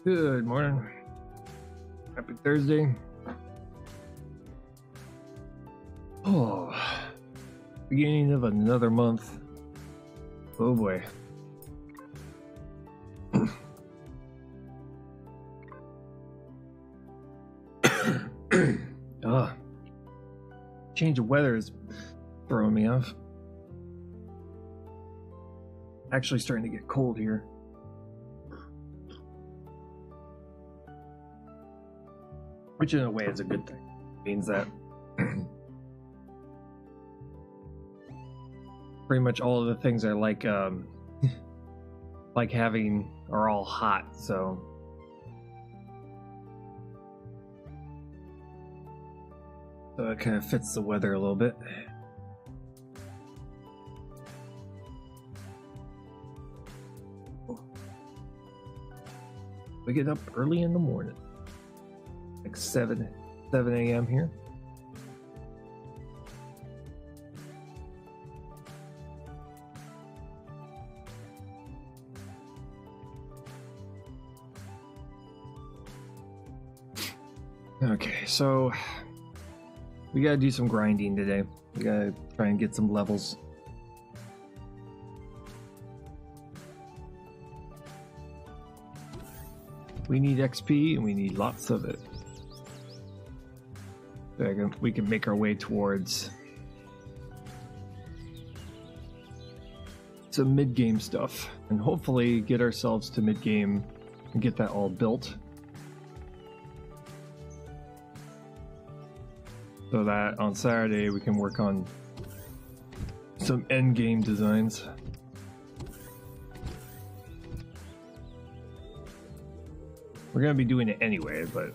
Good morning. Happy Thursday. Oh, beginning of another month. Oh boy. Change of weather is throwing me off. Actually starting to get cold here. Which in a way is a good thing. It means that pretty much all of the things I like like having are all hot, so it kind of fits the weather a little bit. We get up early in the morning, like 7 a.m. here. Okay, so we gotta do some grinding today. We gotta try and get some levels. We need XP and we need lots of it. So we can make our way towards some mid-game stuff and hopefully get ourselves to mid-game and get that all built. So that on Saturday we can work on some end game designs. We're gonna be doing it anyway, but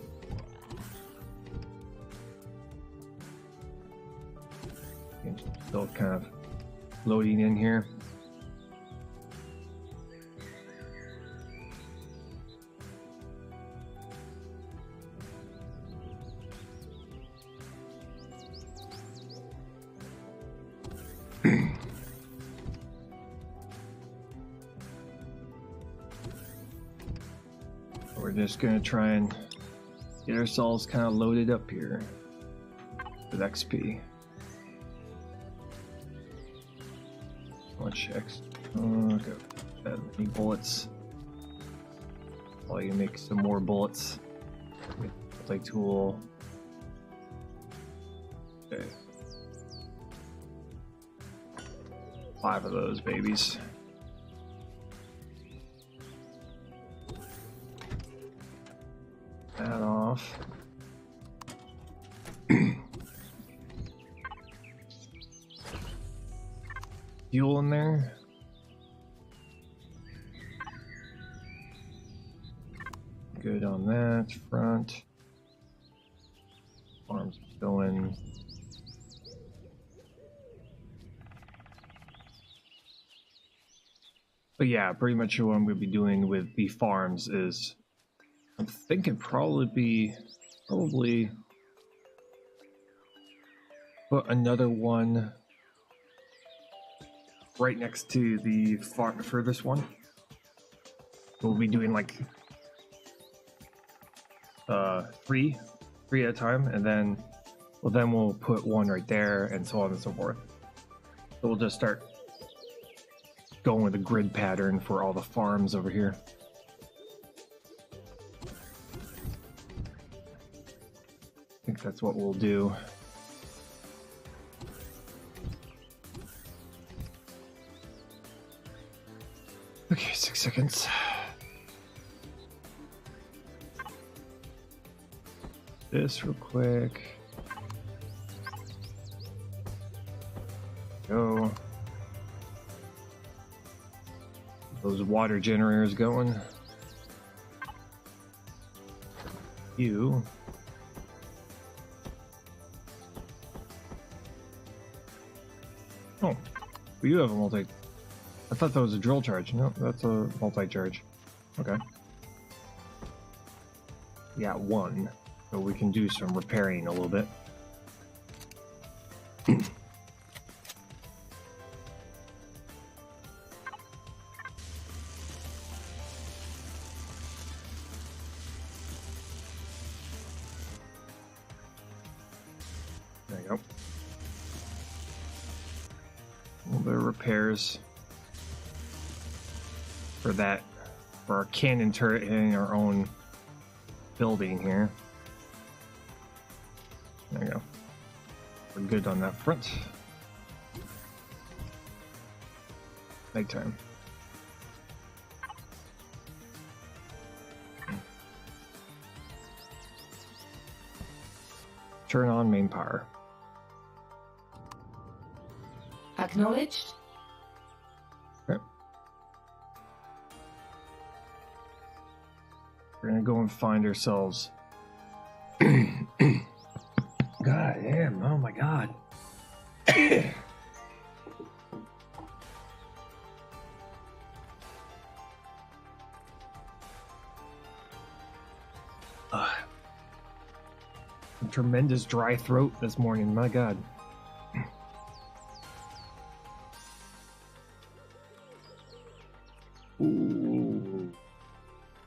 still kind of loading in here. We're just gonna try and get ourselves kind of loaded up here with XP. Much X. Okay, that many bullets. While you make some more bullets. Multi-tool. Okay. 5 of those babies. That off. Fuel in there. Good on that front. Arms going. But yeah, pretty much what I'm going to be doing with the farms is I'm thinking probably put another one right next to the furthest one. We'll be doing like 3 at a time, and then we'll put one right there, and so on and so forth. So we'll just start going with a grid pattern for all the farms over here. I think that's what we'll do. Okay, 6 seconds. This real quick. Go. Those water generators going. You. Oh, you have a multi. I thought that was a drill charge. No, that's a multi-charge. Okay. Yeah, 1. So we can do some repairing a little bit. repairs for that, for our cannon turret hitting our own building here. There you go. We're good on that front. Nighttime. Turn on main power. Acknowledged. Okay. We're gonna go and find ourselves. God damn, oh my god. A tremendous dry throat this morning, my god. Ooh.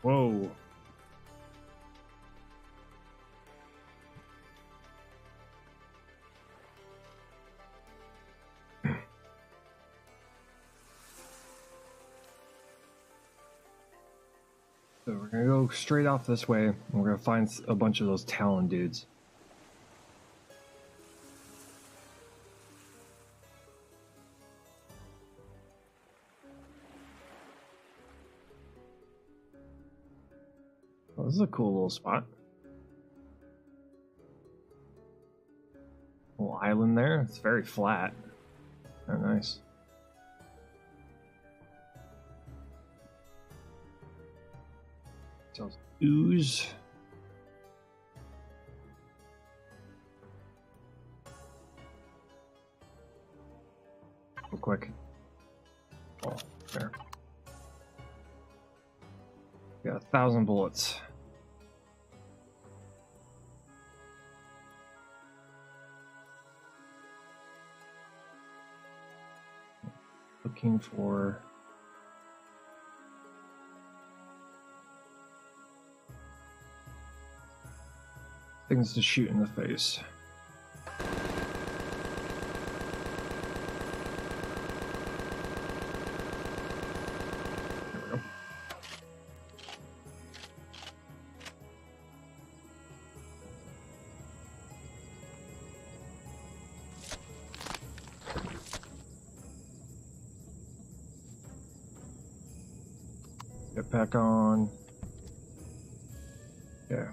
Whoa. So we're gonna go straight off this way, and we're gonna find a bunch of those Talon dudes. Oh, this is a cool little spot. Little island there. It's very flat. Very nice. So ooze. Real quick. Oh, there. Got 1,000 bullets. Looking for things to shoot in the face. There we go. Get back on. Yeah.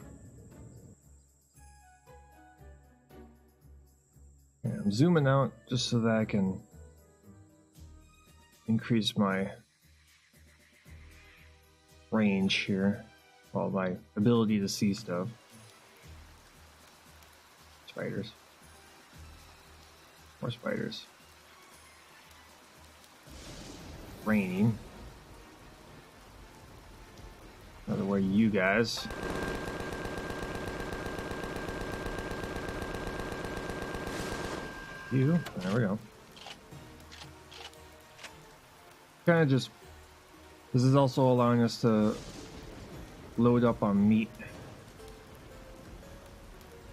I'm zooming out just so that I can increase my range here. Well, my ability to see stuff. Spiders. More spiders. Raining. Another way, you guys. You. There we go. Kind of just. This is also allowing us to load up on meat.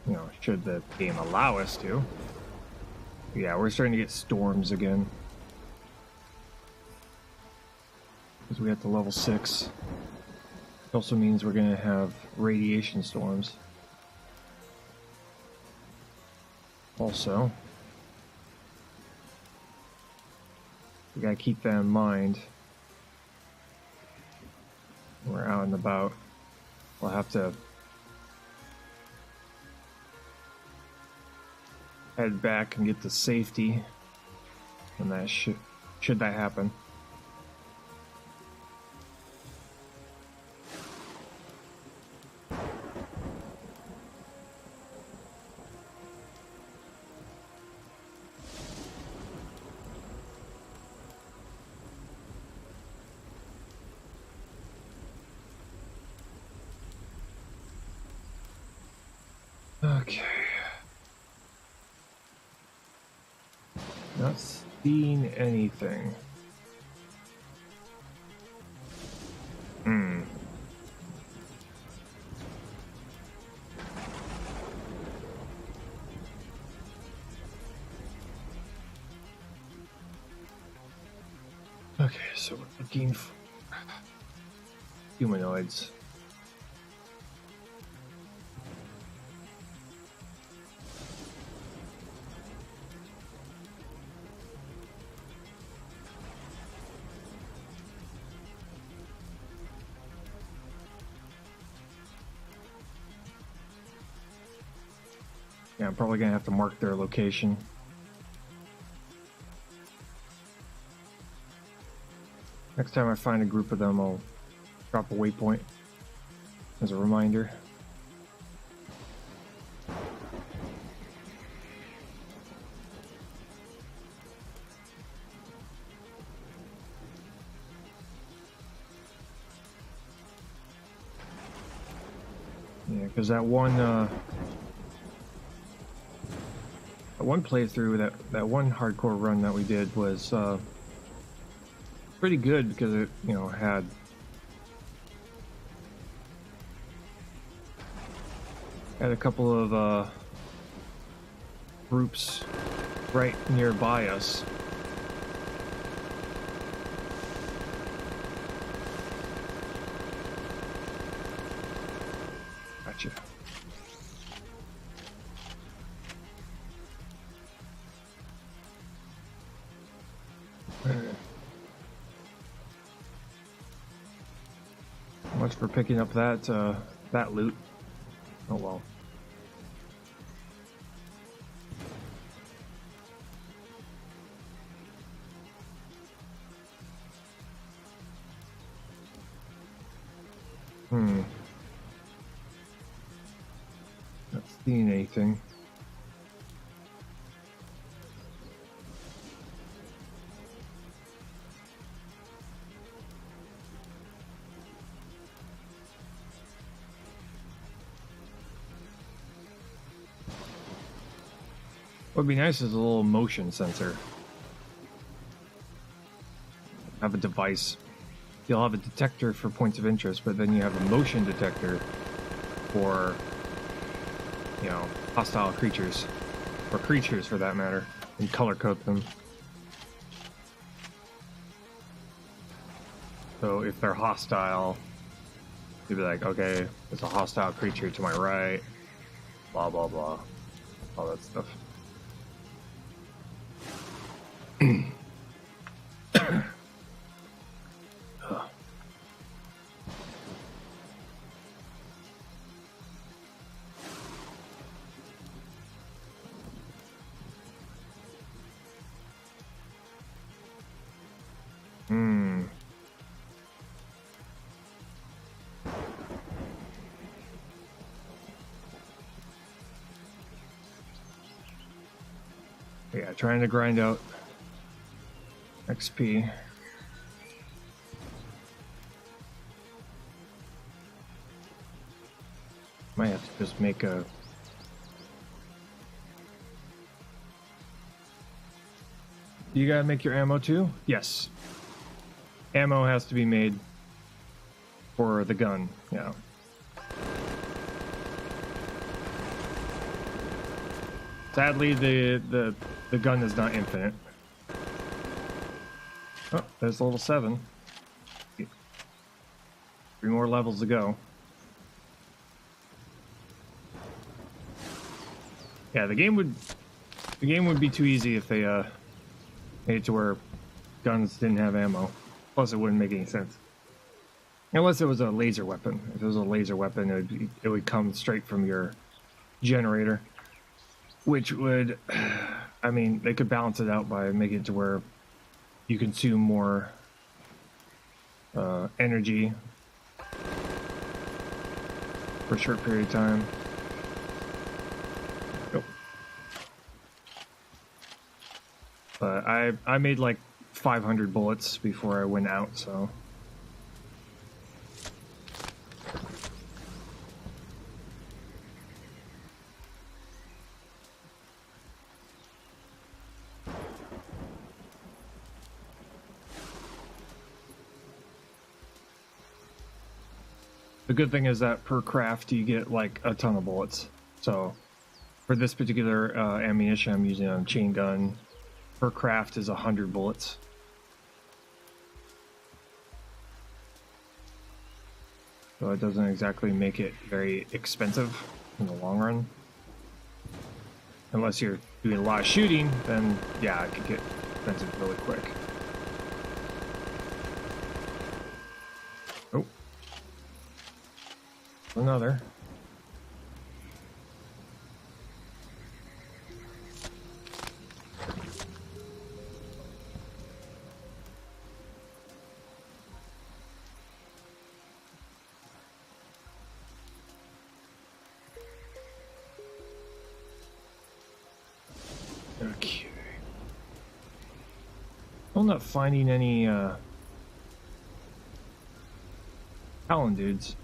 You know, should the game allow us to. Yeah, we're starting to get storms again. Because we got to level 6. It also means we're going to have radiation storms. Also, we got to keep that in mind. When we're out and about. We'll have to head back and get to safety. And that should that happen. Okay. Not seeing anything. 15 humanoids. Yeah, I'm probably gonna have to mark their location. Next time I find a group of them, I'll drop a waypoint as a reminder. Yeah, because that one playthrough, that one hardcore run that we did was pretty good because it, you know, had a couple of groups right nearby us. Gotcha. Much for picking up that loot. Oh well. Not seeing anything. What would be nice is a little motion sensor. Have a device. You'll have a detector for points of interest, but then you have a motion detector for, you know, hostile creatures, or creatures for that matter, and color code them. So if they're hostile, you'd be like, okay, there's a hostile creature to my right, blah blah blah, all that stuff. Yeah, trying to grind out XP. Might have to just make a... You gotta make your ammo too? Yes. Ammo has to be made for the gun, yeah. Sadly, the gun is not infinite. Oh, there's level 7. 3 more levels to go. Yeah, the game would be too easy if they made it to where guns didn't have ammo. Plus, it wouldn't make any sense. Unless it was a laser weapon. If it was a laser weapon, it would come straight from your generator. Which would, I mean, they could balance it out by making it to where you consume more energy for a short period of time. Nope. But I made like 500 bullets before I went out, so... The good thing is that per craft you get like a ton of bullets. So for this particular ammunition I'm using on chain gun, per craft is 100 bullets. so it doesn't exactly make it very expensive in the long run. Unless you're doing a lot of shooting, then yeah, it could get expensive really quick. Oh. Another. Okay. I'm not finding any Talon dudes.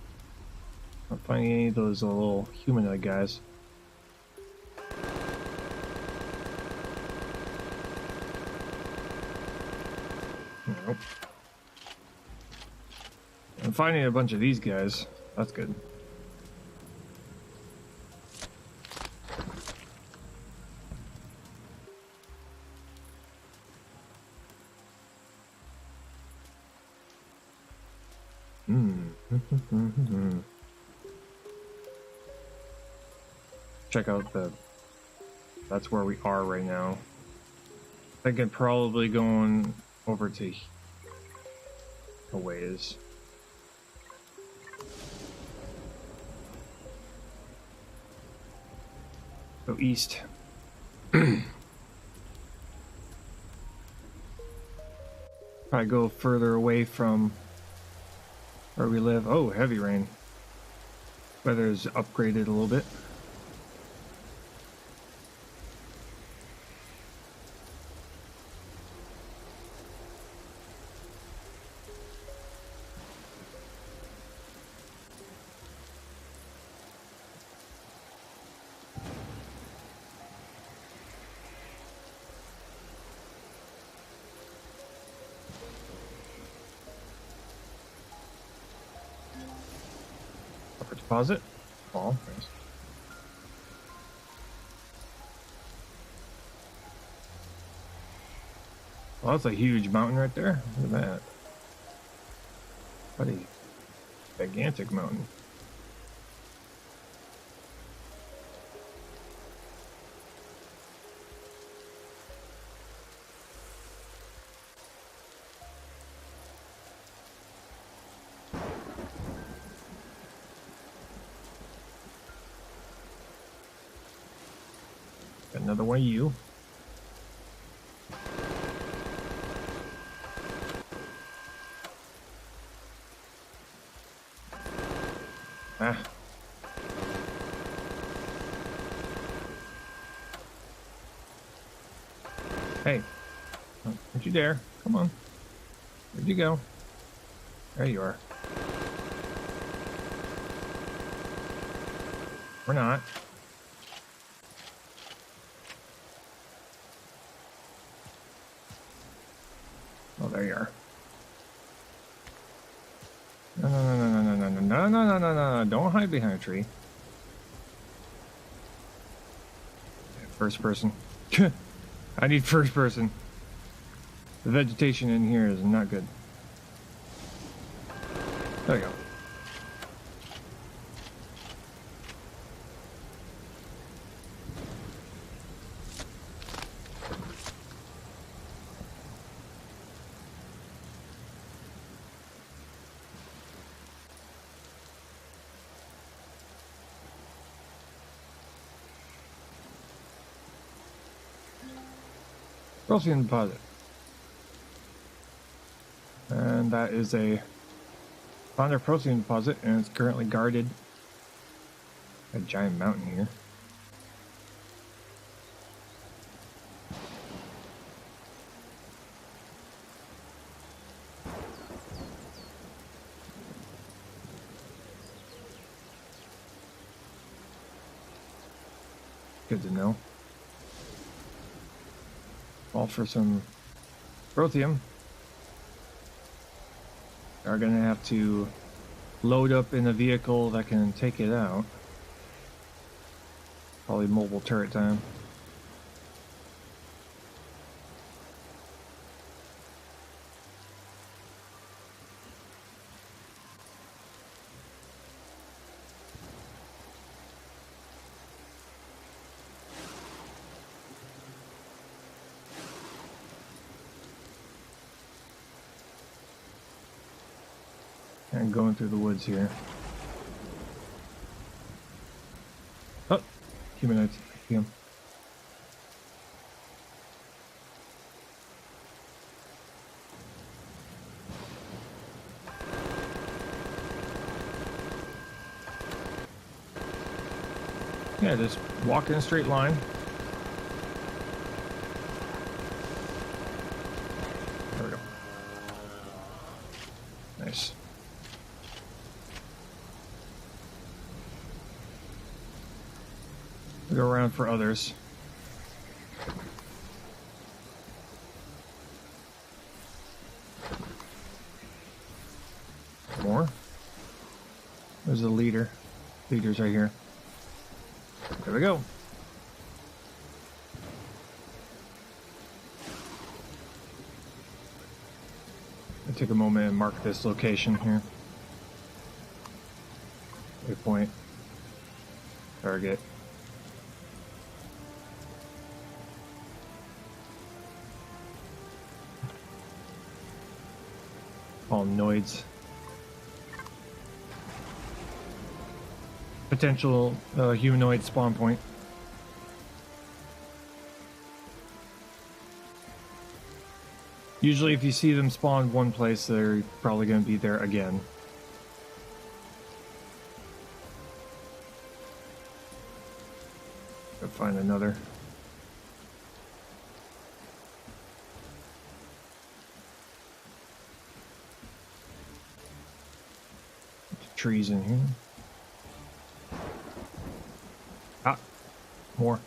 Not finding any of those little humanoid guys. Nope. I'm finding a bunch of these guys. That's good. Check out the... That's where we are right now. I think I'm probably going over to a ways. Go east. Probably go further away from where we live. Oh, heavy rain. Weather's upgraded a little bit. Upper deposit. Oh, nice. Well, that's a huge mountain right there. Look at that. What a gigantic mountain. Got another one of you. Ah. Hey. Don't you dare. Come on. Where'd you go? There you are. Or not. Oh, there you are. No, no, no, no, no, no, no, no, no, no, no, no, no. Don't hide behind a tree. First person. I need first person. The vegetation in here is not good. There we go. Procyon deposit. And that is a Founder Procyon deposit, and it's currently guarded. A giant mountain here. Good to know. All for some Protheum. Are gonna have to load up in a vehicle that can take it out. Probably mobile turret time. And going through the woods here. Oh, humanoids. See 'em. Yeah, just walk in a straight line. There we go. Nice. We go around for others. More. There's the leader. Leader's right here. There we go. I'll take a moment and mark this location here. Waypoint. Target. All noids. Potential humanoid spawn point. Usually if you see them spawn one place, they're probably going to be there again. Go find another. Trees in here. Ah, more.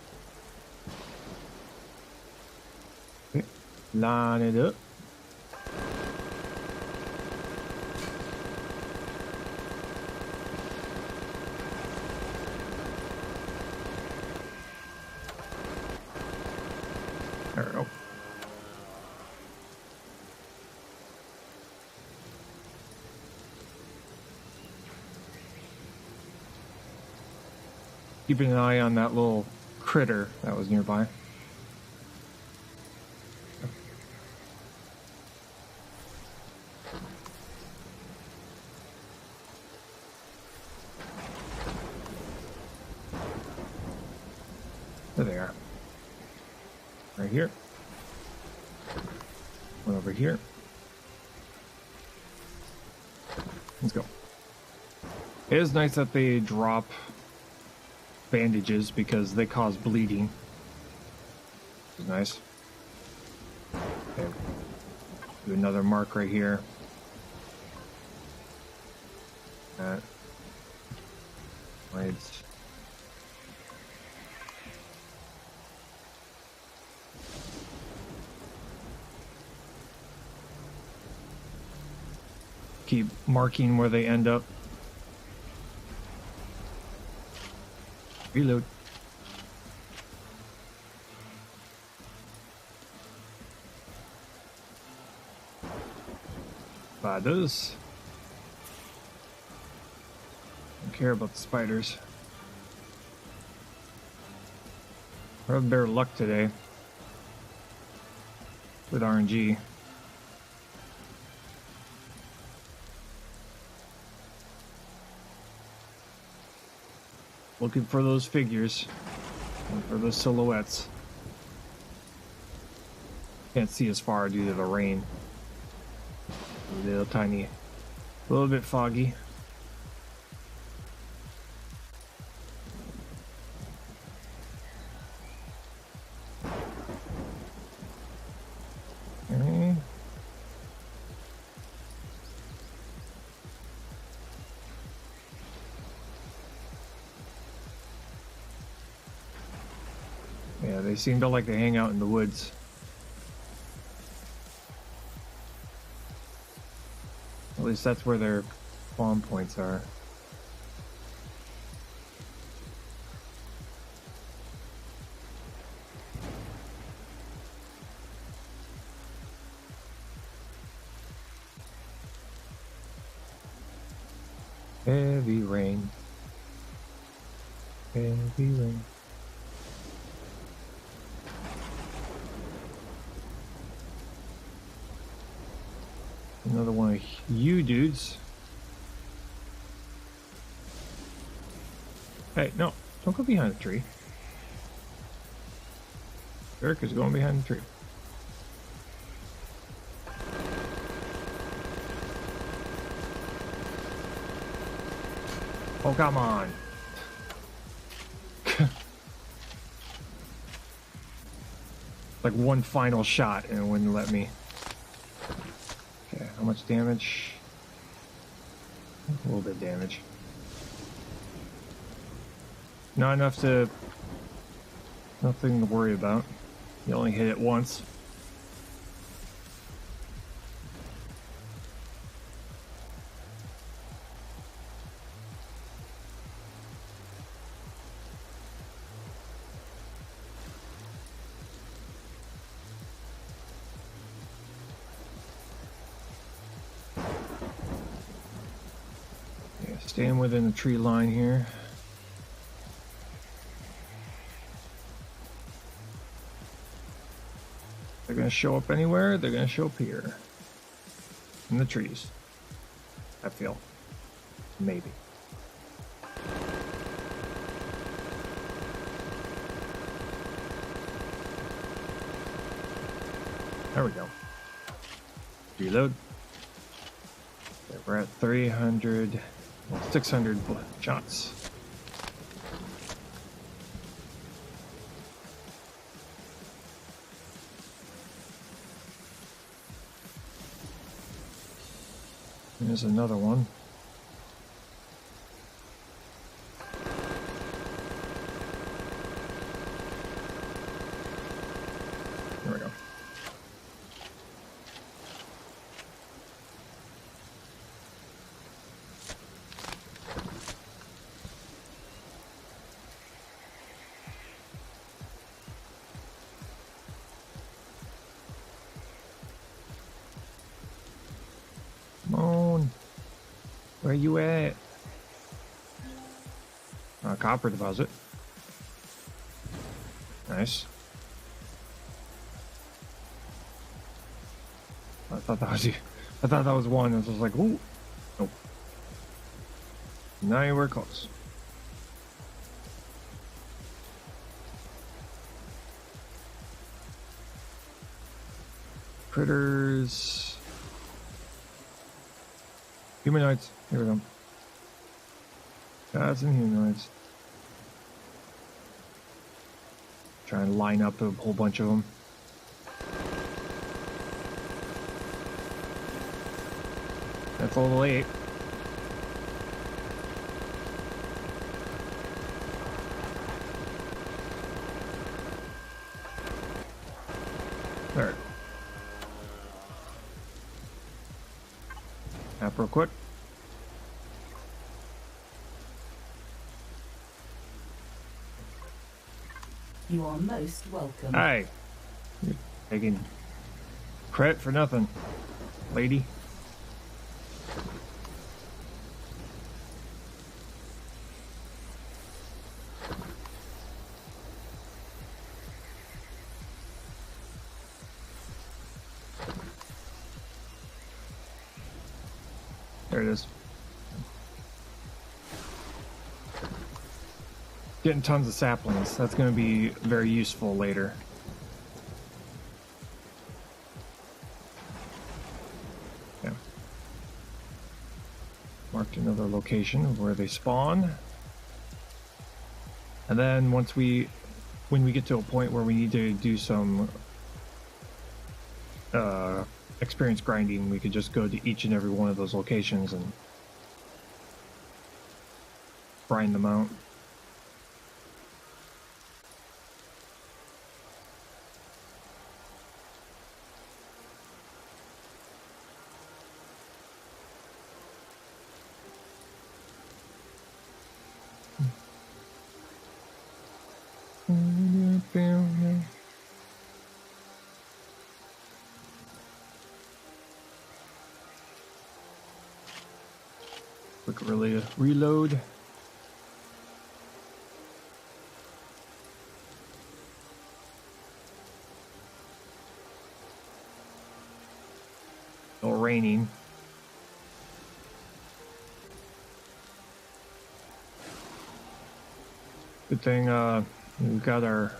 Okay. Line it up. There we go. Keeping an eye on that little critter that was nearby. There they are. Right here. One over here. Let's go. It is nice that they drop bandages because they cause bleeding. Which is nice. Okay. Do another mark right here. That. Lights. Keep marking where they end up. Reload. Spiders. Don't care about the spiders. I have better luck today with RNG. Looking for those figures, and for those silhouettes. Can't see as far due to the rain. A little tiny, a little bit foggy. Okay. Yeah, they seem to like to hang out in the woods. At least that's where their spawn points are. Heavy rain. Heavy rain. Another one of you dudes. Hey, no, don't go behind the tree. Eric is going behind the tree. Oh, come on. Like one final shot and it wouldn't let me. Okay, how much damage? A little bit of damage. Not enough to... Nothing to worry about. You only hit it once. Yeah, staying within the tree line here. They're gonna show up anywhere, they're gonna show up here. In the trees. I feel. Maybe. There we go. Reload. Okay, we're at 300, 600 shots. There's another one. There we go. Come on. Where you at? Copper deposit. Nice. I thought that was you. I thought that was one. I was like, ooh. Nope. Not anywhere close. Critters. Humanoids. Here we go. Gods and humanoids. Try and line up a whole bunch of them. That's a little late. There. Tap real quick. You are most welcome. Hey, you're taking credit for nothing, lady. There it is. Getting tons of saplings. That's going to be very useful later. Yeah. Marked another location of where they spawn. And then when we get to a point where we need to do some experience grinding, we could just go to each and every one of those locations and grind them out. Quick reload. Still raining. Good thing we've got our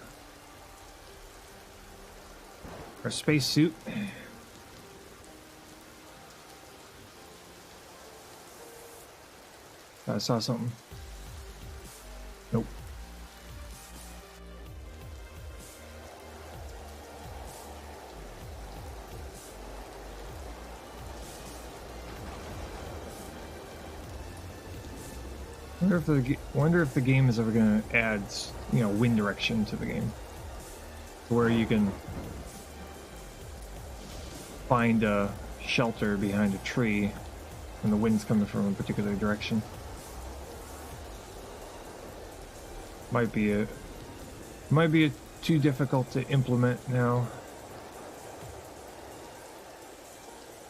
space suit. I saw something. Nope. Wonder if the game is ever going to add, wind direction to the game, where you can find a shelter behind a tree when the wind's coming from a particular direction. Might be too difficult to implement now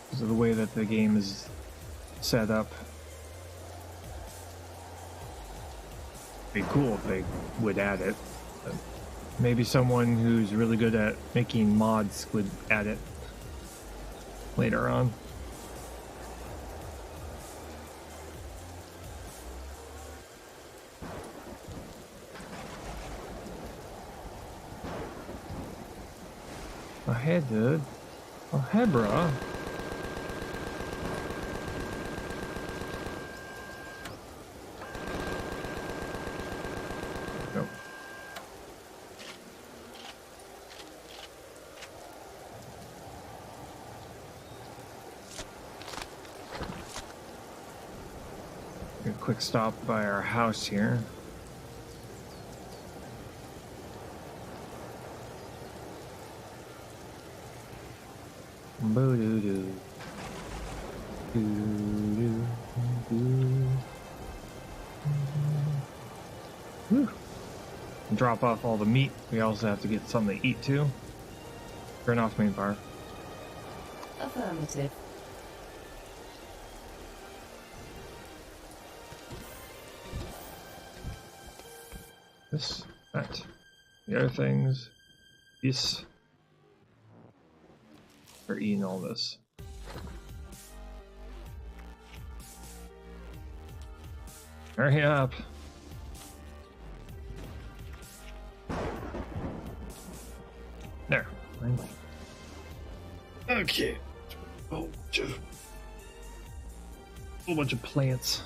because of the way that the game is set up. It'd be cool if they would add it. But maybe someone who's really good at making mods would add it later on. Oh, hey, dude. Oh, hey, bro. Go. A quick stop by our house here. Boo-doo-doo. Doo-doo-doo. Whew. Drop off all the meat. We also have to get something to eat too. Turn off main power. Affirmative. This, that, the other things. This. We're eating all this. Hurry up. There. Okay. Oh, just a whole bunch of plants.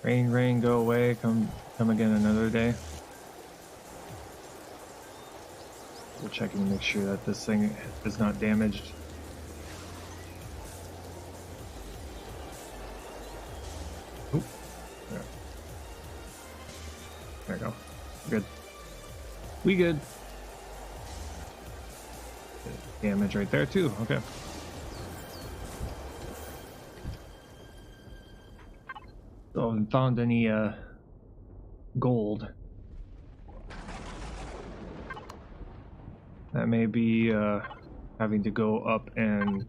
Rain, rain, go away. Come again another day. We're checking to make sure that this thing is not damaged. Oop. There. There we go. Good. We good. Damage right there too. Okay. So I haven't found any gold. That may be having to go up and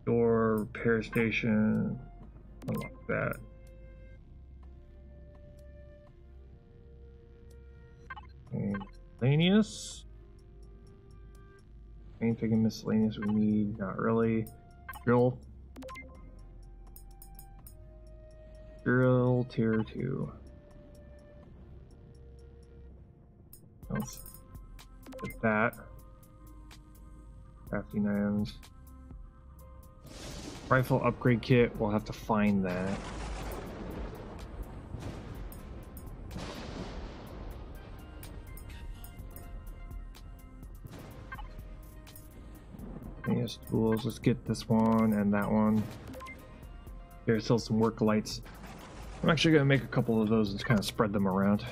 door repair station. Unlock that. Miscellaneous. Anything in miscellaneous we need? Not really. Drill tier 2. Let's get that. Crafting items. Rifle upgrade kit, we'll have to find that. Yes, tools, let's get this one and that one. There's still some work lights. I'm actually going to make a couple of those and kind of spread them around.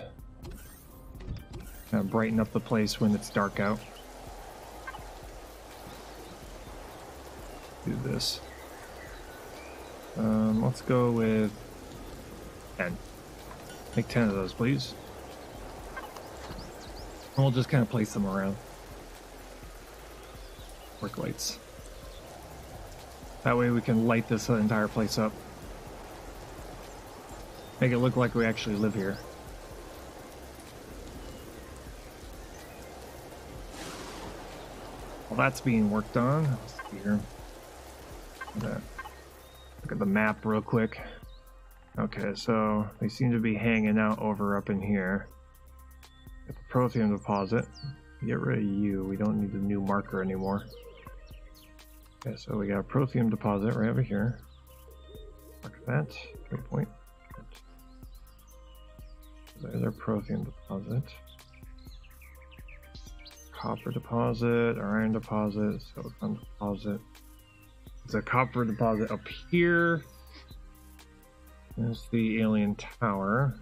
Kind of brighten up the place when it's dark out. Do this. Let's go with 10. Make 10 of those, please. And we'll just kind of place them around. Work lights. That way we can light this entire place up. Make it look like we actually live here. Well, that's being worked on. Let's see here. Look at the map real quick. Okay, so they seem to be hanging out over up in here. Get the Protheum deposit. Get rid of you. We don't need the new marker anymore. Okay, so we got a Protheum deposit right over here. Mark that. Waypoint. There's our Protheum deposit. Copper deposit, iron deposit, silicon deposit. There's a copper deposit up here. There's the alien tower.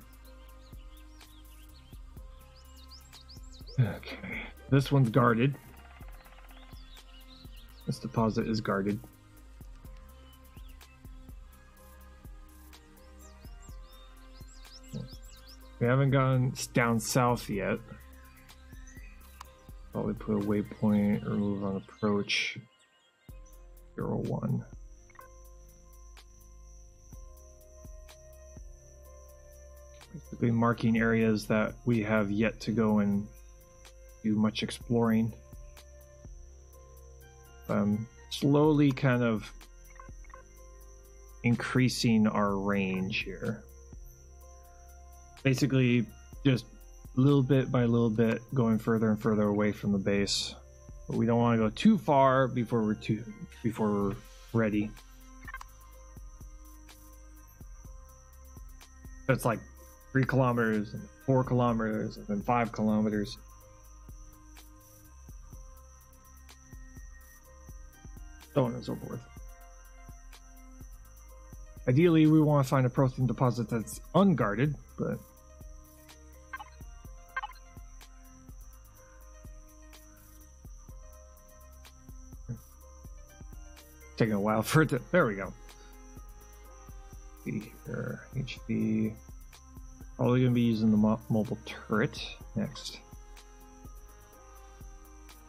Okay, this one's guarded. This deposit is guarded. We haven't gone down south yet. Probably put a waypoint, remove on approach 01. Basically marking areas that we have yet to go and do much exploring. Slowly kind of increasing our range here. Basically just little bit by little bit going further and further away from the base, but we don't want to go too far before we're ready. So it's like 3 kilometers and 4 kilometers and then 5 kilometers. So on and so forth. Ideally we want to find a Protheum deposit that's unguarded, but taking a while for it to... There we go. See here. HV. Probably going to be using the mobile turret next.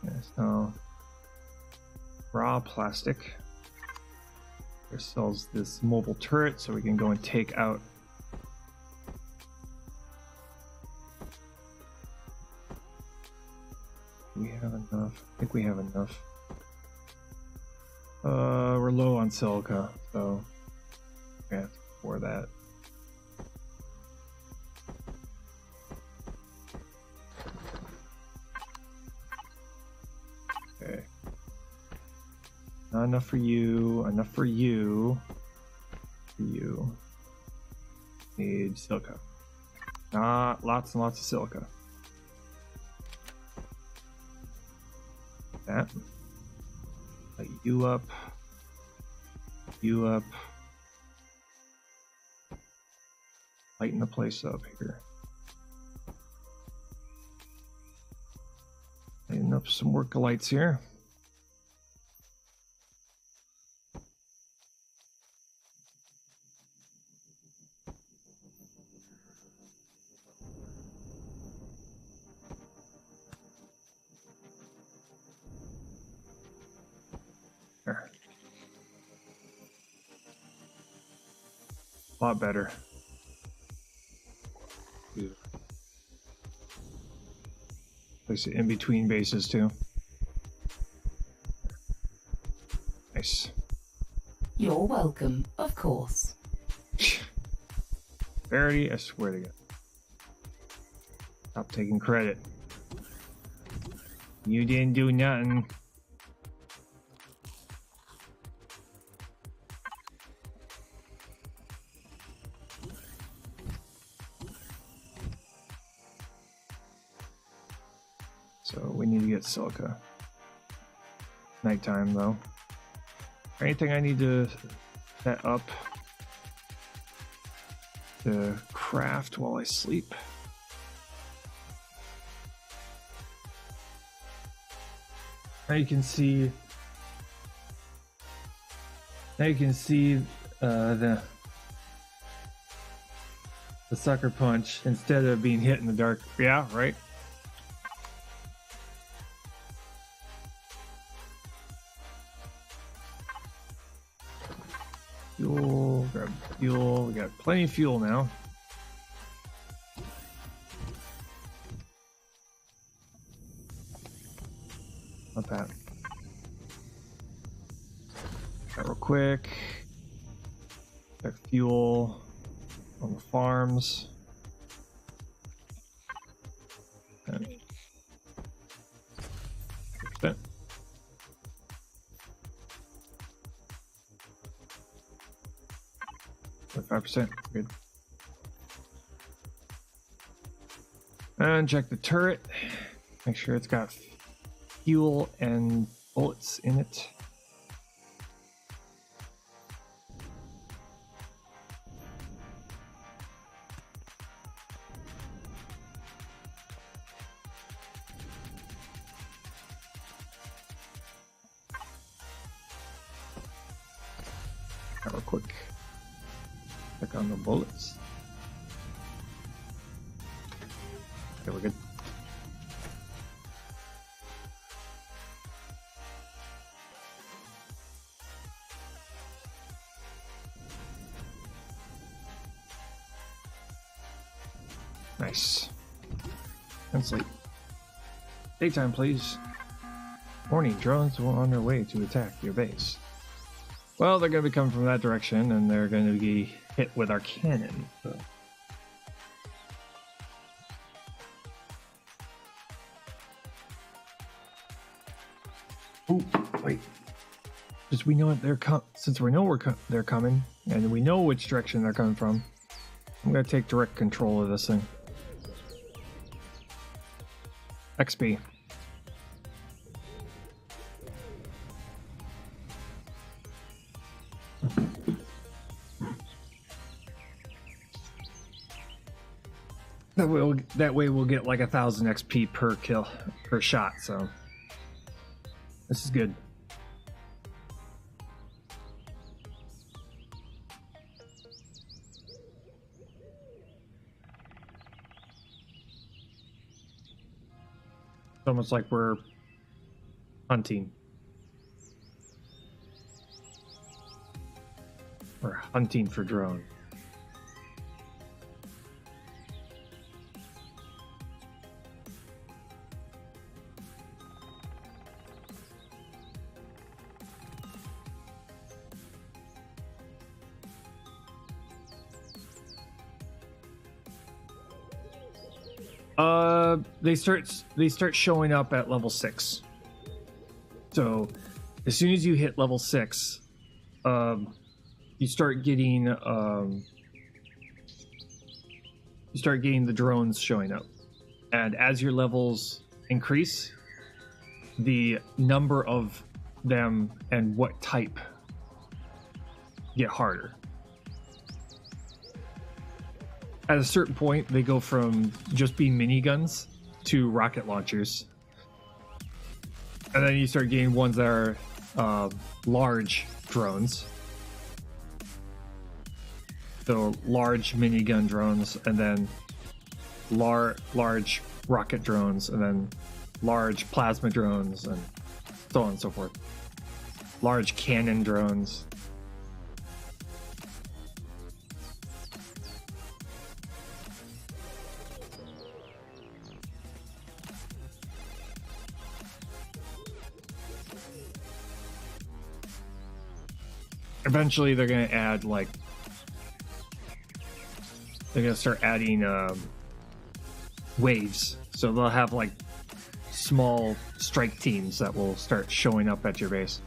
Okay, so raw plastic. Here sells this mobile turret so we can go and take out. Do we have enough? I think we have enough. We're low on silica, so we have to pour that. Okay. Not enough for you, enough for you. For you. Need silica. Lots and lots of silica. That. Light you up. You up. Lighten the place up here. Lighten up some work lights here. There. A lot better. Place it in between bases too. Nice. You're welcome, of course. Verity, I swear to God. Stop taking credit. You didn't do nothing. So we need to get silica. Nighttime though. Anything I need to set up to craft while I sleep? Now you can see the sucker punch instead of being hit in the dark. Yeah, right. Fuel, grab fuel. We got plenty of fuel now. Not that. That real quick. Check fuel on the farms. And 5%. Or 5%. Good. And check the turret. Make sure it's got fuel and bullets in it. Real quick. Check on the bullets. Okay, we're good. Nice. And sleep. Daytime, please. Morning, drones are on their way to attack your base. Well, they're going to be coming from that direction, and they're going to be hit with our cannon. So. Ooh, wait. Just we know what they're since we know they're coming, and we know which direction they're coming from. I'm going to take direct control of this thing. XP. That way we'll get like 1,000 XP per kill, per shot, so this is good. It's almost like we're hunting. We're hunting for drone. They start showing up at level 6. So as soon as you hit level 6, you start getting the drones showing up. And as your levels increase, the number of them and what type get harder. At a certain point, they go from just being miniguns to rocket launchers. And then you start getting ones that are large drones. So large minigun drones, and then large rocket drones, and then large plasma drones, and so on and so forth. Large cannon drones. Eventually, they're going to add, they're going to start adding waves. So they'll have, small strike teams that will start showing up at your base.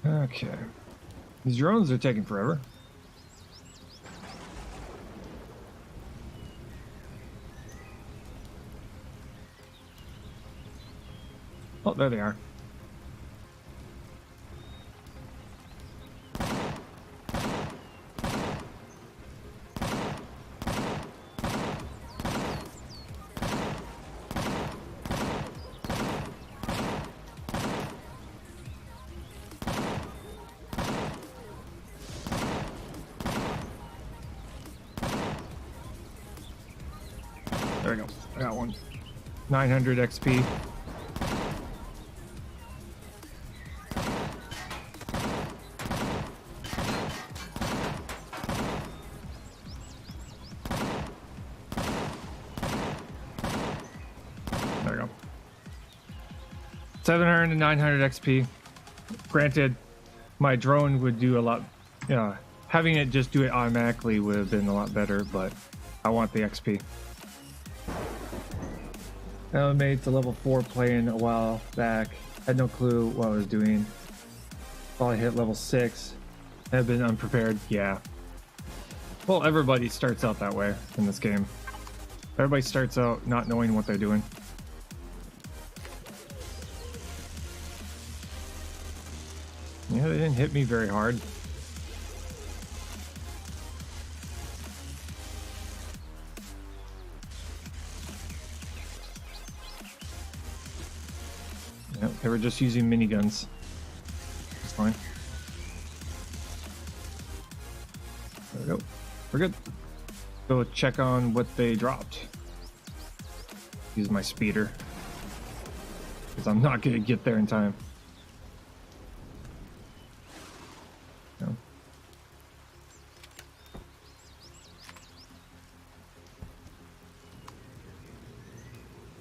Okay. These drones are taking forever. Oh, there they are. There we go. I got one. 900 XP. 700 and 900 XP. Granted, my drone would do a lot. Having it just do it automatically would have been a lot better, but I want the XP. I made it to level 4 playing a while back. Had no clue what I was doing. Probably hit level 6. Have been unprepared. Yeah. Well, everybody starts out that way in this game. Everybody starts out not knowing what they're doing. Yeah, they didn't hit me very hard. Yep, they were just using miniguns. It's fine. There we go. We're good. Go check on what they dropped. Use my speeder. Because I'm not going to get there in time. No.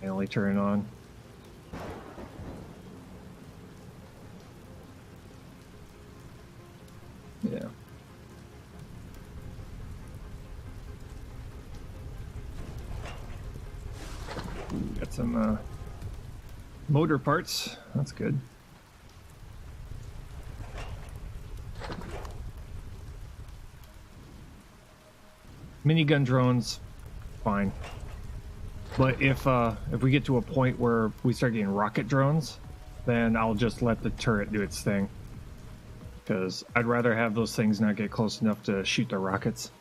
Manually turn it on. Yeah. Ooh, got some motor parts. That's good. Minigun drones, fine. But if we get to a point where we start getting rocket drones, then I'll just let the turret do its thing. Because I'd rather have those things not get close enough to shoot the rockets.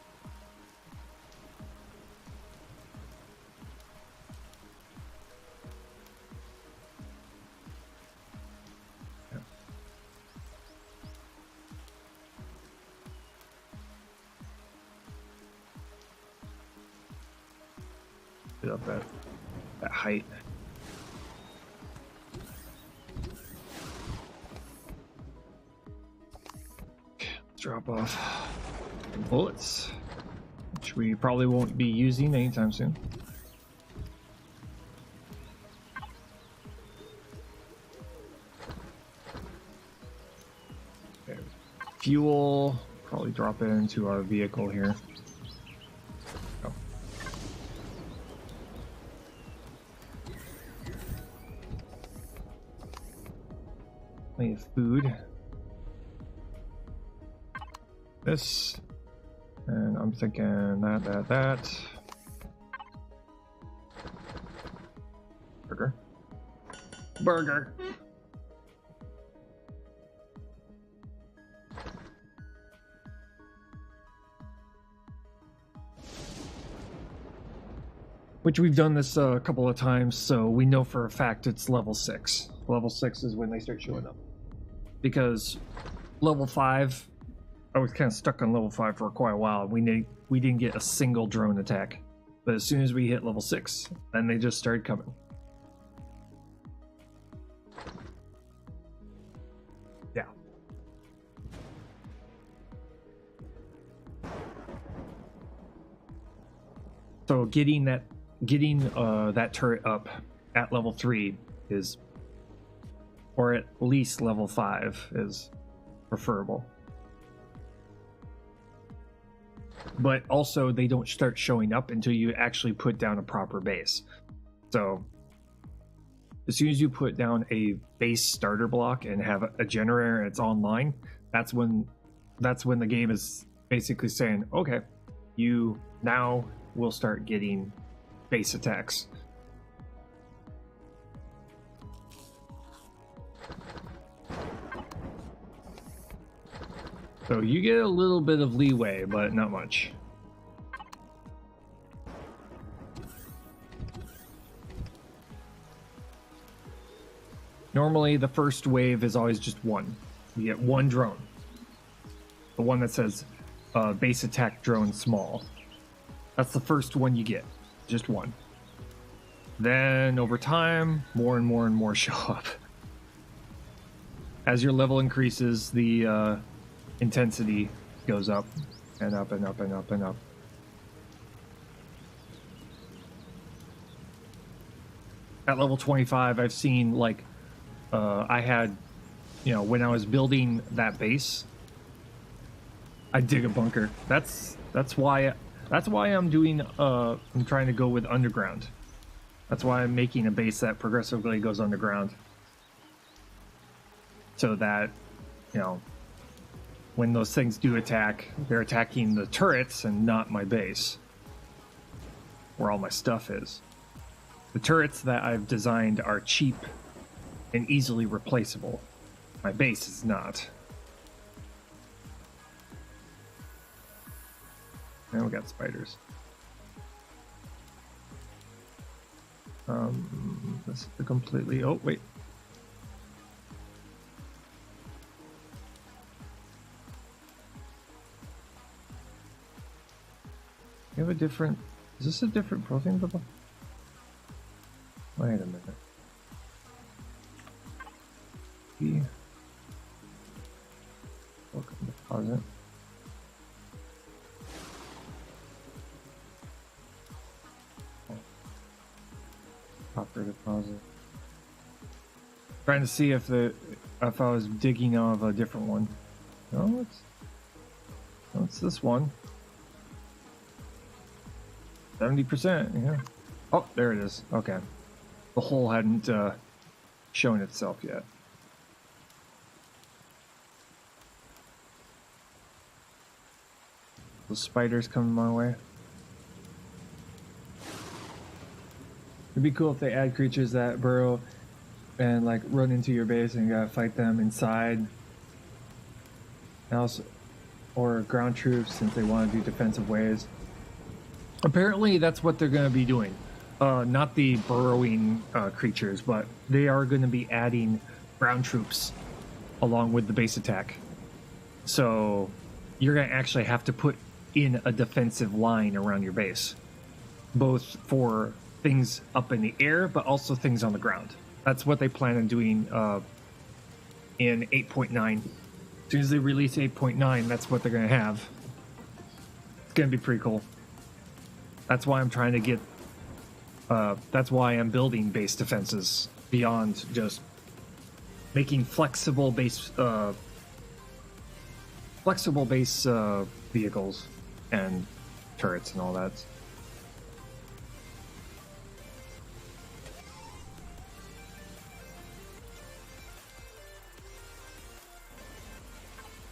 Get up that height. Drop off bullets, which we probably won't be using anytime soon. Okay. Fuel, probably drop it into our vehicle here. Oh. Plenty of food. This, and I'm thinking that. Burger. Which we've done this a couple of times, so we know for a fact it's level 6. Level 6 is when they start showing up. Because level 5, I was kind of stuck on level 5 for quite a while. We didn't get a single drone attack. But as soon as we hit level 6, then they just started coming. Yeah. So getting that turret up at level 3 is, or at least level 5 is preferable. But also, they don't start showing up until you actually put down a proper base. So, as soon as you put down a base starter block and have a generator and it's online, that's when the game is basically saying, okay, you now will start getting base attacks. So you get a little bit of leeway, but not much. Normally, the first wave is always just one. You get one drone. The one that says base attack drone small. That's the first one you get. Just one. Then, over time, more and more and more show up. As your level increases, the intensity goes up and up and up and up and up. At level 25, I've seen like I had, when I was building that base, I dig a bunker. That's why I'm doing. I'm trying to go with underground. That's why I'm making a base that progressively goes underground, so that, when those things do attack, they're attacking the turrets and not my base, where all my stuff is. The turrets that I've designed are cheap and easily replaceable. My base is not. And we got spiders. This is the completely... Oh, wait. You have a different... Is this a different protein bubble? Wait a minute. Welcome deposit. Copper deposit. Trying to see if I was digging out of a different one. No, it's this one. 70%, yeah. Oh, there it is. Okay. The hole hadn't shown itself yet. The spiders coming my way. It'd be cool if they add creatures that burrow and like run into your base and you gotta fight them inside. And also, or ground troops, since they want to do defensive ways. Apparently that's what they're going to be doing. Not the burrowing creatures, but they are going to be adding ground troops along with the base attack. So you're going to actually have to put in a defensive line around your base, both for things up in the air, but also things on the ground. That's what they plan on doing in 8.9. As soon as they release 8.9, that's what they're going to have. It's going to be pretty cool. That's why I'm trying to get... that's why I'm building base defenses beyond just making flexible base vehicles and turrets and all that.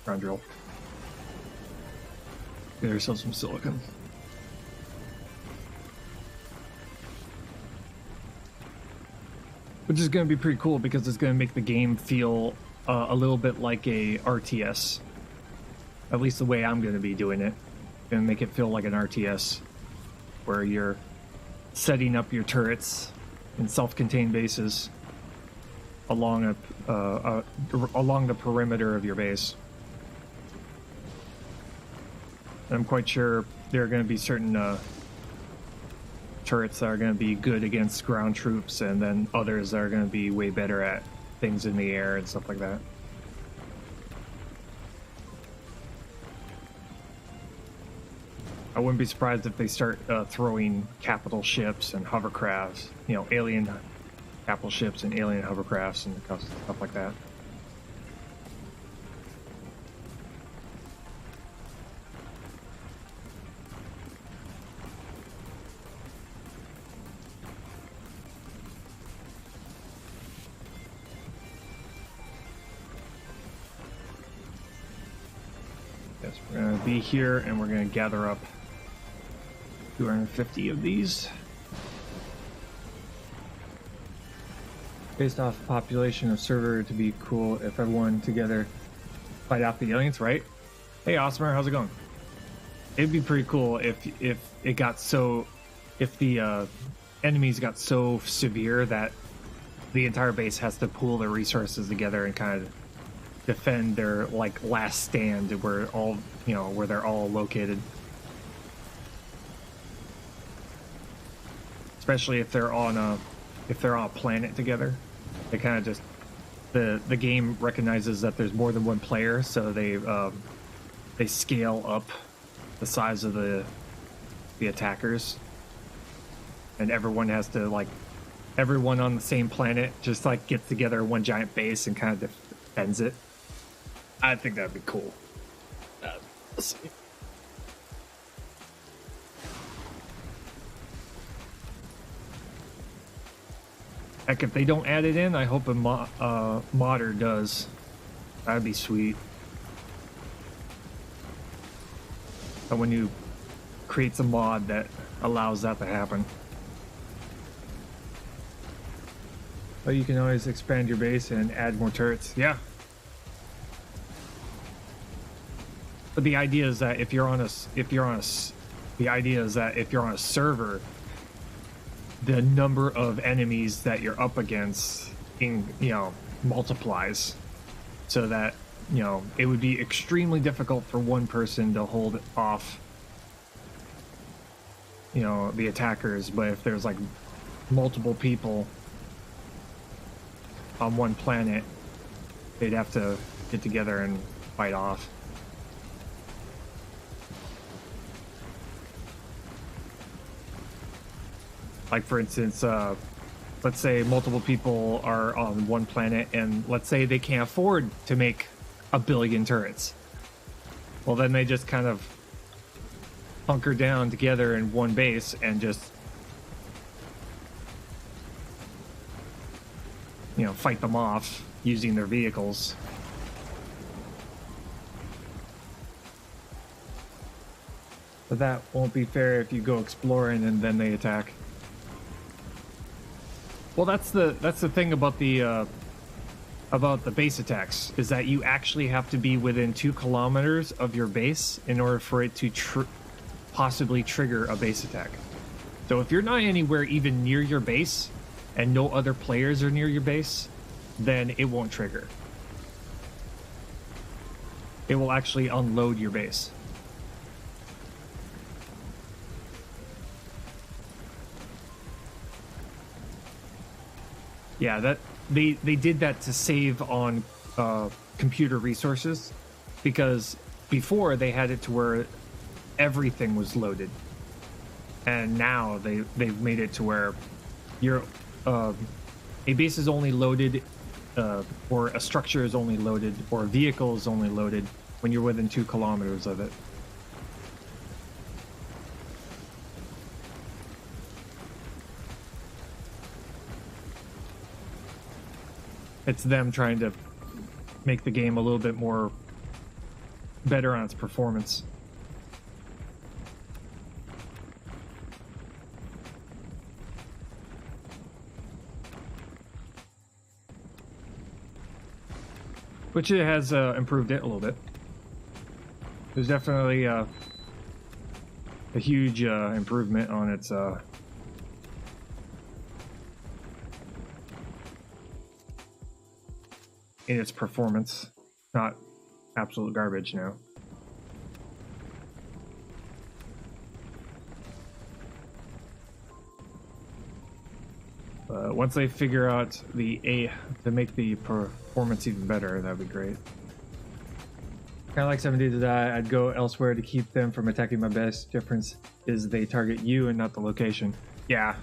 Ground drill. Get ourselves some silicon. Which is going to be pretty cool because it's going to make the game feel a little bit like a RTS. At least the way I'm going to be doing it. Going to make it feel like an RTS, where you're setting up your turrets in self-contained bases along along the perimeter of your base. And I'm quite sure there are going to be certain turrets that are going to be good against ground troops, and then others that are going to be way better at things in the air and stuff like that. I wouldn't be surprised if they start throwing capital ships and hovercrafts, alien capital ships and alien hovercrafts and stuff like that. Yes, we're going to be here and we're going to gather up 250 of these. Based off population of server, to be cool if everyone together fight off the aliens, right? Hey, Osmer, how's it going? It'd be pretty cool if it got so, if the enemies got so severe that the entire base has to pool their resources together and kind of defend their like last stand where all where they're all located. Especially if they're on a planet together. They kind of just the game recognizes that there's more than one player, so they scale up the size of the attackers, and everyone has to everyone on the same planet just like gets together in one giant base and kind of defends it. I think that'd be cool. Let's see. Heck, if they don't add it in, I hope a modder does. That'd be sweet. But when you create a mod that allows that to happen. But you can always expand your base and add more turrets. Yeah. But the idea is that if you're on a server, the number of enemies that you're up against multiplies, so that it would be extremely difficult for one person to hold off the attackers. But if there's like multiple people on one planet, they'd have to get together and fight off. Like, for instance, let's say multiple people are on one planet, and let's say they can't afford to make 1 billion turrets. Well, then they just kind of hunker down together in one base and just fight them off using their vehicles. But that won't be fair if you go exploring and then they attack. Well, that's the thing about the base attacks, is that you actually have to be within 2 kilometers of your base in order for it to possibly trigger a base attack. So if you're not anywhere even near your base and no other players are near your base, then it won't trigger. It will actually unload your base. Yeah, that they did that to save on computer resources, because before they had it to where everything was loaded, and now they've made it to where a base is only loaded, or a structure is only loaded, or a vehicle is only loaded when you're within 2 kilometers of it. It's them trying to make the game a little bit more better on its performance. Which it has improved it a little bit. There's definitely a huge improvement on its in its performance. Not absolute garbage now. Once they figure out to make the performance even better, that'd be great. Kind of like 70 to die, I'd go elsewhere to keep them from attacking my base. Difference is they target you and not the location. Yeah.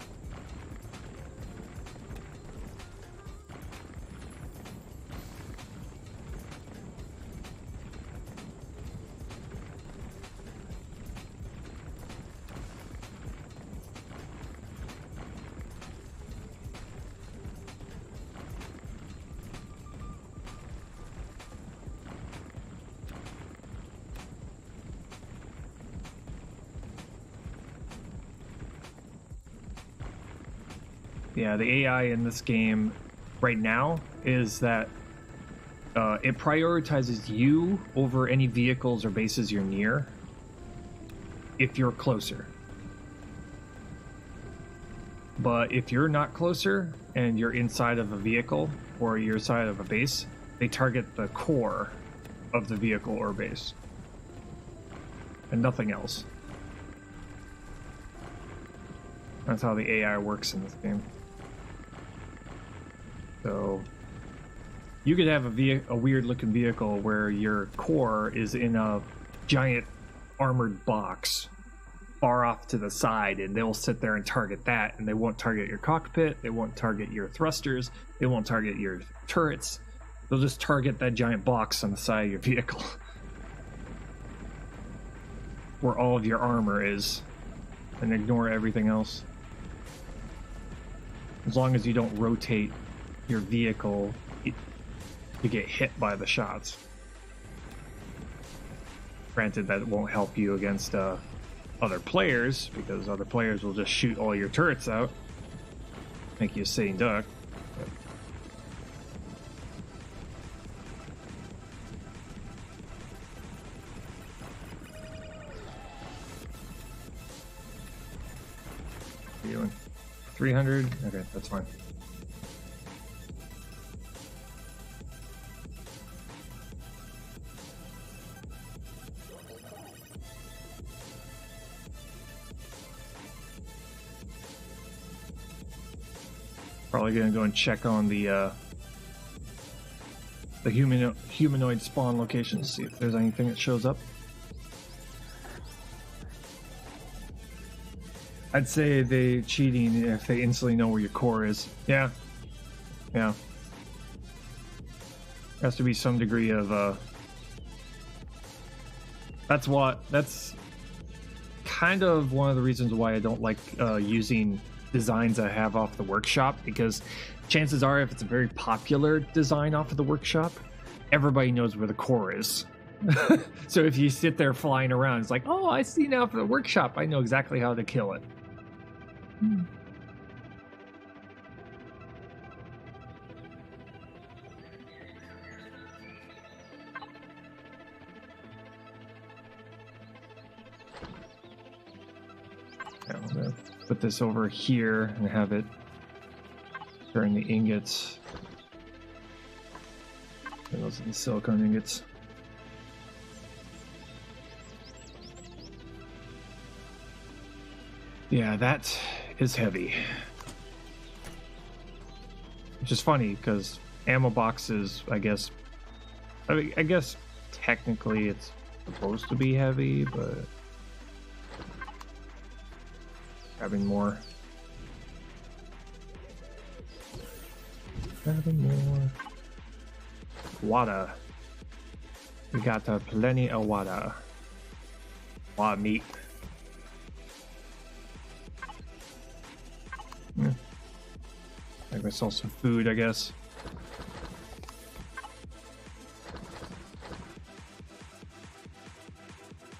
Yeah, the AI in this game right now is that it prioritizes you over any vehicles or bases you're near if you're closer. But if you're not closer and you're inside of a vehicle or you're inside of a base, they target the core of the vehicle or base and nothing else. That's how the AI works in this game. So you could have a weird looking vehicle where your core is in a giant armored box, far off to the side, and they'll sit there and target that, and they won't target your cockpit, they won't target your thrusters, they won't target your turrets. They'll just target that giant box on the side of your vehicle where all of your armor is, and ignore everything else. As long as you don't rotate your vehicle to get hit by the shots. Granted, that won't help you against other players, because other players will just shoot all your turrets out, make you a sitting duck. What are you doing? 300? Okay, that's fine. Probably gonna go and check on the humanoid spawn locations, see if there's anything that shows up. I'd say they cheating if they instantly know where your core is. Yeah. Yeah. Has to be some degree of that's kind of one of the reasons why I don't like using designs I have off the workshop, because chances are if it's a very popular design off of the workshop, everybody knows where the core is. So if you sit there flying around, it's like, oh, I see now for the workshop, I know exactly how to kill it. I'm gonna put this over here and have it turn the ingots. And those are the silicone ingots. Yeah, that is heavy. Which is funny because ammo boxes, I guess technically it's supposed to be heavy, but grabbing more. Water. We got plenty of water. A lot of meat. Make myself some food, I guess.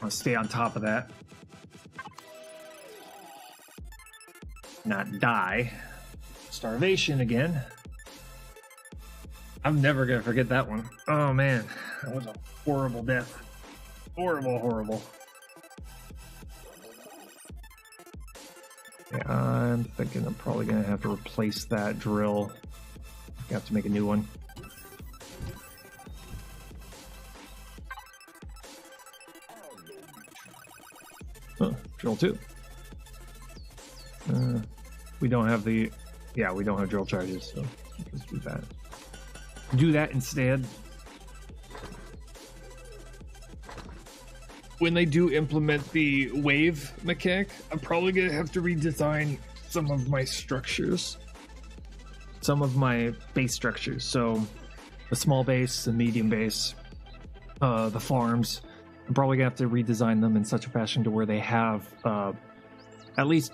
I'll stay on top of that. Not die. Starvation again. I'm never gonna forget that one. Oh man, that was a horrible death. Horrible, horrible. Yeah, I'm thinking I'm probably gonna have to replace that drill. I have to make a new one. Huh, drill 2. We don't have the... Yeah, we don't have drill charges, so let's do that. Do that instead. When they do implement the wave mechanic, I'm probably going to have to redesign some of my structures. Some of my base structures. So the small base, the medium base, the farms. I'm probably going to have to redesign them in such a fashion to where they have at least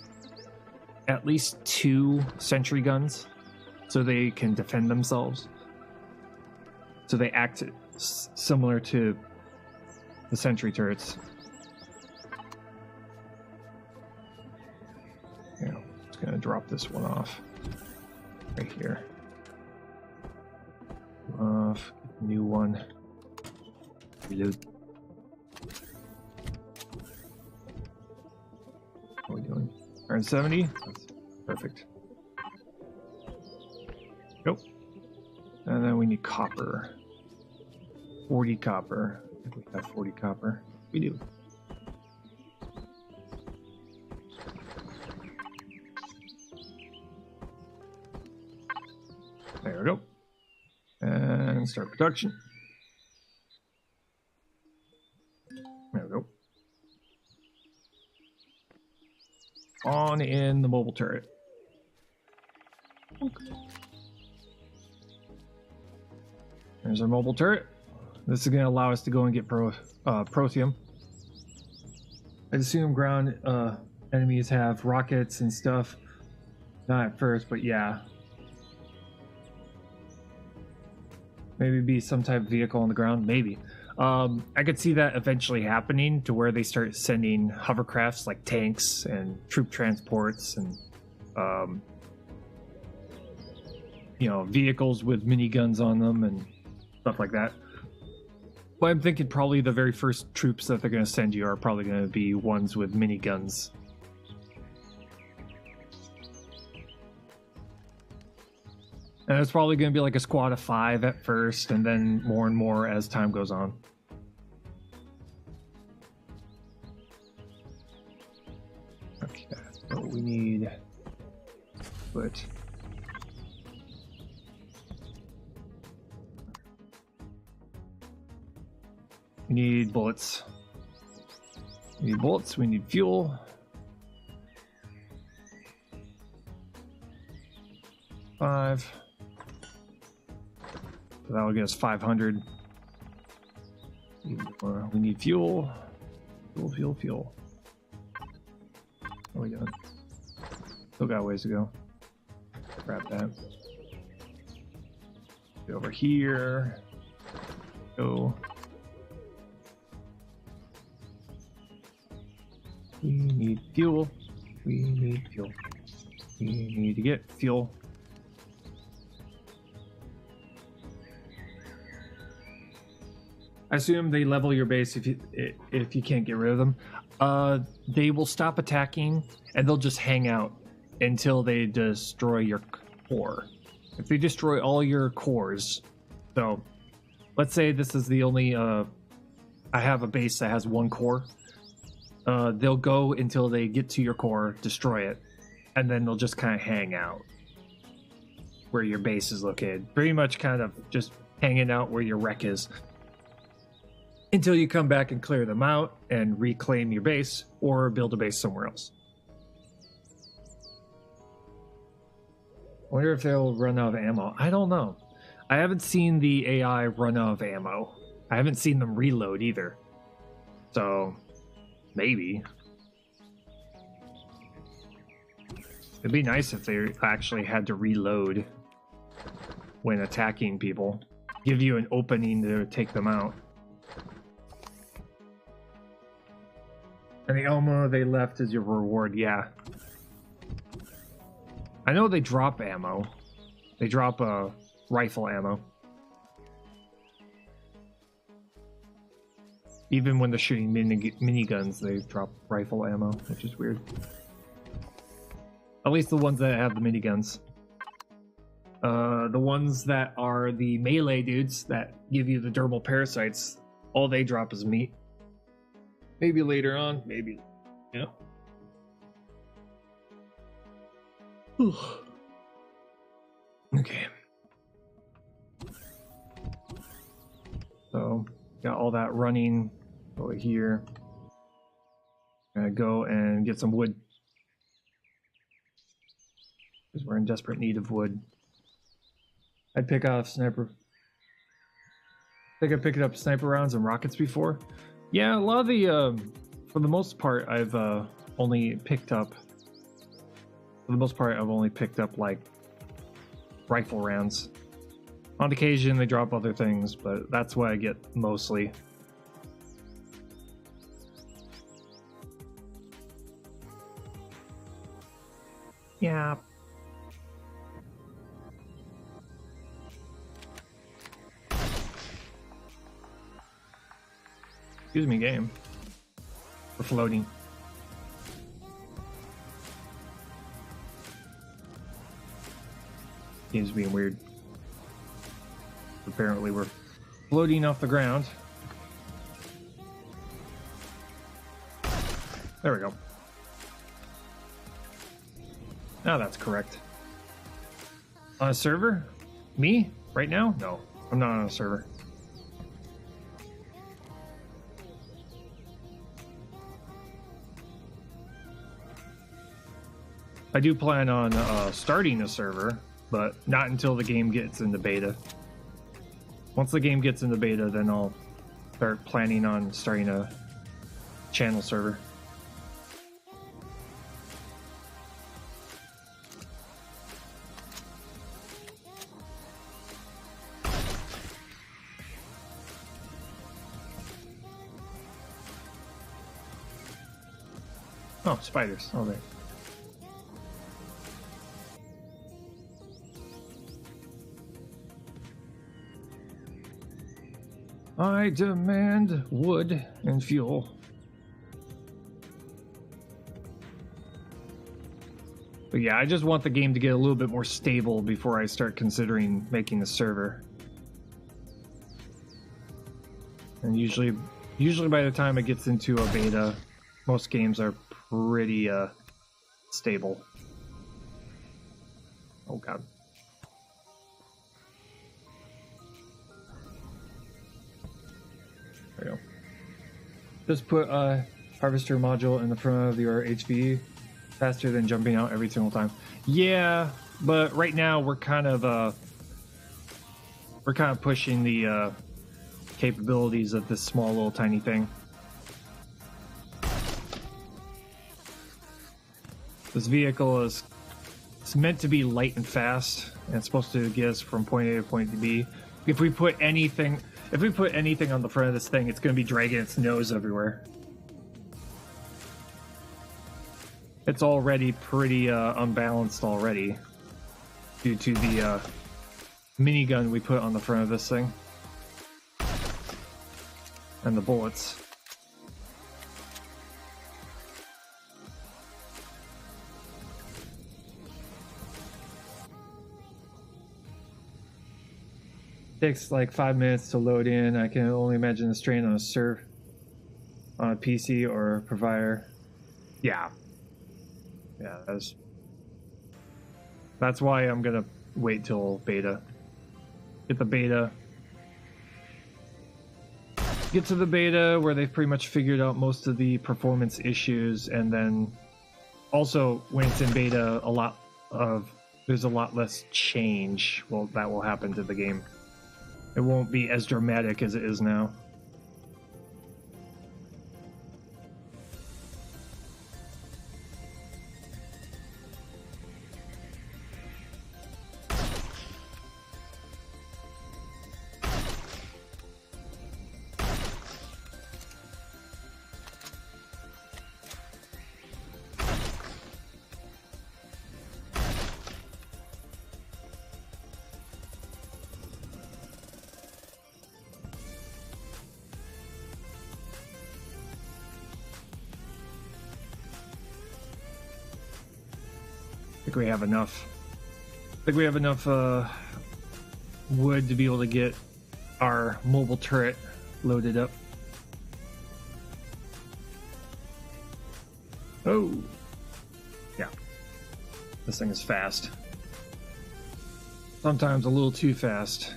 2 sentry guns so they can defend themselves. So they act similar to the sentry turrets. Yeah, just gonna drop this one off right here. Off, new one. Reload. What are we doing? 170? That's perfect. Nope. And then we need copper. 40 copper. I think we have 40 copper. We do. There we go. And start production. There we go. spawn in the mobile turret. Okay. There's our mobile turret. This is going to allow us to go and get Protheum. I assume ground enemies have rockets and stuff. Not at first, but yeah. Maybe be some type of vehicle on the ground. Maybe. I could see that eventually happening to where they start sending hovercrafts like tanks and troop transports and vehicles with miniguns on them and stuff like that. But I'm thinking probably the very first troops that they're going to send you are probably going to be ones with miniguns. And it's probably going to be like a squad of 5 at first, and then more and more as time goes on. Okay, so we need... But... We need bullets. We need bullets, we need fuel. 5. So that'll get us 500. We need fuel. Fuel. What we got? Still got a ways to go. Grab that. Get over here. Go. We need fuel. We need fuel. We need to get fuel. I assume they level your base if you can't get rid of them. They will stop attacking and they'll just hang out until they destroy your core. If they destroy all your cores, so let's say this is the only I have a base that has 1 core. They'll go until they get to your core, destroy it, and then they'll just kind of hang out where your base is located. Pretty much kind of just hanging out where your wreck is. Until you come back and clear them out and reclaim your base or build a base somewhere else. I wonder if they'll run out of ammo. I don't know. I haven't seen the AI run out of ammo. I haven't seen them reload either. So, maybe. It'd be nice if they actually had to reload when attacking people. Give you an opening to take them out. And the ammo they left is your reward, yeah. I know they drop ammo. They drop rifle ammo. Even when they're shooting miniguns, they drop rifle ammo, which is weird. At least the ones that have the miniguns. The ones that are the melee dudes that give you the dermal parasites, all they drop is meat. Maybe later on, maybe. Yeah. Okay. So, got all that running over here. Gonna go and get some wood. Because we're in desperate need of wood. I'd pick off sniper. I think I picked up sniper rounds and rockets before. Yeah, a lot of the, for the most part, I've only picked up, like, rifle rounds. On occasion, they drop other things, but that's what I get mostly. Yeah. Excuse me, game. We're floating. Game's being weird. Apparently we're floating off the ground. There we go. Now that's correct. On a server? Me? Right now? No, I'm not on a server. I do plan on starting a server, but not until the game gets into beta. Once the game gets into beta, then I'll start planning on starting a channel server. Oh, spiders. Oh, there. I demand wood and fuel. But yeah, I just want the game to get a little bit more stable before I start considering making a server. And usually by the time it gets into a beta, most games are pretty stable. Oh god. There you go. Just put a harvester module in the front of your HVE faster than jumping out every single time. Yeah, but right now we're kind of pushing the capabilities of this small little tiny thing. This vehicle it's meant to be light and fast, and it's supposed to get us from point A to point B. If we put anything on the front of this thing, it's going to be dragging its nose everywhere. It's already pretty unbalanced already due to the minigun we put on the front of this thing and the bullets. Takes like 5 minutes to load in. I can only imagine the strain on a PC or a provider. Yeah, that's why I'm gonna wait till beta. Get to the beta where they've pretty much figured out most of the performance issues, and then also when it's in beta, there's a lot less change. Well, that will happen to the game. It won't be as dramatic as it is now. I think we have enough wood to be able to get our mobile turret loaded up. Oh, yeah, this thing is fast. Sometimes a little too fast.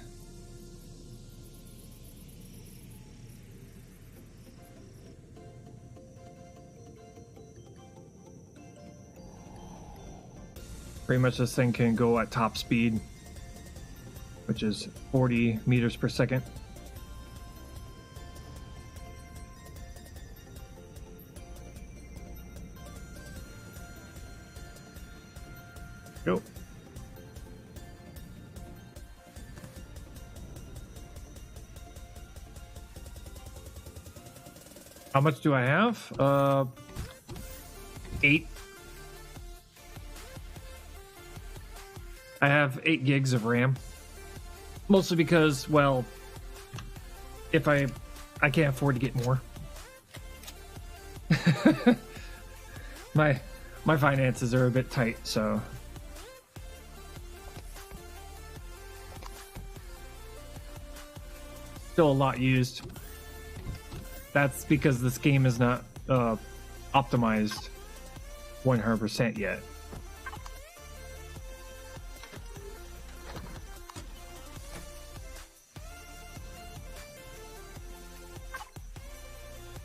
Pretty much this thing can go at top speed, which is 40 meters per second. Go. How much do I have? 8. I have 8 gigs of RAM, mostly because, well, if I can't afford to get more. my finances are a bit tight, so still a lot used. That's because this game is not optimized 100% yet.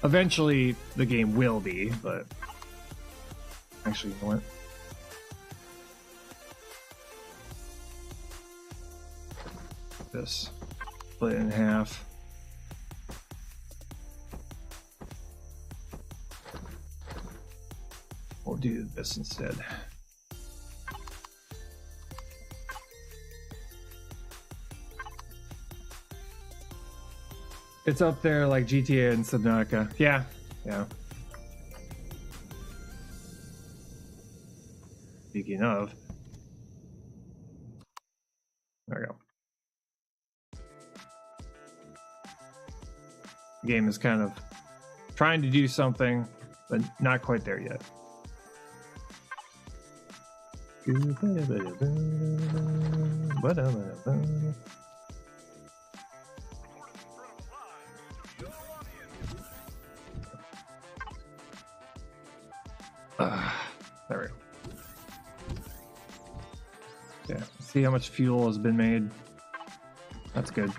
Eventually, the game will be, but actually, you know what? this. Split it in half. We'll do this instead. It's up there like GTA and Subnautica. Yeah, yeah. Speaking of, there we go. The game is kind of trying to do something, but not quite there yet. There we go. Yeah, see how much fuel has been made. That's good.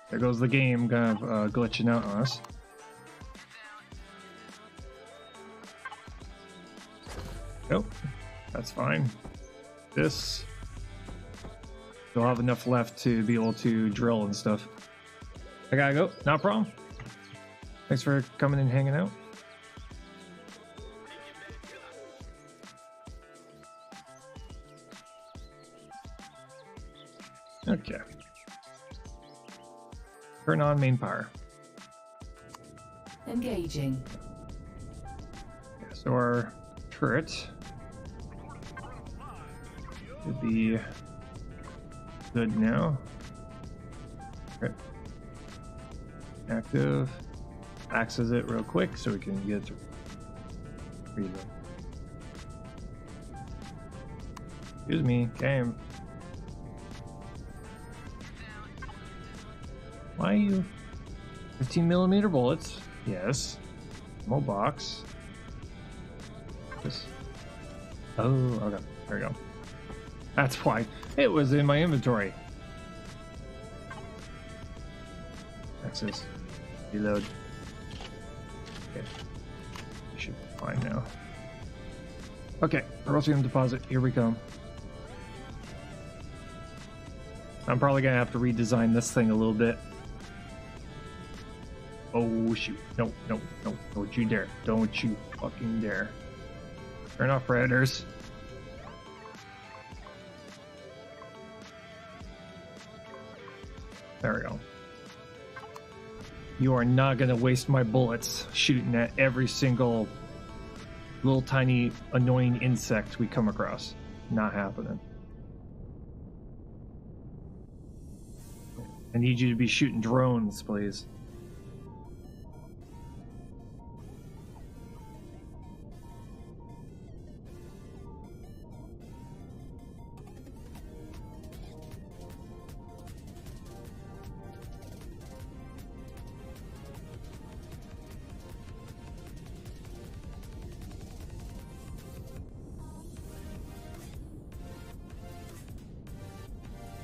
There goes the game kind of glitching out on us. Nope, that's fine. This, we'll have enough left to be able to drill and stuff. I gotta go, not a problem. Thanks for coming and hanging out. Okay. Turn on main power. Engaging. Yeah, so our turret should be good now. Okay. Active. Access it real quick so we can get to reload. Excuse me, game. Why are you 15mm bullets? Yes. More box. This. Oh, okay. There we go. That's why it was in my inventory. Access. Reload. Okay. We should be fine now. Okay. Pearlstone deposit. Here we come. I'm probably gonna have to redesign this thing a little bit. Oh shoot. No, no, no. Don't you dare. Don't you fucking dare. Turn off predators. There we go. You are not gonna waste my bullets shooting at every single little tiny annoying insect we come across. Not happening. I need you to be shooting drones, please.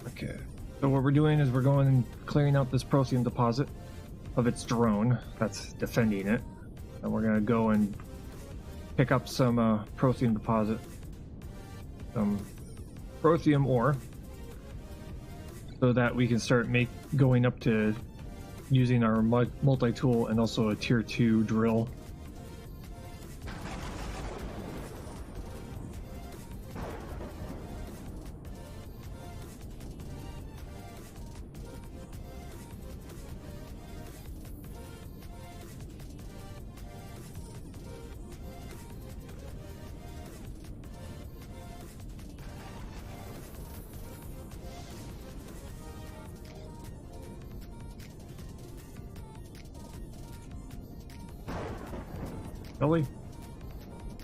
Okay. So what we're doing is we're going and clearing out this Procyon deposit of its drone that's defending it. And we're going to go and pick up some Procyon deposit, some Protheum ore, so that we can start going up to using our multi-tool and also a tier 2 drill. Billy,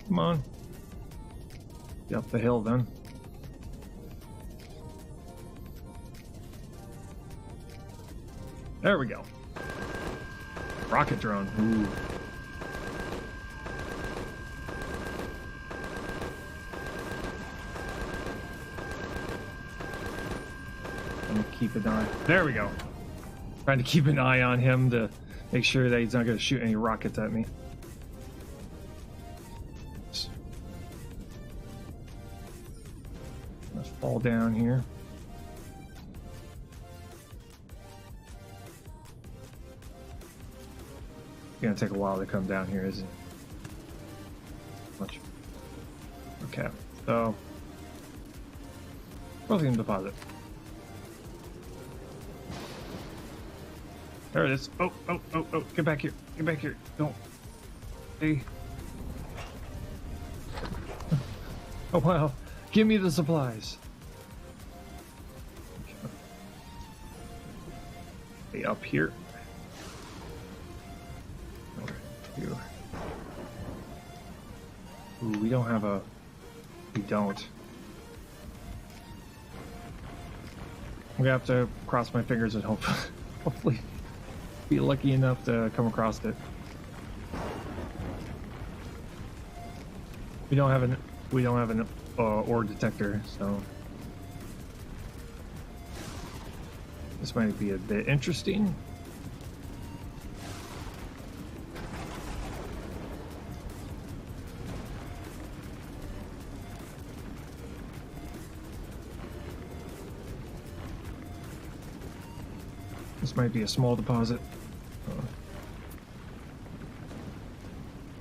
come on. Get up the hill then. There we go. Rocket drone. Ooh. I'm gonna keep an eye. There we go. Trying to keep an eye on him to make sure that he's not gonna shoot any rockets at me. Let's fall down here. gonna take a while to come down here, isn't it? Much. Okay, so Lithium deposit. There it is. Oh, oh, oh, oh, get back here. Get back here. Don't. Hey. Oh, wow. Give me the supplies. Okay, up here. Ooh, we don't have a... We don't. I'm gonna have to cross my fingers and hopefully be lucky enough to come across it. We don't have an ore detector, so this might be a bit interesting. This might be a small deposit.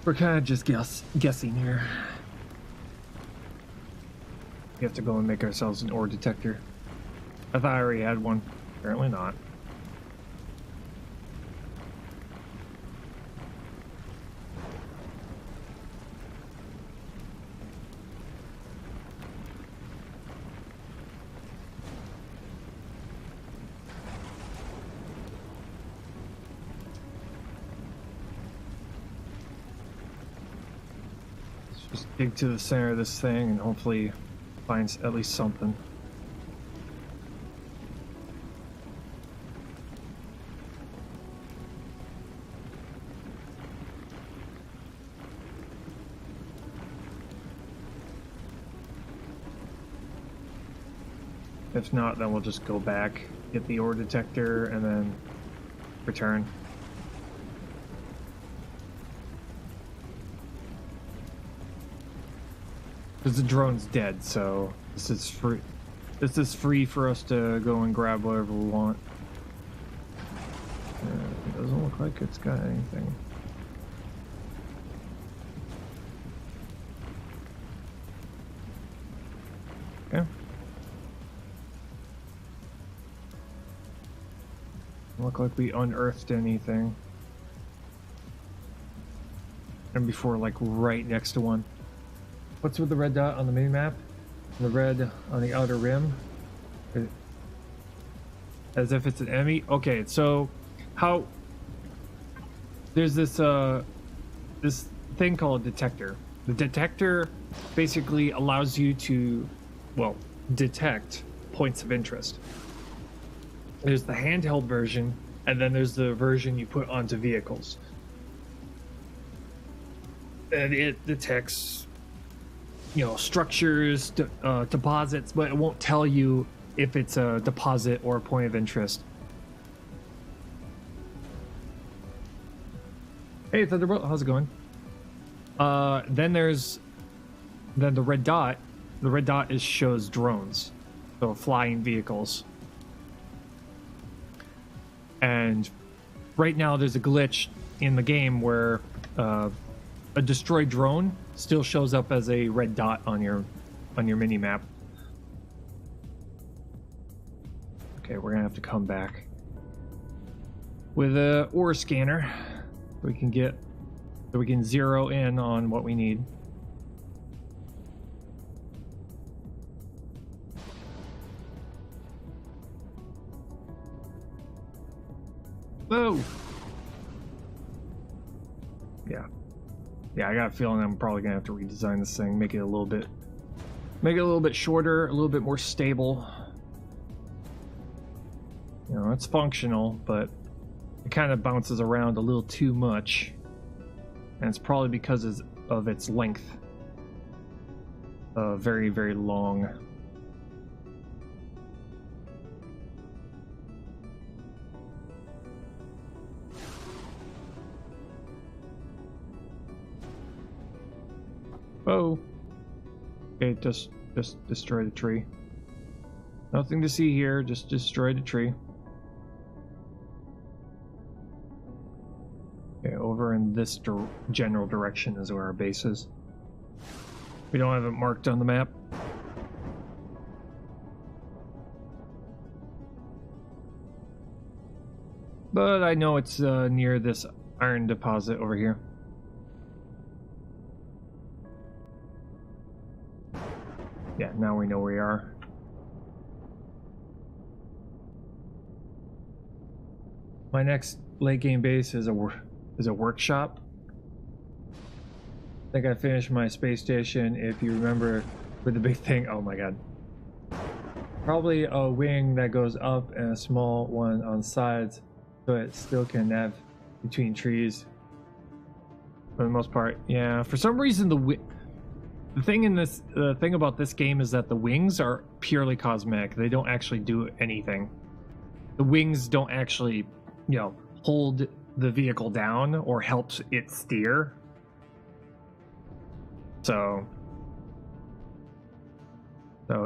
We're kind of just guessing here. We have to go and make ourselves an ore detector. I thought I already had one. Apparently not. Just dig to the center of this thing and hopefully finds at least something. If not, then we'll just go back, get the ore detector, and then return. Because the drone's dead, so this is free. This is free for us to go and grab whatever we want. It doesn't look like it's got anything. Okay. Look like we unearthed anything. And before, like right next to one. What's with the red dot on the mini map? The red on the outer rim? As if it's an enemy? Okay, so how... There's this this thing called a detector. The detector basically allows you to, well, detect points of interest. There's the handheld version, and then there's the version you put onto vehicles. And it detects, you know, structures, deposits, but it won't tell you if it's a deposit or a point of interest. Hey, Thunderbolt, how's it going? Then the red dot. The red dot shows drones, so flying vehicles. And right now there's a glitch in the game where a destroyed drone still shows up as a red dot on your mini map. Okay, we're gonna have to come back with a ore scanner so we can zero in on what we need. Whoa! Yeah, I got a feeling I'm probably gonna have to redesign this thing, make it a little bit shorter, a little bit more stable. You know, it's functional, but it kind of bounces around a little too much, and it's probably because of its length. Very, very long. Oh. Okay, just destroy the tree. Nothing to see here, just destroy the tree. Okay, over over in this general direction is where our base is. We don't have it marked on the map. But I know it's near this iron deposit over here. Yeah, now we know where we are. My next late game base is a workshop. I think I finished my space station, if you remember, with the big thing. Oh my god. Probably a wing that goes up and a small one on sides, so it still can nav between trees. For the most part, yeah. For some reason, the thing about this game is that the wings are purely cosmetic. They don't actually do anything. The wings don't actually, you know, hold the vehicle down or helps it steer. So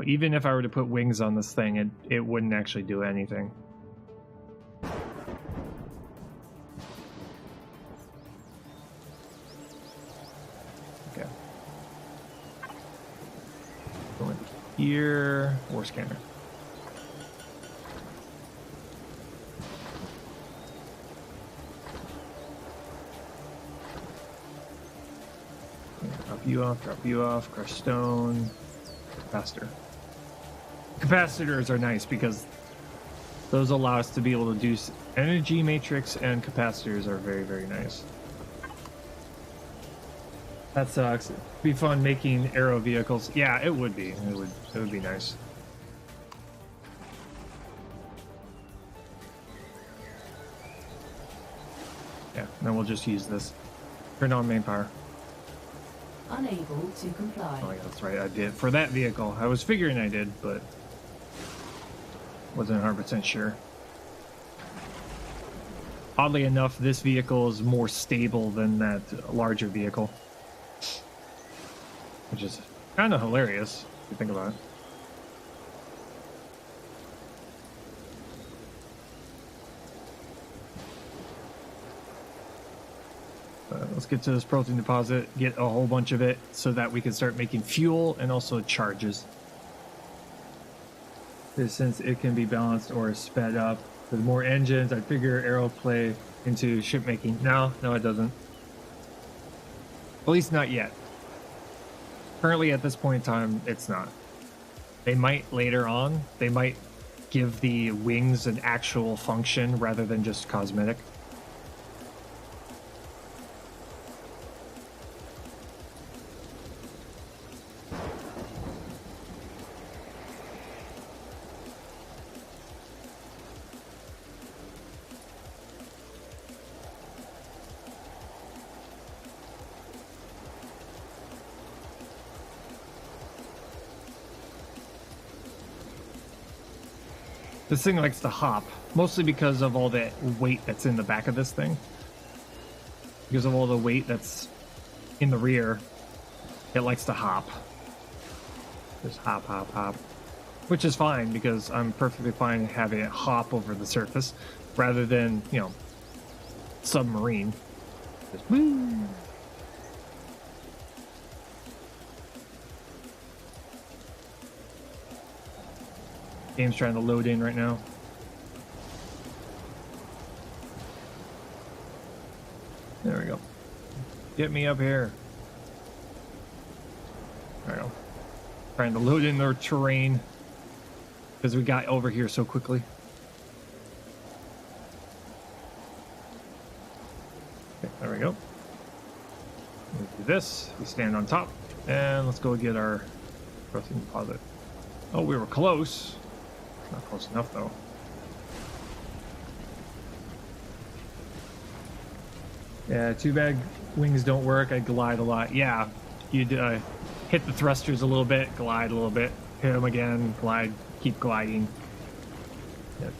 even if I were to put wings on this thing, it wouldn't actually do anything. Okay. Going here, war scanner. Drop you off, crush stone, capacitor. Capacitors are nice because those allow us to be able to do energy matrix, and capacitors are very, very nice. That sucks. It'd be fun making aero vehicles. Yeah, it would be. It would be nice. Yeah, then we'll just use this. Turn on main power. Unable to comply. Oh yeah, that's right, I did. For that vehicle. I was figuring I did, but wasn't 100% sure. Oddly enough, this vehicle is more stable than that larger vehicle. Which is kind of hilarious, if you think about it. Let's get to this protein deposit, get a whole bunch of it so that we can start making fuel and also charges. Since it can be balanced or sped up with more engines, I figure aero play into ship making. No, it doesn't. At least not yet. Currently at this point in time, it's not. They might later on. They might give the wings an actual function rather than just cosmetic. This thing likes to hop, mostly because of all the weight that's in the back of this thing. Because of all the weight that's in the rear, it likes to hop. Just hop, hop, hop. Which is fine, because I'm perfectly fine having it hop over the surface, rather than, you know, submarine. Just woo! Game's trying to load in right now. There we go. Get me up here. There we go. Trying to load in their terrain because we got over here so quickly. Okay, there we go. We do this. We stand on top, and let's go get our protein deposit. Oh, we were close. Not close enough, though. Yeah, too bad wings don't work. I glide a lot. Yeah, you'd hit the thrusters a little bit, glide a little bit, hit them again, glide, keep gliding. Yep.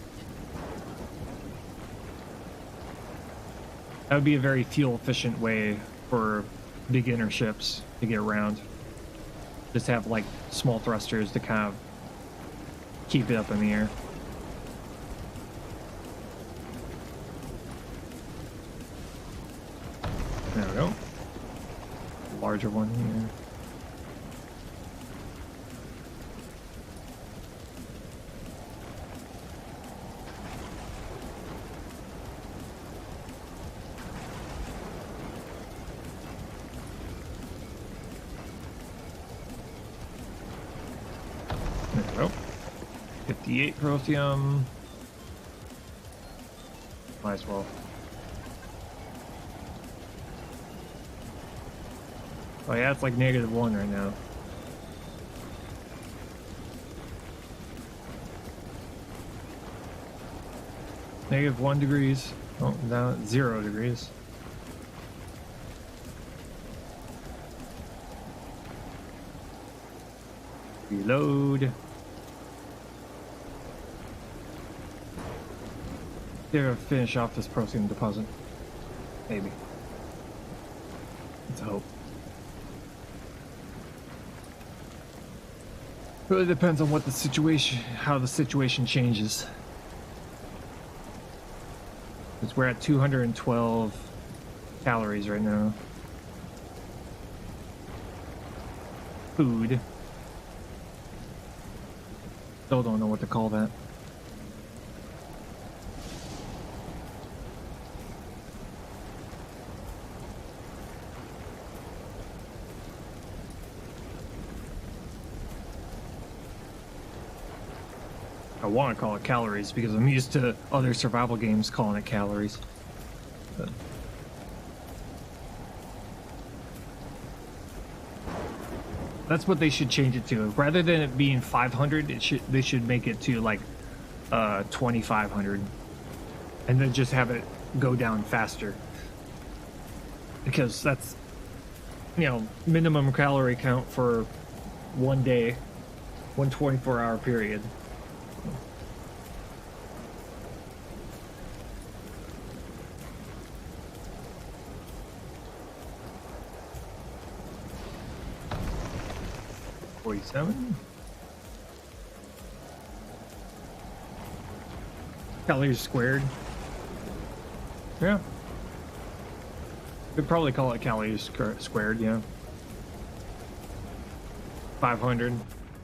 That would be a very fuel-efficient way for beginner ships to get around. Just have, like, small thrusters to kind of keep it up in the air. larger one here. There we go. 58 Protheum. Might as well. Oh yeah, it's like -1 right now. -1 degrees. Oh, now it's 0 degrees. Reload. They're gonna finish off this protein deposit. Maybe. Let's hope. Really depends on what the situation, how the situation changes. Because we're at 212 calories right now. Food. Still don't know what to call that. I want to call it calories because I'm used to other survival games calling it calories. But that's what they should change it to. Rather than it being 500, they should make it to like 2,500, and then just have it go down faster. Because that's, you know, minimum calorie count for one day, 1 24-hour period. Calories squared. Yeah. We'd probably call it calories squared, yeah. 500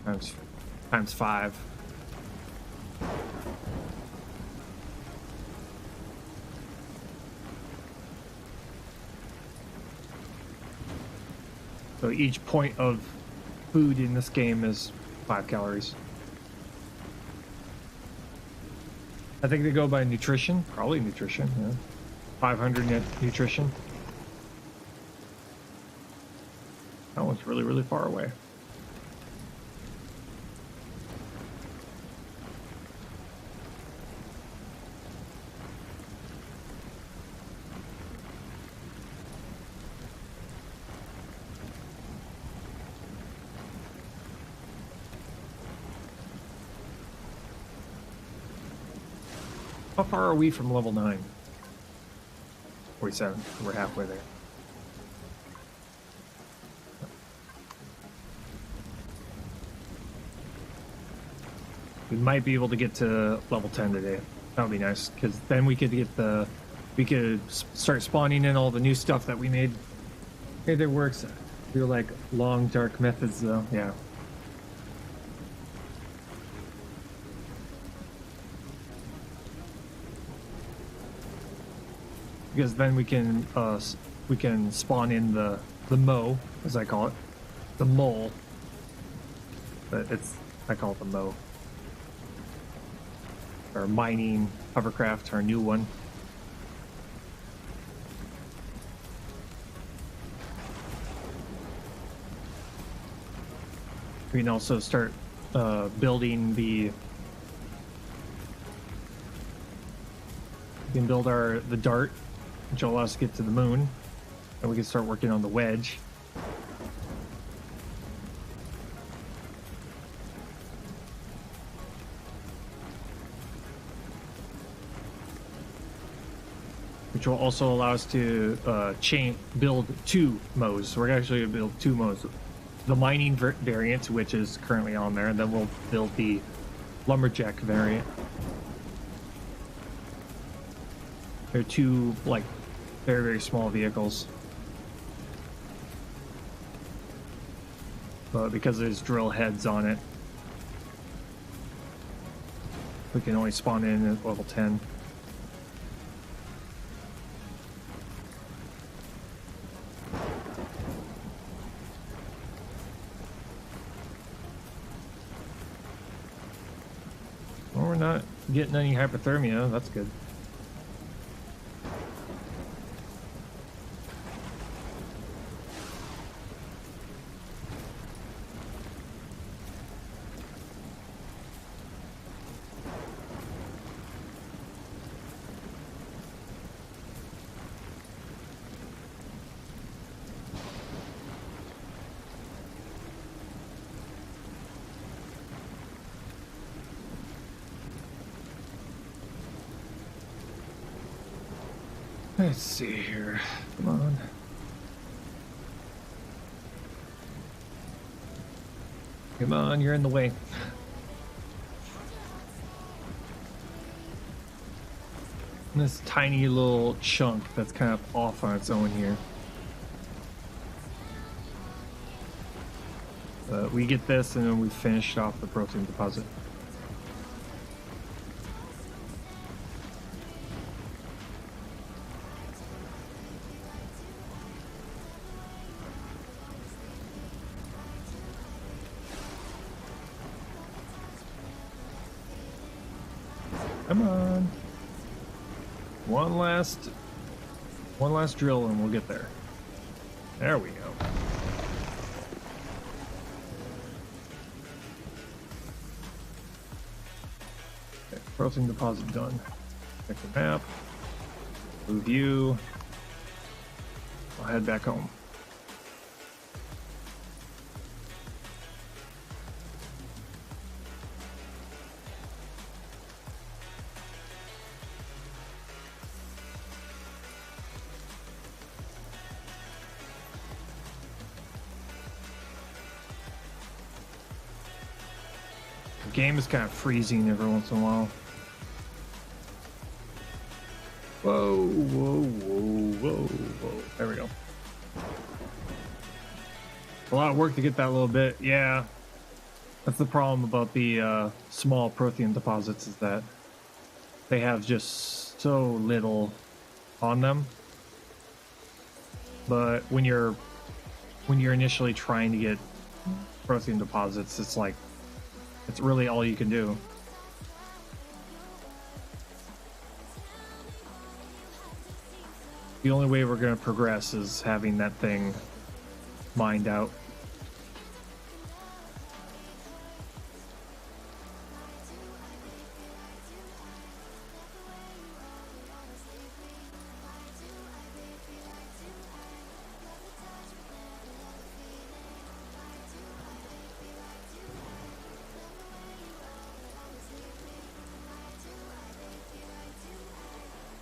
times 5. So each point of food in this game is 5 calories. I think they go by nutrition, probably nutrition, yeah. 500 net nutrition. That one's really, really far away. How far are we from level 9? 47. We're halfway there. We might be able to get to level 10 today. That would be nice, because then we could get the... We could start spawning in all the new stuff that we made. Hey, that works. Feel like long, dark methods, though. Yeah. Because then we can spawn in the Mo, as I call it, the mole. But I call it the Mo. Our mining hovercraft, our new one. We can also start building the. We can build the dart, which will allow us to get to the moon, and we can start working on the wedge. Which will also allow us to build 2 Mo's. So we're actually going to build 2 Mo's. The mining variant, which is currently on there, and then we'll build the lumberjack variant. They're 2, like, very, very small vehicles. But because there's drill heads on it, we can only spawn in at level 10. Well, we're not getting any hypothermia. That's good. Let's see here. Come on. Come on, you're in the way. This tiny little chunk that's kind of off on its own here. We get this and then we finish off the protein deposit. Come on. One last drill and we'll get there. There we go. Okay, protein deposit done. Check the map. Blue view. I'll head back home. The game is kind of freezing every once in a while. Whoa, whoa, whoa, whoa, whoa. There we go. A lot of work to get that little bit. Yeah. That's the problem about the small protein deposits, is that they have just so little on them. But when you're initially trying to get protein deposits, it's like it's really all you can do. The only way we're going to progress is having that thing mined out.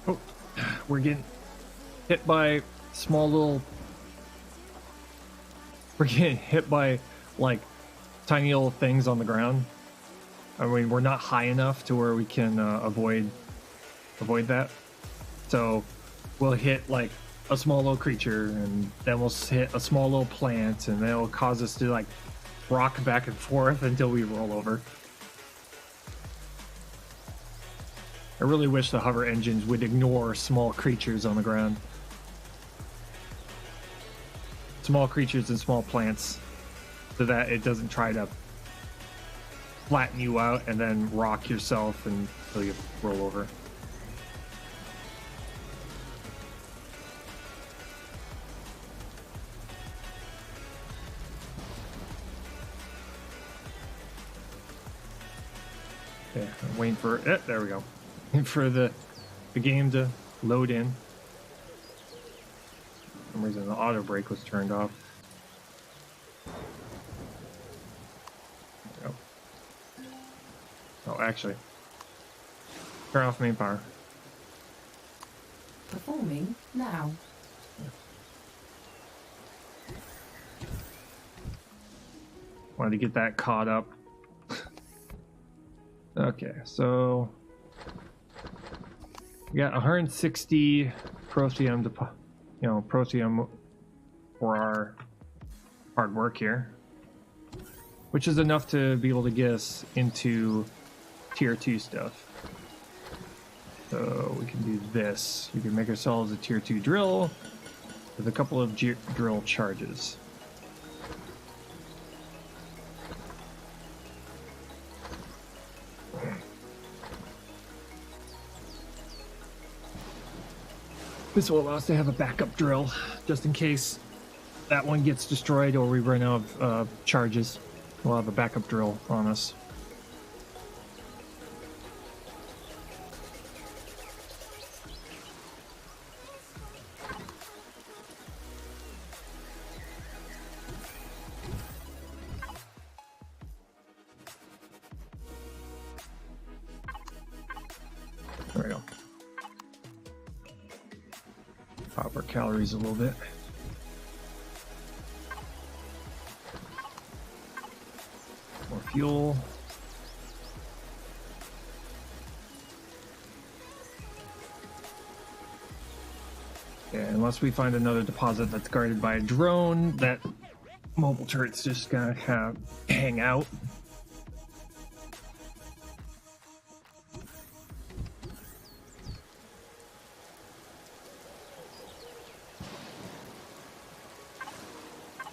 Oh, we're getting hit by small little... We're getting hit by, like, tiny little things on the ground. I mean, we're not high enough to where we can avoid that. So we'll hit, like, a small little creature, and then we'll hit a small little plant, and then it'll cause us to, like, rock back and forth until we roll over. I really wish the hover engines would ignore small creatures on the ground. Small creatures and small plants, so that it doesn't try to flatten you out and then rock yourself until you roll over. Okay, I'm waiting for it. There we go. Waiting for the game to load in. For some reason the auto brake was turned off. There we go. Oh, actually, turn off main power. Performing now. Wanted to get that caught up. Okay, so we got 160 protium, protium for our hard work here. which is enough to be able to get us into tier 2 stuff. So we can do this. We can make ourselves a tier 2 drill with a couple of drill charges. This will allow us to have a backup drill, just in case that one gets destroyed or we run out of charges. We'll have a backup drill on us. There we go. Pop our calories a little bit. More fuel. Yeah, unless we find another deposit that's guarded by a drone, that mobile turret's just gonna have hang out.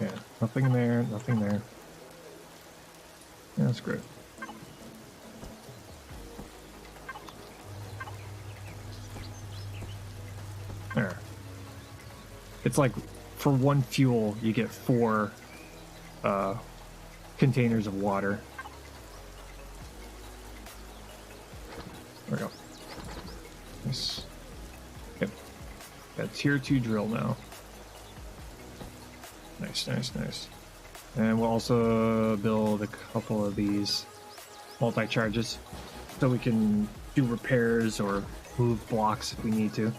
Yeah, nothing there, nothing there. Yeah, that's great. There. It's like for one fuel, you get 4 containers of water. There we go. Nice. Yep. Got tier 2 drill now. Nice, nice, nice. And we'll also build a couple of these multi-charges so we can do repairs or move blocks if we need to.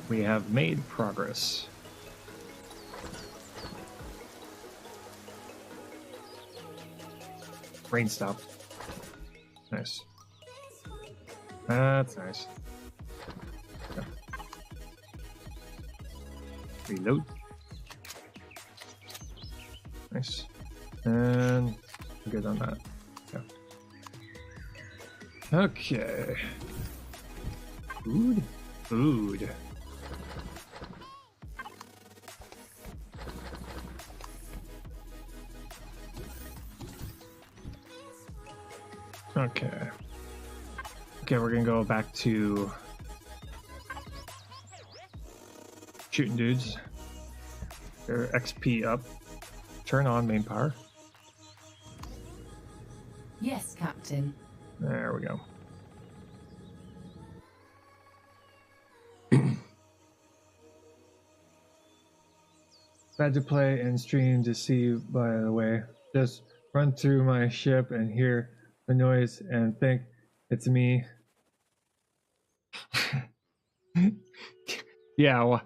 We have made progress. Rain stop. Nice. That's nice. Yeah. Reload. Nice. And good on that. Yeah. Okay. Food? Food. Okay. Okay, we're gonna go back to shooting dudes. Their XP up. Turn on main power. Yes, Captain. There we go. Glad to play and stream to see you, by the way. Just run through my ship and hear the noise and think it's me. Yeah, well,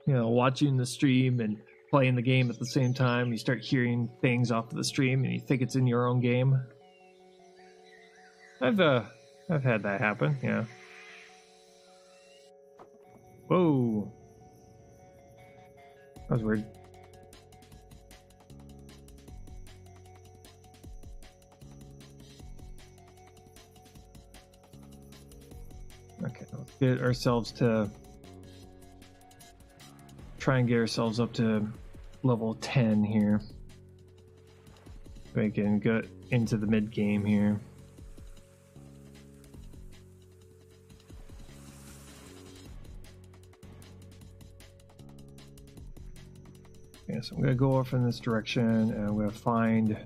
you know, watching the stream and playing the game at the same time, you start hearing things off of the stream and you think it's in your own game. I've had that happen, yeah. Whoa. That was weird. Okay, let's get ourselves to try and get ourselves up to level 10 here. We can get into the mid game here. Okay, so I'm gonna go off in this direction and I'm gonna find.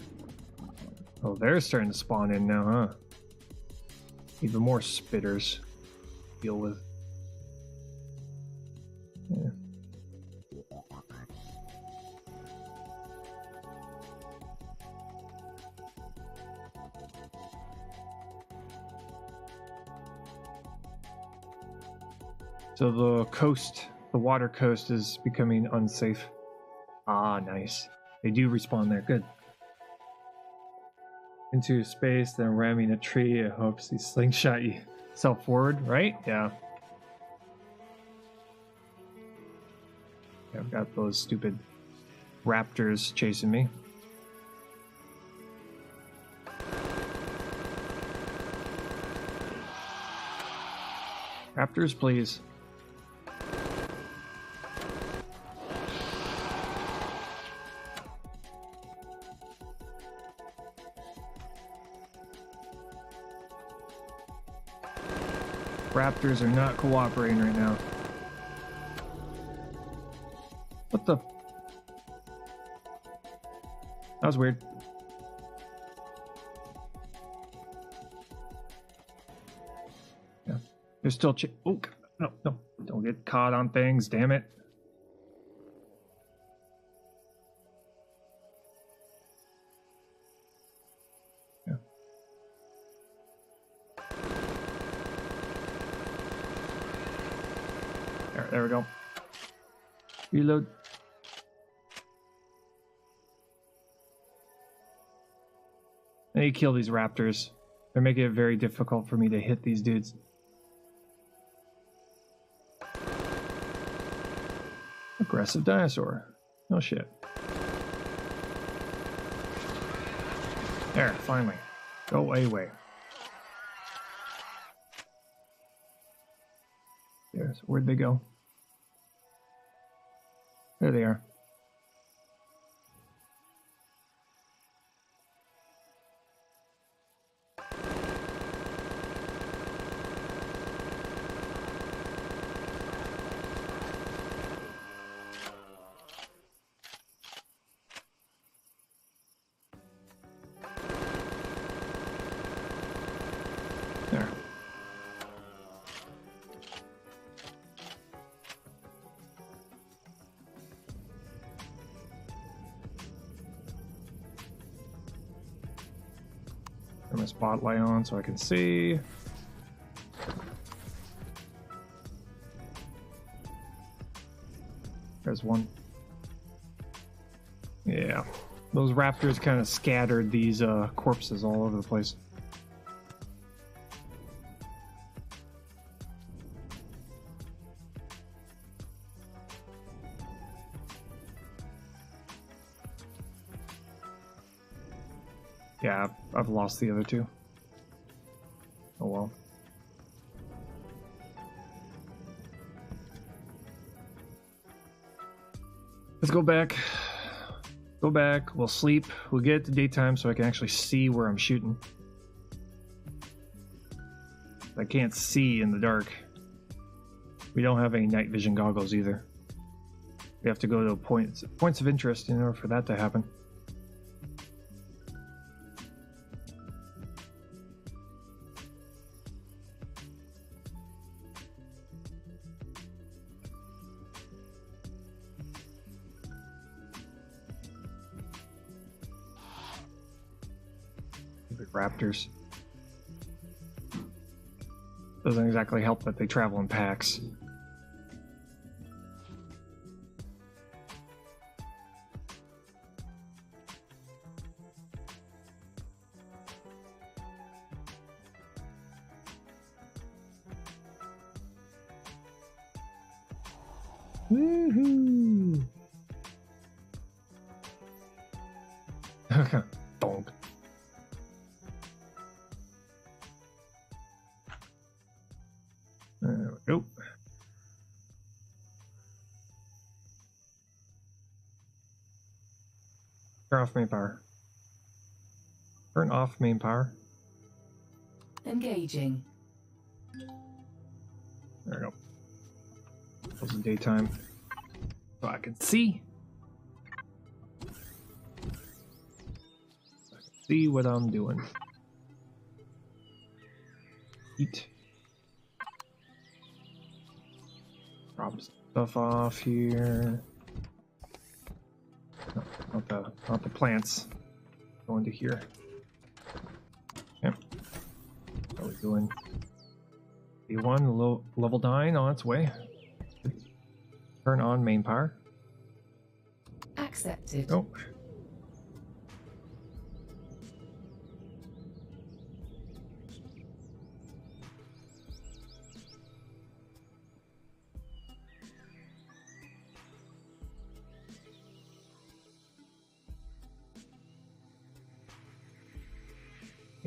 Oh, they're starting to spawn in now, huh? Even more spitters to deal with. Yeah. So the coast, the water coast is becoming unsafe. Ah, nice. They do respawn there. Good. Into space, then ramming a tree. I hope he slingshot you. self forward, right? Yeah. I've got those stupid raptors chasing me. Raptors, please. Raptors are not cooperating right now. What the? That was weird. Yeah, they're still. Oh no, no! Don't get caught on things. Damn it! Yeah. There we go. Reload. I need to kill these raptors. They're making it very difficult for me to hit these dudes. Aggressive dinosaur. No shit. There, finally. Go away. There's, where'd they go? There they are. There. Turn my spotlight on so I can see. There's one. Yeah. Those raptors kind of scattered these corpses all over the place. Yeah, I've lost the other two. Oh well. Let's go back. Go back. We'll sleep. We'll get it to daytime so I can actually see where I'm shooting. I can't see in the dark. We don't have any night vision goggles either. We have to go to points of interest in order for that to happen. Raptors. Doesn't exactly help that they travel in packs. Woohoo! Bonk. There we go. Turn off main power. Turn off main power. Engaging. There we go. Close the daytime so I can see. I can see what I'm doing. Eat. Drop stuff off here. No, not the plants. Go into here. Yep. How are we doing? D1 level 9 on its way. Turn on main power. Accepted. Oh.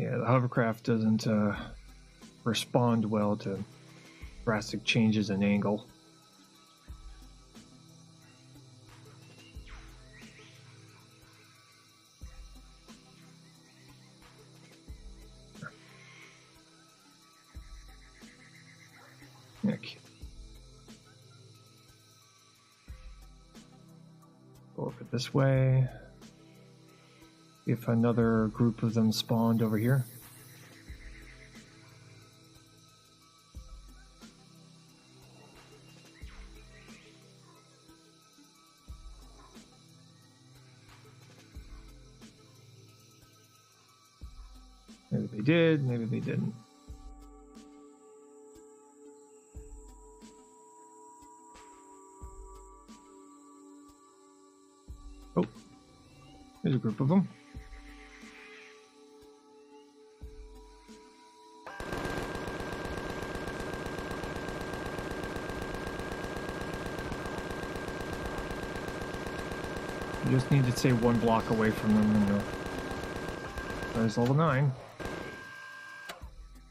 Yeah, the hovercraft doesn't respond well to drastic changes in angle. Nick. Go over this way. See if another group of them spawned over here. Maybe they did, maybe they didn't. Oh, there's a group of them. You just need to stay one block away from them and there's level 9.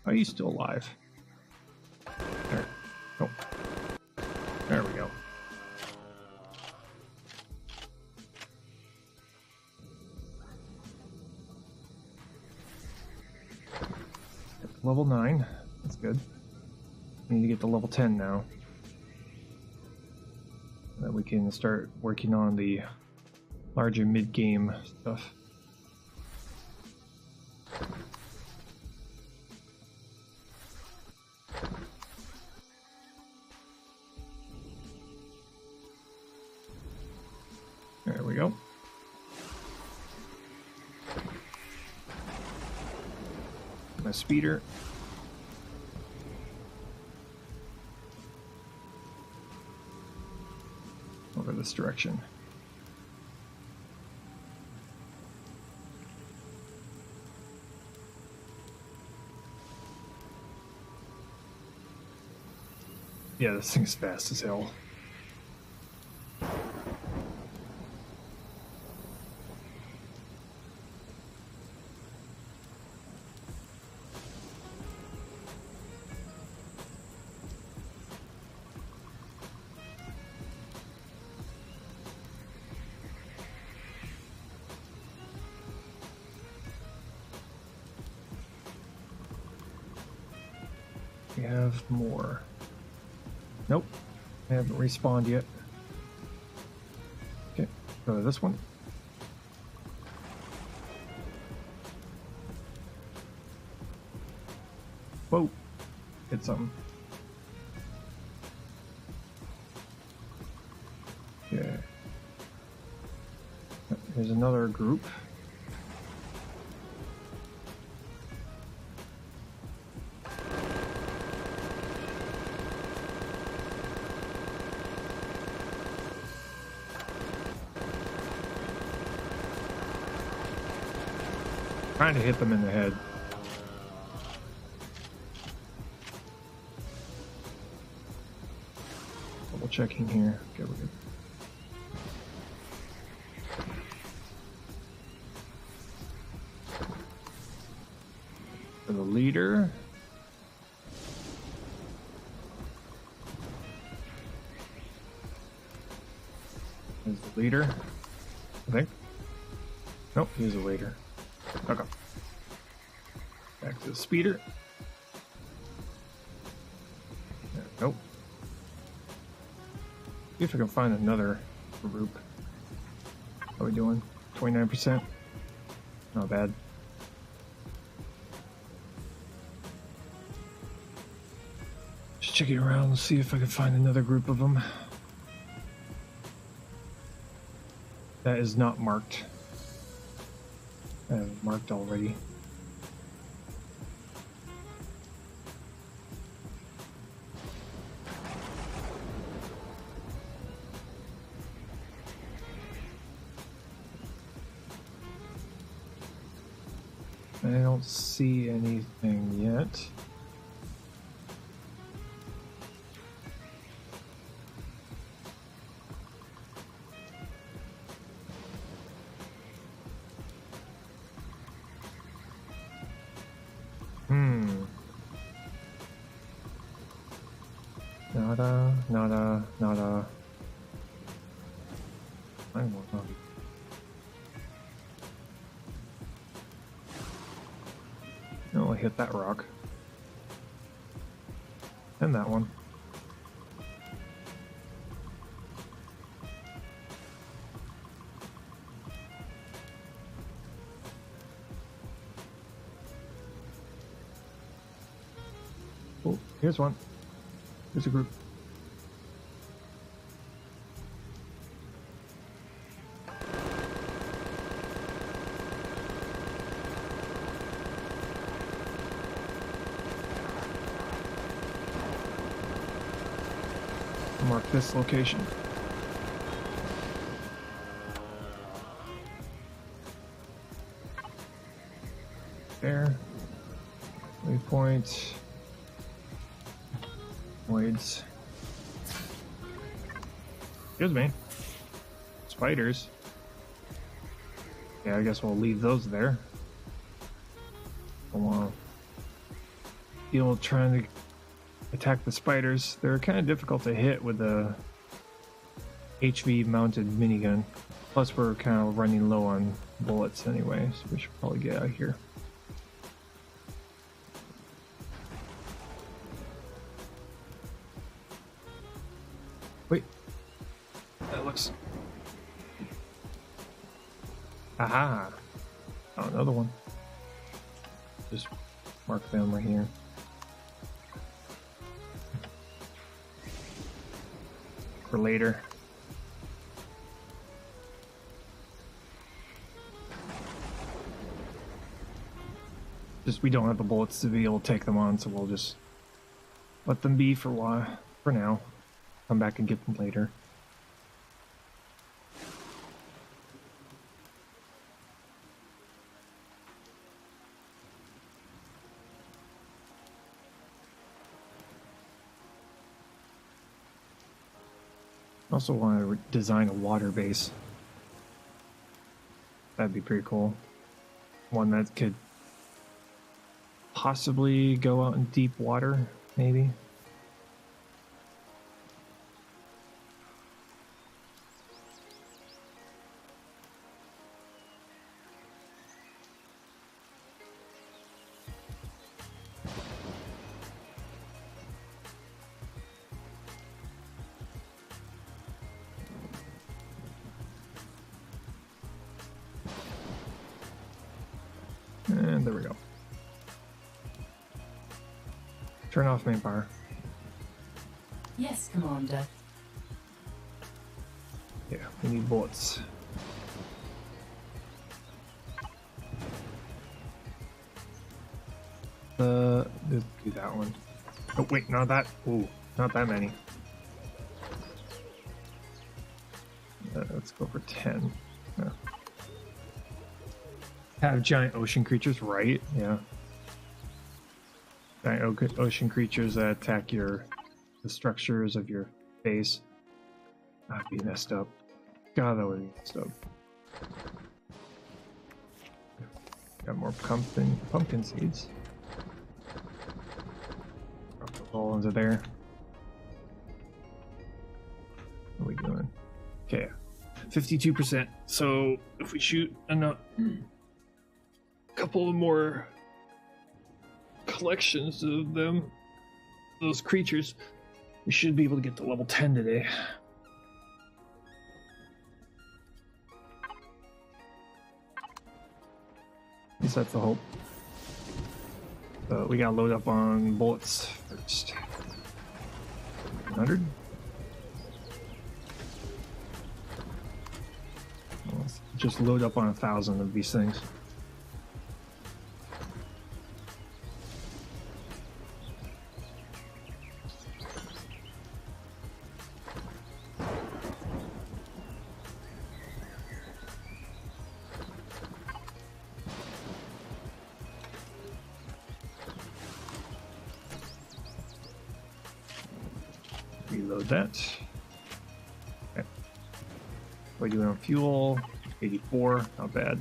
Are you still alive? There. Oh. There we go. Level 9. That's good. We need to get to level 10 now. Then we can start working on the larger mid-game stuff. There we go. My speeder. Over this direction. Yeah, this thing's fast as hell. We have more. Nope, I haven't respawned yet. Okay, go to this one. Whoa, hit something. Okay. Here's another group. Trying to hit them in the head. Double checking here. Okay, we're good. For the leader. Is the leader, I think. Nope, he's a leader. Okay. Back to the speeder. Nope. See if I can find another group. How are we doing? 29%? Not bad. Just checking around and see if I can find another group of them. That is not marked. I have marked already. I don't see anything yet. Nada, nada, nada. I want to. No, I hit that rock. And that one. Oh, here's one. Here's a group. Mark this location. There. Waypoint. Voids. Excuse me. Spiders. Yeah, I guess we'll leave those there. I want to deal trying to attack the spiders. They're kind of difficult to hit with the HV mounted minigun. Plus we're kind of running low on bullets anyway, so we should probably get out of here. Wait. That looks... Aha! Oh, another one. Just mark them right here. For later. Just we don't have the bullets to be able to take them on, so we'll just let them be for a while. For now. Come back and get them later. Also want to design a water base. That'd be pretty cool. One that could possibly go out in deep water, maybe. And there we go. Turn off main power. Yes, Commander. Yeah, we need bullets. Let's do that one. Oh wait, not that. Ooh, not that many. Let's go for 10. Yeah. Have giant ocean creatures, right? Yeah. Giant ocean creatures that attack the structures of your base. That'd be messed up. God, that would be messed up. Got more pumpkin seeds. Drop those all into there. What are we doing? Okay, 52%. So if we shoot a couple of more collections of them, those creatures, we should be able to get to level 10 today. At least that's the hope. But we gotta load up on bullets first. 100? Let's just load up on 1,000 of these things. Reload that. Okay. What are we doing on fuel? 84, not bad.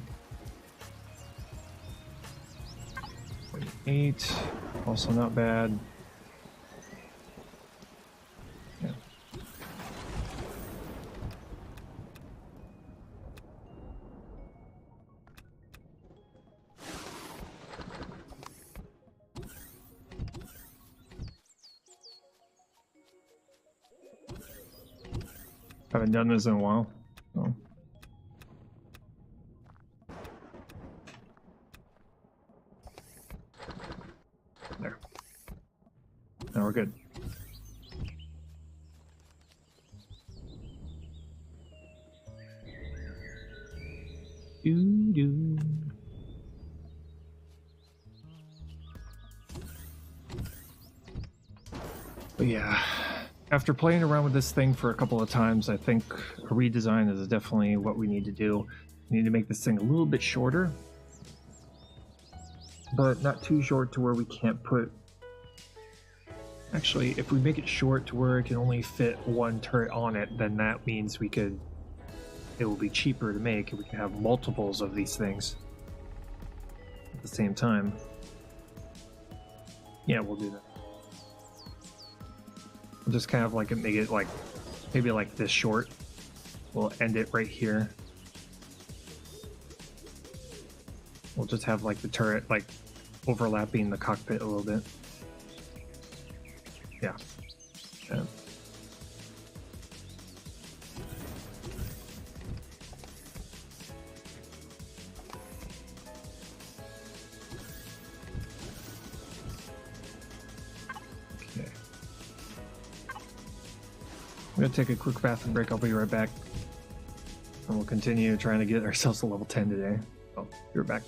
28, also not bad. Haven't done this in a while. So. There. Now we're good. Doo-doo. But yeah, after playing around with this thing for a couple of times, I think a redesign is definitely what we need to do. We need to make this thing a little bit shorter, but not too short to where we can't put... Actually, if we make it short to where it can only fit one turret on it, then that means we could... It will be cheaper to make, and we can have multiples of these things at the same time. Yeah, we'll do that. We'll just kind of like make it like maybe like this short. We'll end it right here. We'll just have like the turret like overlapping the cockpit a little bit. Yeah. Yeah. I'm gonna take a quick bathroom break. I'll be right back. And we'll continue trying to get ourselves to level 10 today. Oh, be right back.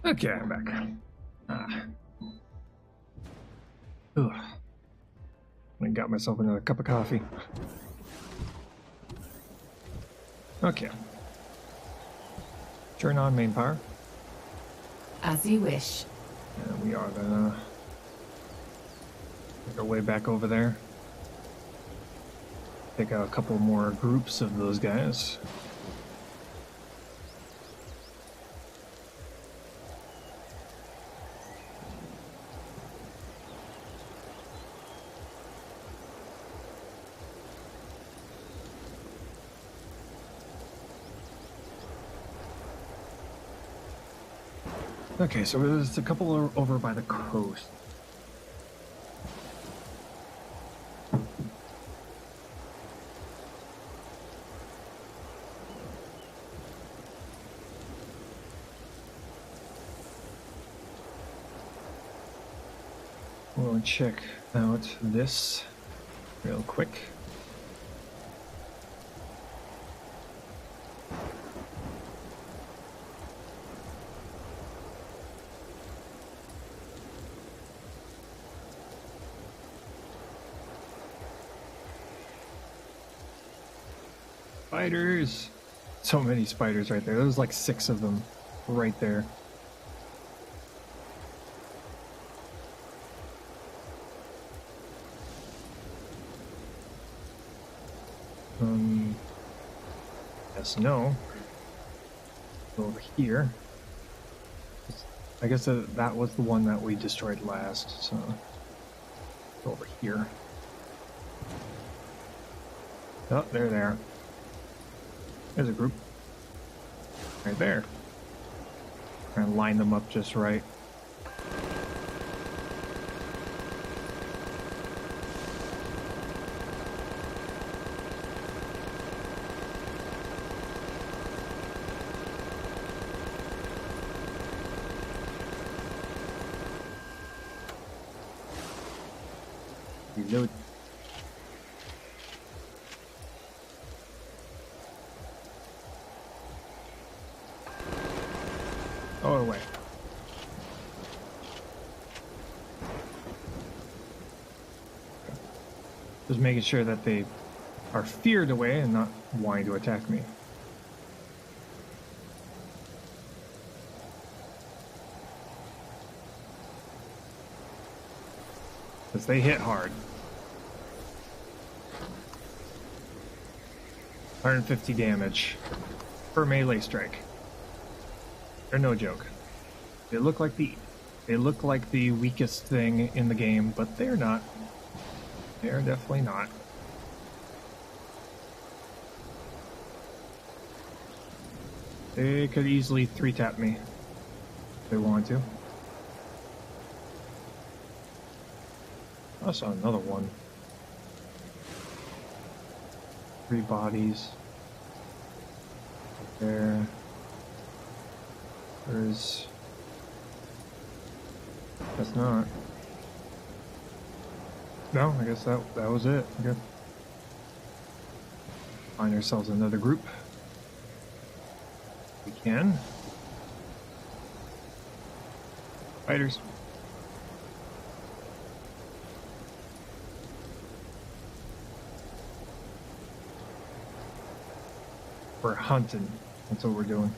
Okay, I'm back. Ugh. I got myself another cup of coffee. Okay. Turn on main power. As you wish. And we are gonna make our way back over there. Take out a couple more groups of those guys. Okay, so there's a couple over by the coast. We'll check out this real quick. Spiders! So many spiders right there. There's like 6 of them right there. Yes, no. Go over here. I guess that was the one that we destroyed last, so go over here. Oh, they're there. There's a group. Right there. Try and line them up just right. Reload. Oh, away. Just making sure that they are feared away and not wanting to attack me. Because they hit hard. 150 damage per melee strike. They're no joke. They look like the weakest thing in the game, but they're not. They're definitely not. They could easily 3-tap me if they wanted to. I saw another one. 3 bodies. There. There's... That's not. No, I guess that was it. Okay. Find ourselves another group. We can. Fighters. We're hunting. That's what we're doing.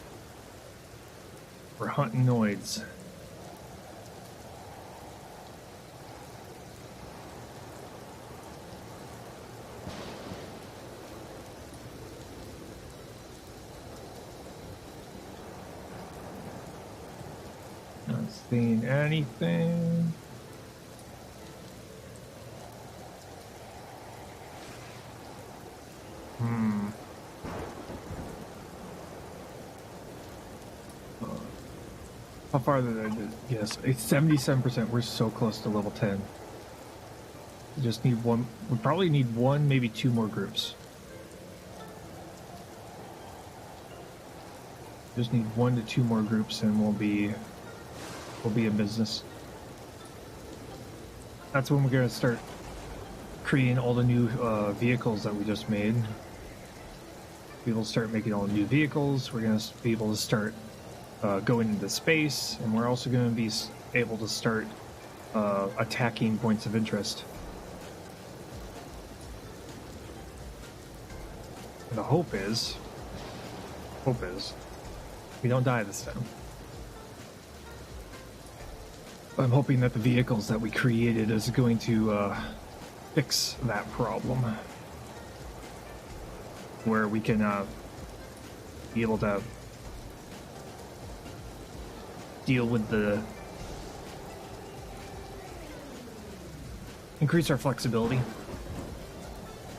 We're hunting noids. Not seeing anything. How far did I do? Yes, it's 77%. We're so close to level 10. We just need one. We probably need one, maybe 2 more groups. Just need 1 to 2 more groups, and we'll be in business. That's when we're gonna start creating all the new vehicles that we just made. We'll start making all the new vehicles. We're gonna be able to start going into space, and we're also going to be able to start attacking points of interest. And the hope is we don't die this time. I'm hoping that the vehicles that we created is going to fix that problem, where we can be able to deal with increase our flexibility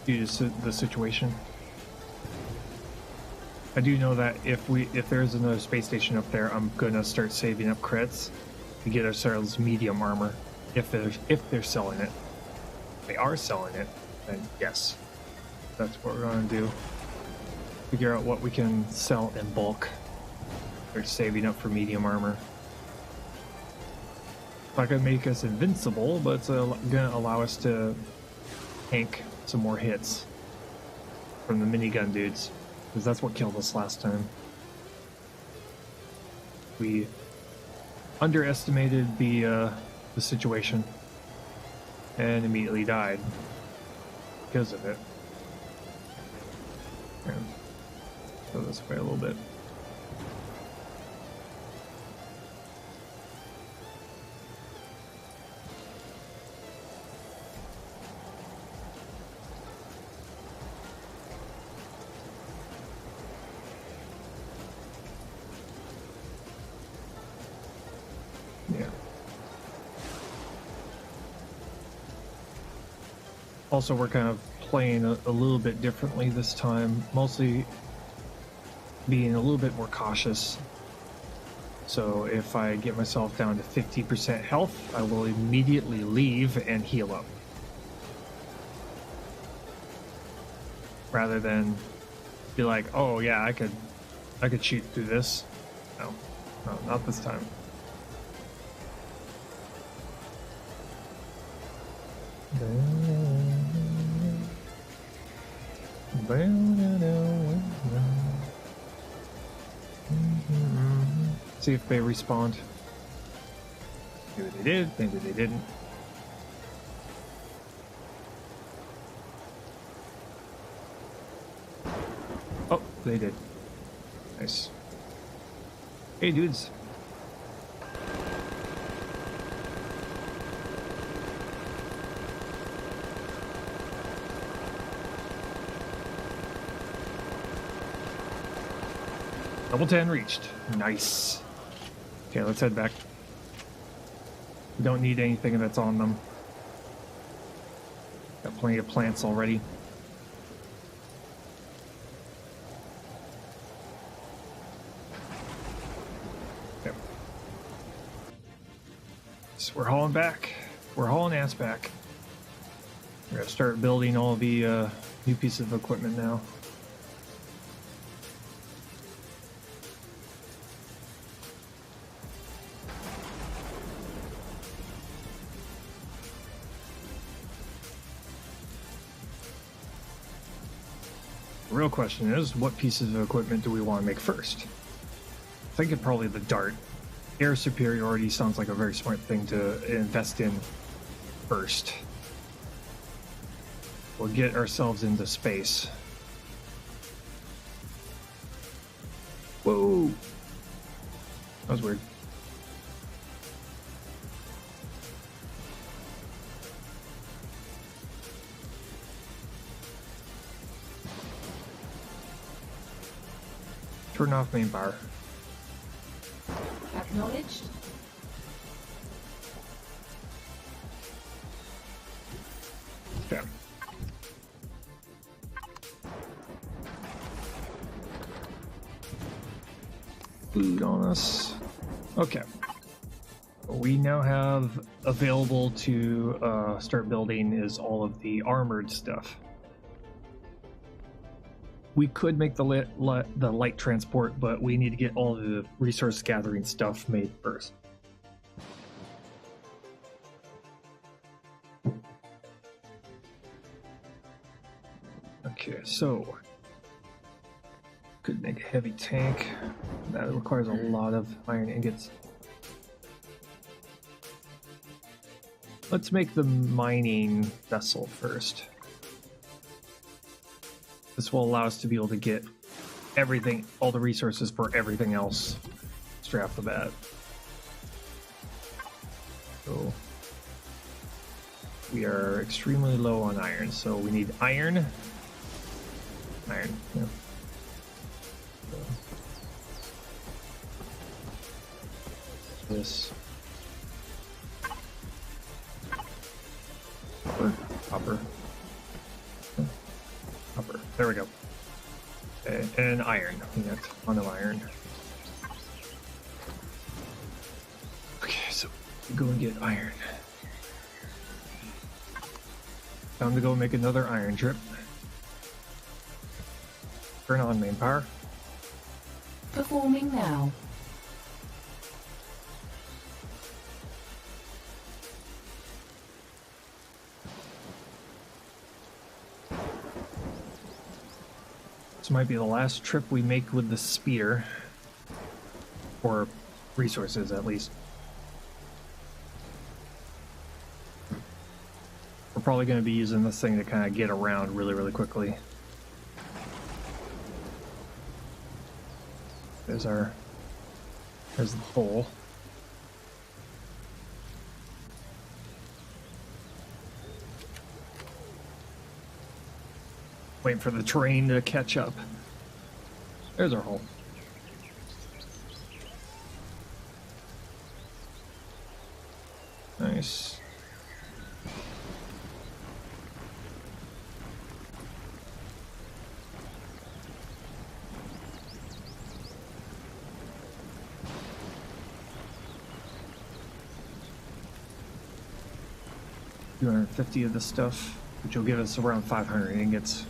due to the situation. I do know that if there's another space station up there, I'm gonna start saving up crits to get ourselves medium armor if they're selling it. If they are selling it, then yes, that's what we're gonna do. Figure out what we can sell in bulk. Start saving up for medium armor. It's not gonna make us invincible, but it's gonna allow us to tank some more hits from the minigun dudes, because that's what killed us last time. We underestimated the situation and immediately died because of it. Yeah. Go this way a little bit. Yeah. Also, we're kind of playing a little bit differently this time, mostly being a little bit more cautious. So if I get myself down to 50% health, I will immediately leave and heal up. Rather than be like, oh yeah, I could shoot through this. No, not this time. See if they respawned. Maybe they did, maybe they didn't. Oh, they did. Nice. Hey, dudes. Level 10 reached. Nice. Okay, let's head back. We don't need anything that's on them. Got plenty of plants already. Yep. So we're hauling back. We're hauling ass back. We're gonna start building all the new pieces of equipment now. The real question is, what pieces of equipment do we want to make first? I think it probably the dart. Air superiority sounds like a very smart thing to invest in first. We'll get ourselves into space. Whoa! That was weird. Turn off main power. Acknowledged. Okay. Food on us. Okay. We now have available to start building is all of the armored stuff. We could make the light transport, but we need to get all the resource gathering stuff made first. Okay, so could make a heavy tank. That requires a lot of iron ingots. Let's make the mining vessel first. This will allow us to be able to get everything, all the resources for everything else straight off the bat. So we are extremely low on iron, so we need iron. Iron, yeah. This. Copper. Copper. There we go. And iron. We got a ton of iron. Okay, so we go and get iron. Time to go make another iron trip. Turn on main power. Performing now. This might be the last trip we make with the speeder. Or resources, at least. We're probably going to be using this thing to kind of get around really, really quickly. There's the pole. Waiting for the terrain to catch up. There's our hole. Nice. $250 of this stuff, which will give us around 500 ingots.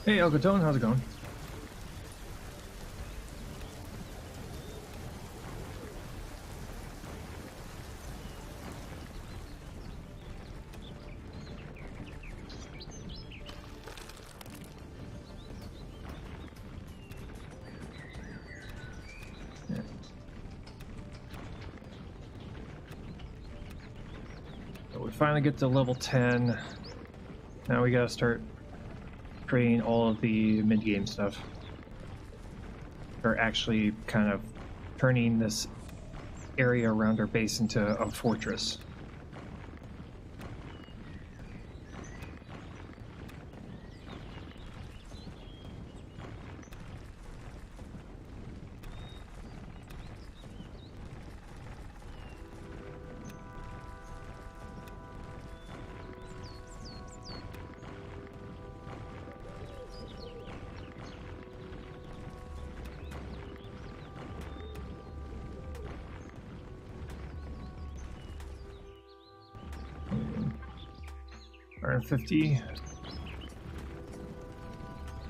Hey, Alcatone, how's it going? Yeah. So we finally get to level 10. Now we gotta start creating all of the mid-game stuff. Or actually kind of turning this area around our base into a fortress. $150,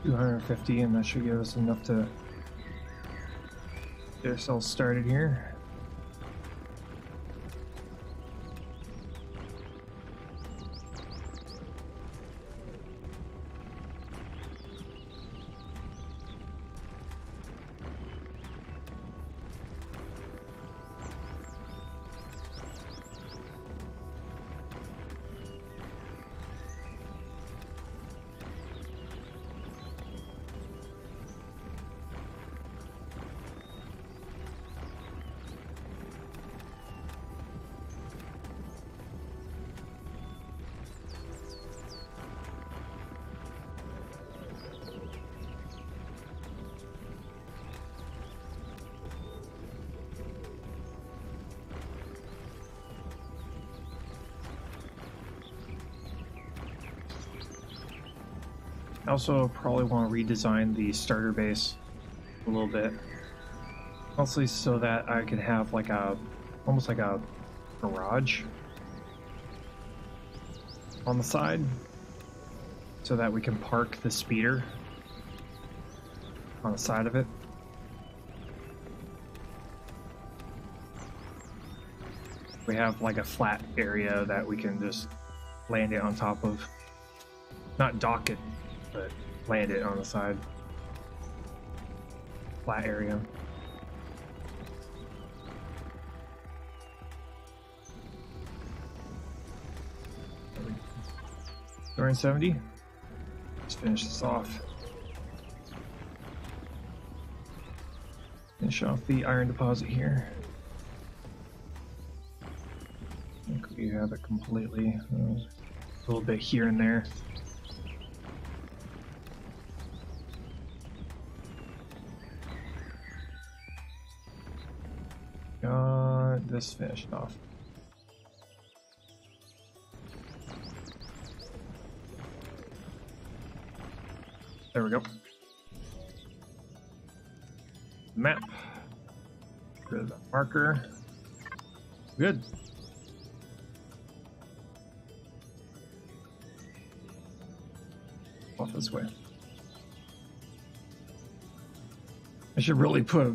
$250, and that should give us enough to get ourselves started here. I also probably want to redesign the starter base a little bit, mostly so that I could have like almost like a garage on the side, so that we can park the speeder on the side of it. We have like a flat area that we can just land it on top of, not dock it, but land it on the side. Flat area. We're in 70. Let's finish this off. Finish off the iron deposit here. I think we have it completely. A little bit here and there. Got this finished off. There we go. Map. Get rid of that marker. Good. Off this way. I should really put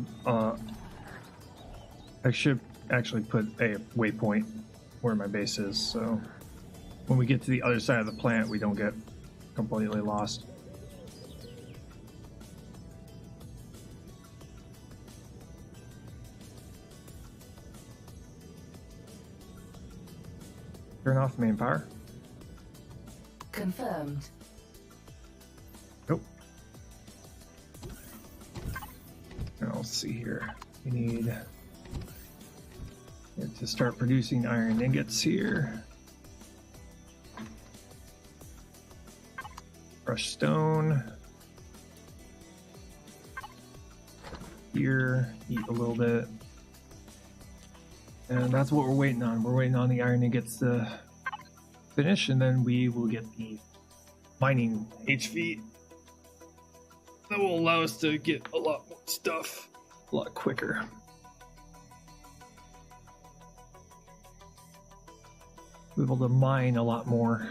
I should actually put a waypoint where my base is, so when we get to the other side of the plant, we don't get completely lost. Turn off main power. Confirmed. Nope. Now let's see here. We need to start producing iron ingots here. Crushed stone. Here, eat a little bit. And that's what we're waiting on. We're waiting on the iron ingots to finish, and then we will get the mining HV. That will allow us to get a lot more stuff a lot quicker. We're able to mine a lot more.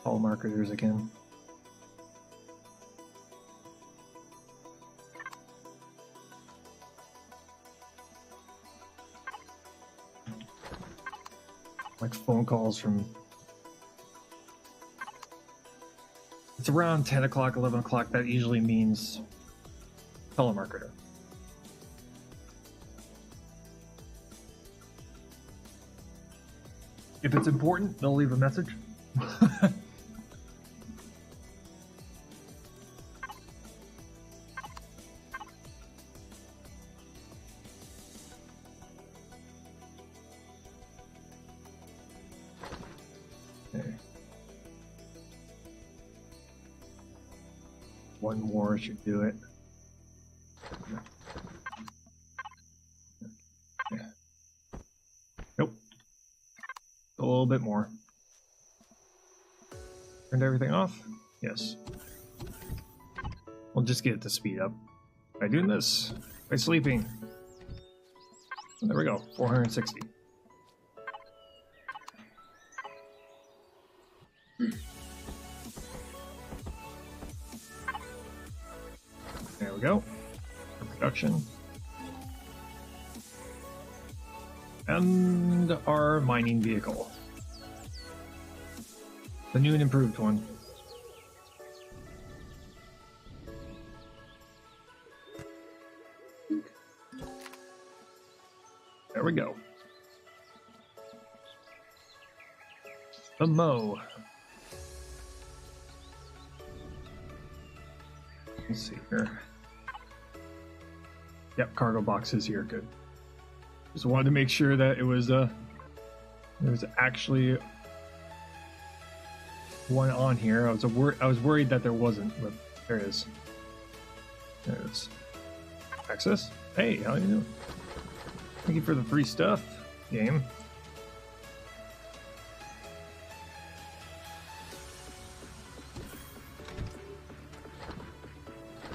All marketers again. Like phone calls from... It's around 10 o'clock, 11 o'clock. That usually means telemarketer. If it's important, they'll leave a message. Okay. One more should do it. Nope. A little bit more. Turned everything off? Yes. We'll just get it to speed up by doing this, by sleeping. There we go, 460. There we go. For production. And our mining vehicle. The new and improved one. There we go. The mow. Let's see here. Yep, cargo boxes here, good. Just wanted to make sure that it was there was actually one on here. I was worried that there wasn't, but there is. There it is. Access. Hey, how you doing? Thank you for the free stuff, game.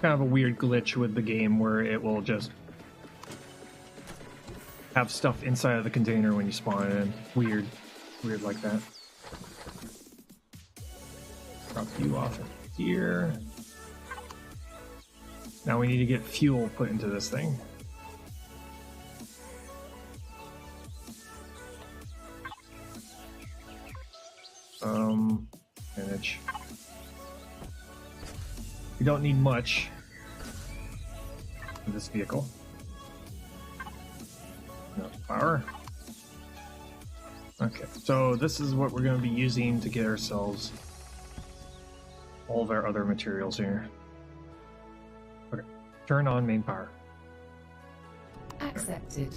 Kind of a weird glitch with the game where it will just have stuff inside of the container when you spawn it in. Weird like that. Drop you off here. Now we need to get fuel put into this thing. Manage. We don't need much for this vehicle. No power. Okay, so this is what we're going to be using to get ourselves all of our other materials here. Okay, turn on main power. Accepted.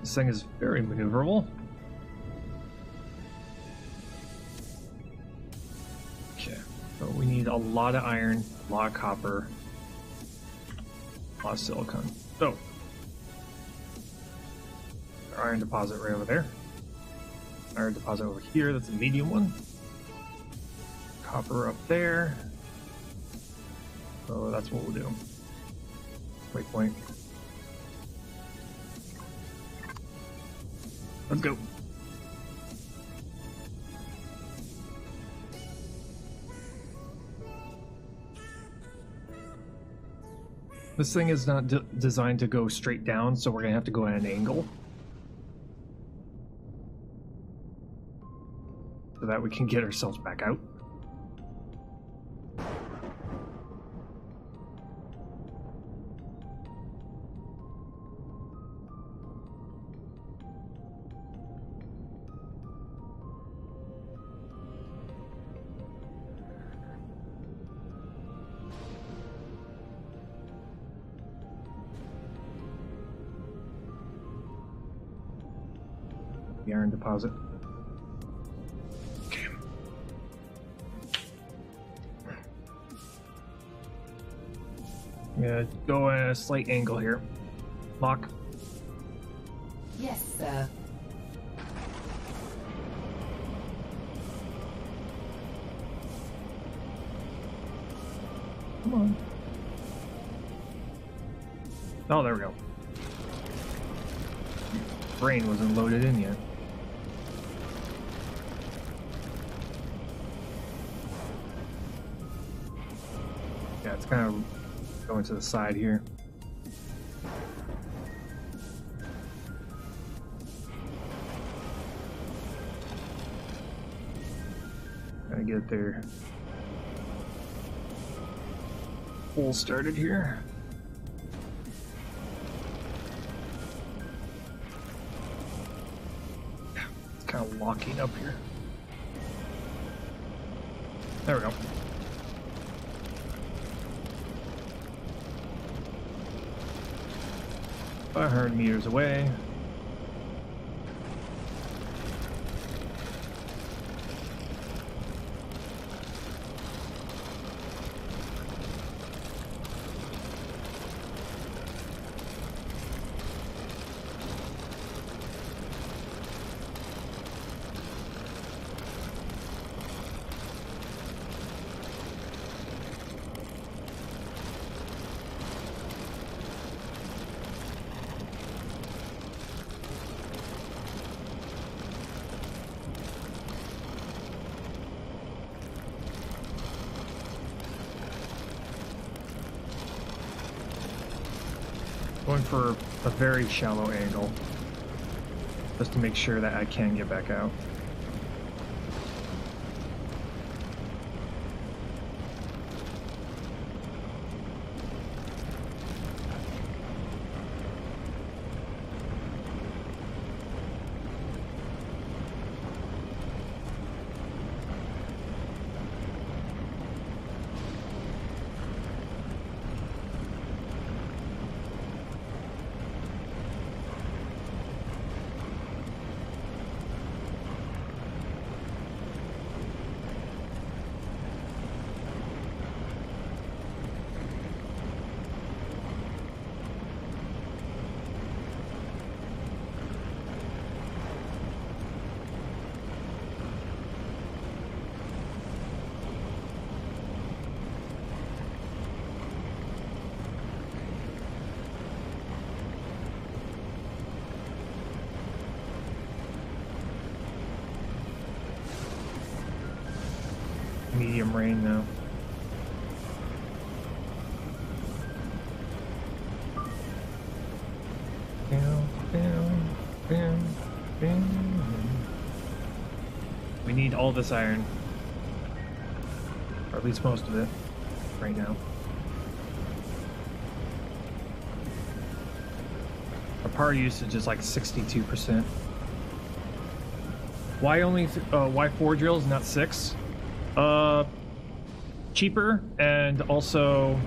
This thing is very maneuverable. Okay, so we need a lot of iron, a lot of copper, a lot of silicon. So, our iron deposit right over there. Iron deposit over here, that's a medium one. Copper up there. So that's what we'll do. Waypoint. Let's go. This thing is not designed to go straight down, so we're gonna have to go at an angle. So that we can get ourselves back out. The iron deposit. Okay. I'm gonna go at a slight angle here. Lock. Yes, sir. Come on. Oh, there we go. Brain wasn't loaded in yet. Yeah, it's kind of going to the side here. Gotta get their hole started here. Yeah, it's kind of locking up here. There we go. 500 meters away. Going for a very shallow angle, just to make sure that I can get back out. Medium rain now. We need all this iron, or at least most of it, right now. Our power usage is like 62%. Why only? Why 4 drills, not 6? Cheaper, and also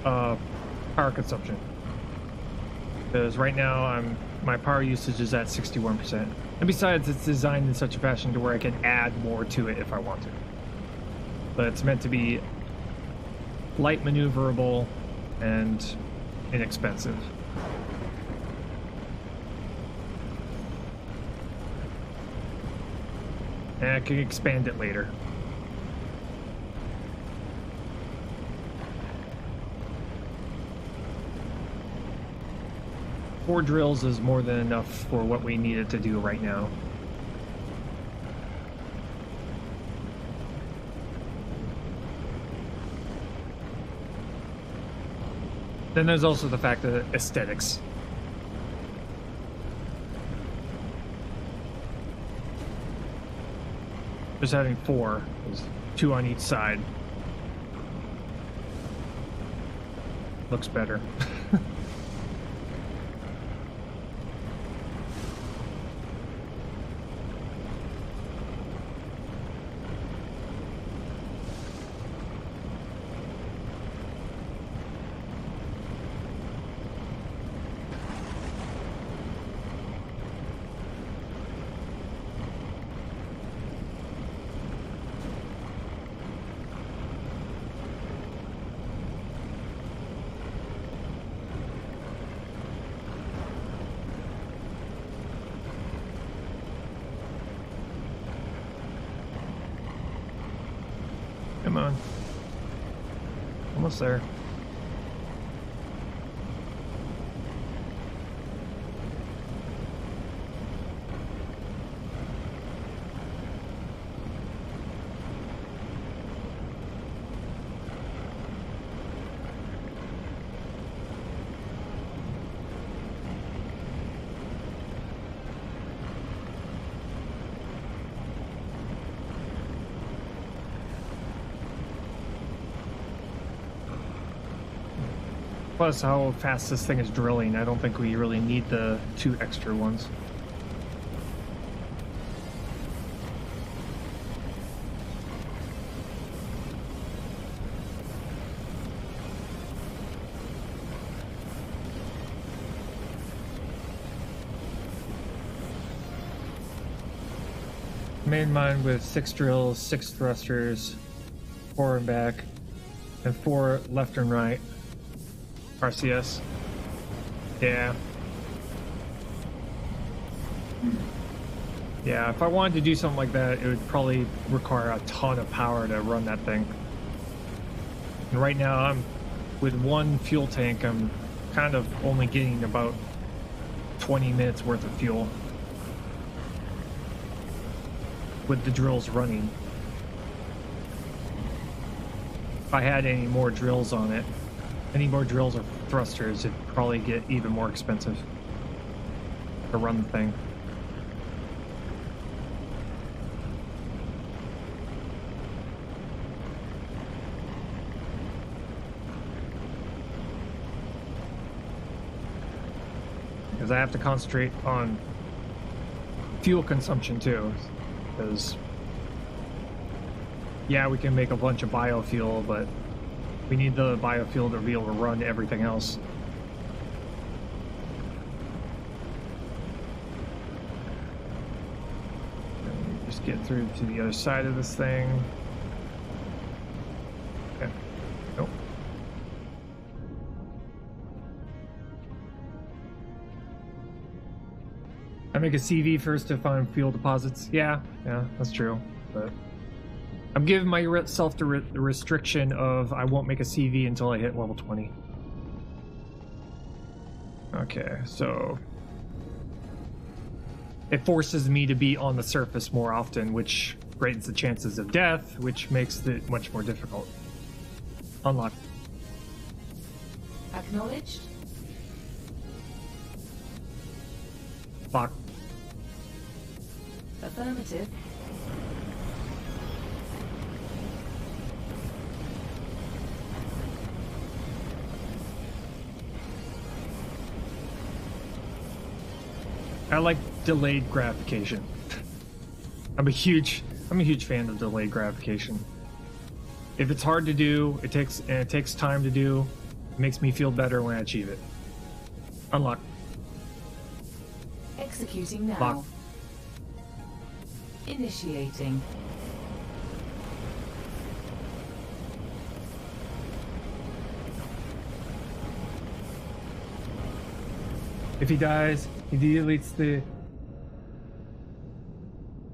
power consumption. Because right now my power usage is at 61%, and besides, it's designed in such a fashion to where I can add more to it if I want to. But it's meant to be light maneuverable and inexpensive. And I can expand it later. Four drills is more than enough for what we needed to do right now. Then there's also the fact that aesthetics. Just having 4, is 2 on each side. Looks better. Come on. Almost there. Plus how fast this thing is drilling, I don't think we really need the 2 extra ones. Made mine with 6 drills, 6 thrusters, 4 and back, and 4 left and right. RCS. Yeah. Yeah, if I wanted to do something like that, it would probably require a ton of power to run that thing. And right now, I'm with 1 fuel tank, I'm kind of only getting about 20 minutes worth of fuel with the drills running. If I had any more drills on it, any more drills or thrusters, it'd probably get even more expensive to run the thing. Because I have to concentrate on fuel consumption too. Because, yeah, we can make a bunch of biofuel, but we need the biofuel to be able to run everything else. Just get through to the other side of this thing. Okay. Nope. I make a CV first to find fuel deposits. Yeah, that's true. But I'm giving myself the restriction of I won't make a CV until I hit level 20. Okay, so it forces me to be on the surface more often, which greatens the chances of death, which makes it much more difficult. Unlock. Acknowledged. Lock. Affirmative. I like delayed gratification. I'm a huge fan of delayed gratification. If it's hard to do, it takes time to do, it makes me feel better when I achieve it. Unlock. Executing now. Lock. Initiating. If he dies, he deletes the...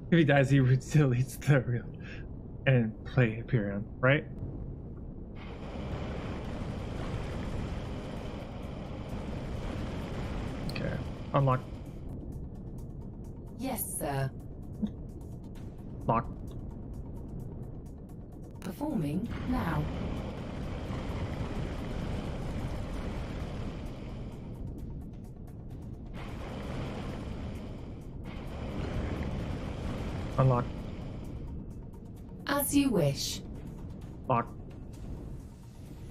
If he dies, he deletes the real... And play Empyrion, right? Okay. Unlock. Yes, sir. Lock. Performing now. Unlock. As you wish. Lock.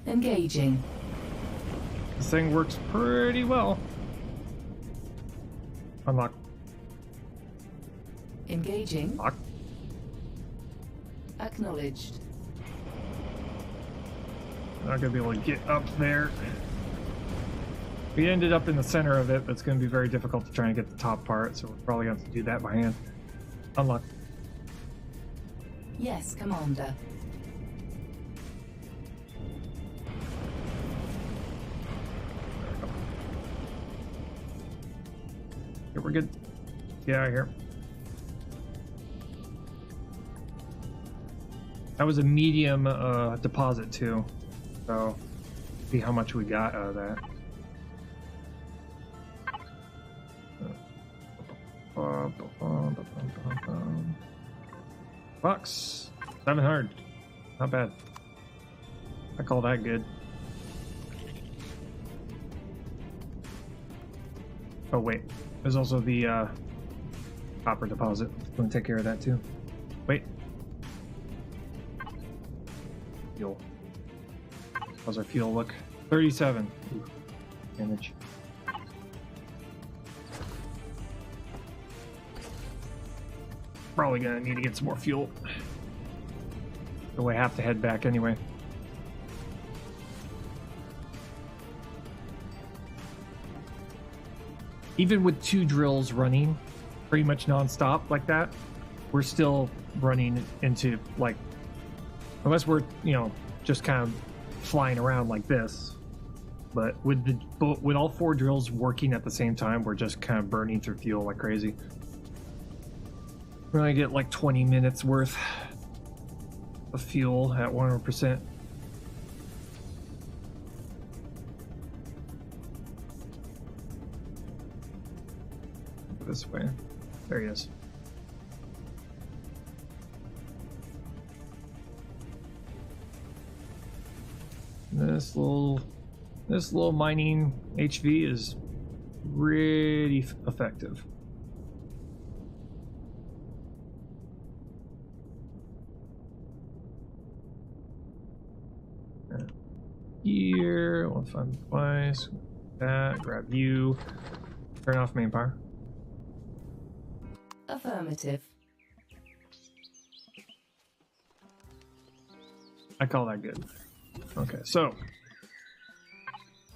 Engaging. This thing works pretty well. Unlock. Engaging. Lock. Acknowledged. Not gonna be able to get up there. We ended up in the center of it, but it's gonna be very difficult to try and get the top part, so we're probably gonna have to do that by hand. Unlock. Yes, Commander. Okay, we're good. Get out of here. That was a medium deposit too, so see how much we got out of that. Bucks, 700. Not bad. I call that good. Oh wait, there's also the copper deposit. I'm gonna take care of that too. Wait. Fuel. How's our fuel look? 37. Ooh, damage. Probably gonna need to get some more fuel. So we have to head back anyway. Even with 2 drills running pretty much non-stop like that, we're still running into, like, unless we're, you know, just kind of flying around like this. But with all 4 drills working at the same time, we're just kind of burning through fuel like crazy. We're gonna get like 20 minutes worth of fuel at 100%. This way. There he is. This little mining HV is pretty effective. Here, we'll find twice. That, grab you. Turn off main power. Affirmative. I call that good. Okay, so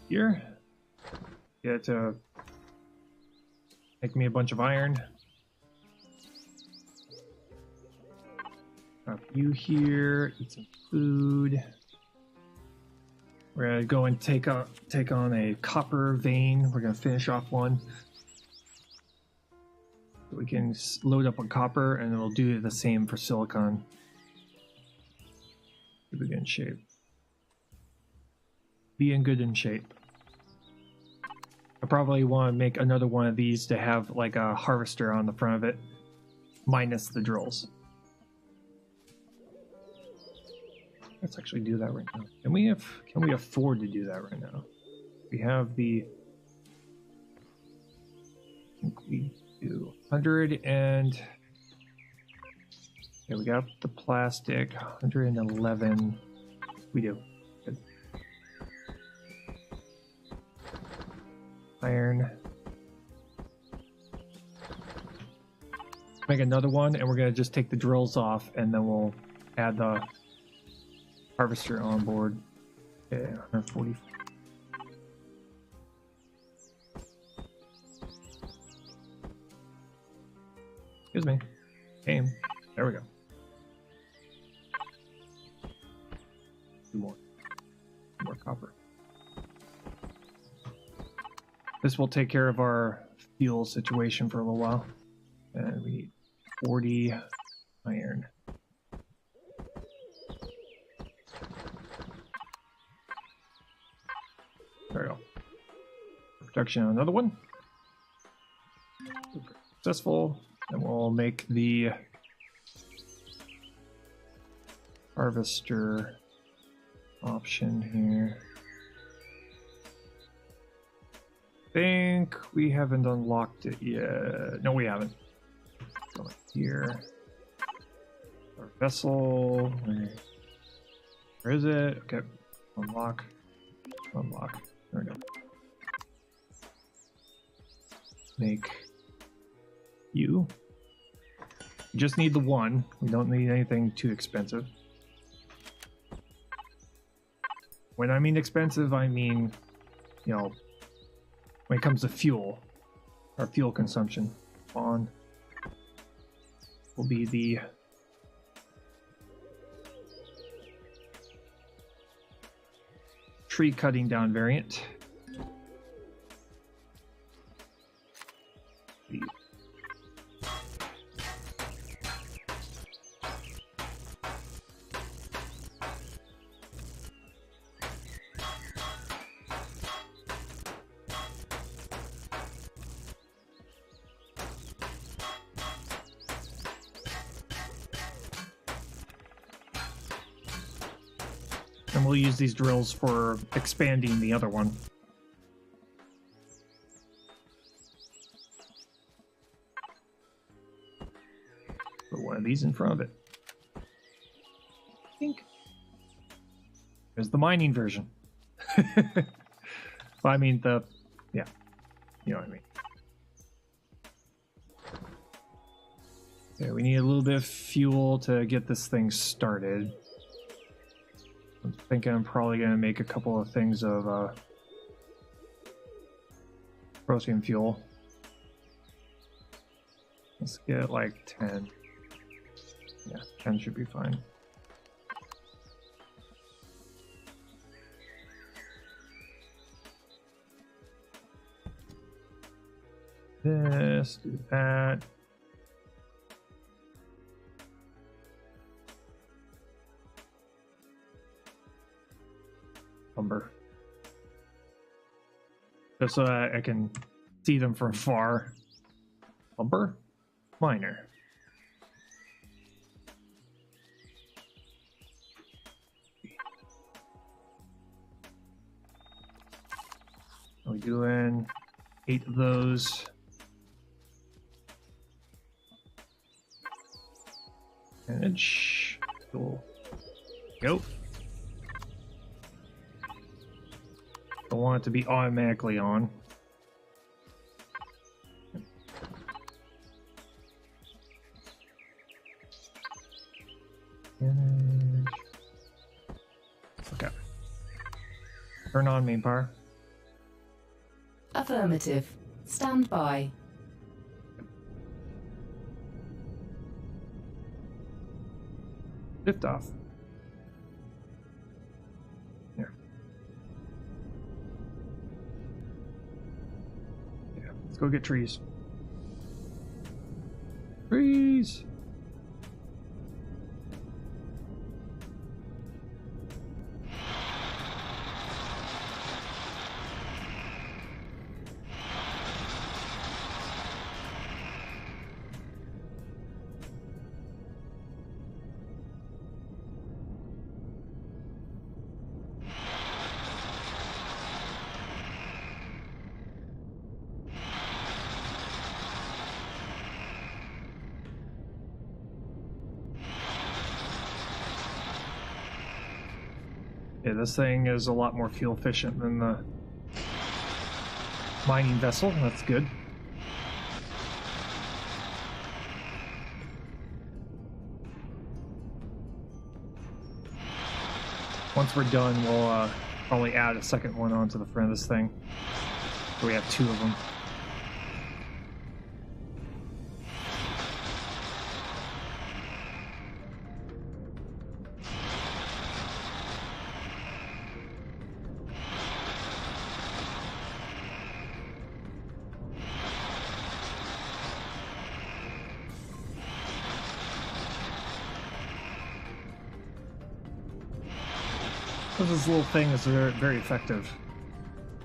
here, get to make me a bunch of iron. Drop you here. Eat some food. We're gonna go and take on a copper vein. We're gonna finish off one. We can load up on copper, and we'll do the same for silicon. Be good in shape. Be in good in shape. I probably want to make another one of these to have like a harvester on the front of it, minus the drills. Let's actually do that right now. Can we afford to do that right now? We have the, I think we do 100 and, okay, we got the plastic, 111. We do. Good. Iron. Make another one, and we're gonna just take the drills off, and then we'll add the harvester on board. Okay, 140. Excuse me. Aim. There we go. 2 more. 2 more copper. This will take care of our fuel situation for a little while. And we need 40 iron. There we go. Production on another one. Super successful. And we'll make the harvester option here. I think we haven't unlocked it yet. No, we haven't. Go here. Our vessel. Where is it? Okay. Unlock. Unlock. There we go. Make you. We just need the one. We don't need anything too expensive. When I mean expensive, I mean, you know, when it comes to fuel, our fuel consumption. On will be the tree cutting down variant. And we'll use these drills for expanding the other one. Put one of these in front of it. I think. There's the mining version. Well, I mean yeah, you know what I mean. Okay, we need a little bit of fuel to get this thing started. I'm thinking I'm probably going to make a couple of things of protein fuel. Let's get like 10. Yeah, 10 should be fine. This, do that. Lumber. Just so I can see them from far. Lumber? Miner. We're doing 8 of those. Manage. Cool. Go. I want it to be automatically on. Okay. Turn on main power. Affirmative. Stand by. Lift off. Here. Yeah, let's go get trees. Trees! Yeah, this thing is a lot more fuel efficient than the mining vessel. That's good. Once we're done, we'll probably add a second one onto the front of this thing. So we have 2 of them. This little thing is very, very effective.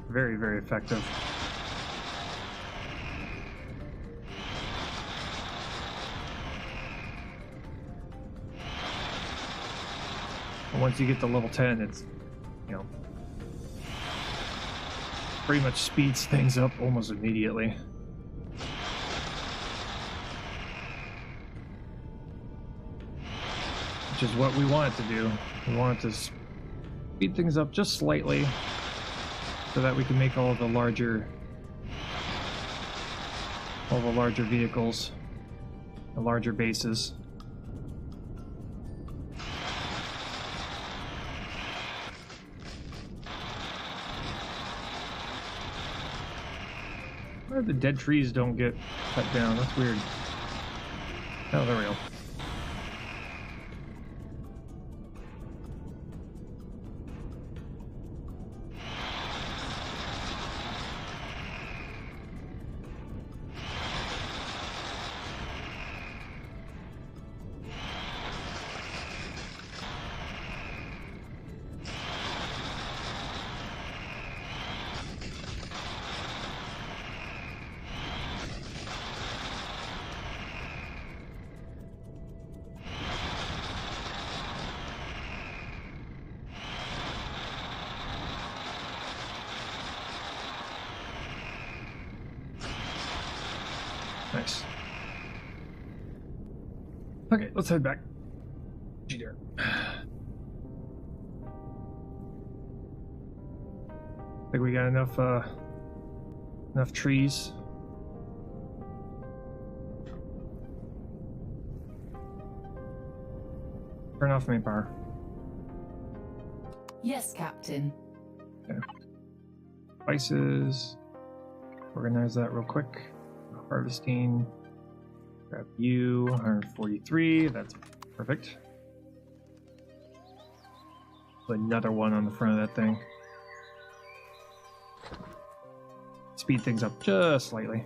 Very, very effective. And once you get to level 10, it's, you know, pretty much speeds things up almost immediately. which is what we want it to do. We want it to speed things up just slightly so that we can make all the larger vehicles, the larger bases. Why the dead trees don't get cut down? That's weird. Oh, there we go. Nice. Okay, let's head back. Gee, dear. Think we got enough trees. Turn off main power. Yes, Captain. Okay. Spices. Organize that real quick. Harvesting. Grab you. 143. That's perfect. Put another one on the front of that thing. Speed things up just slightly.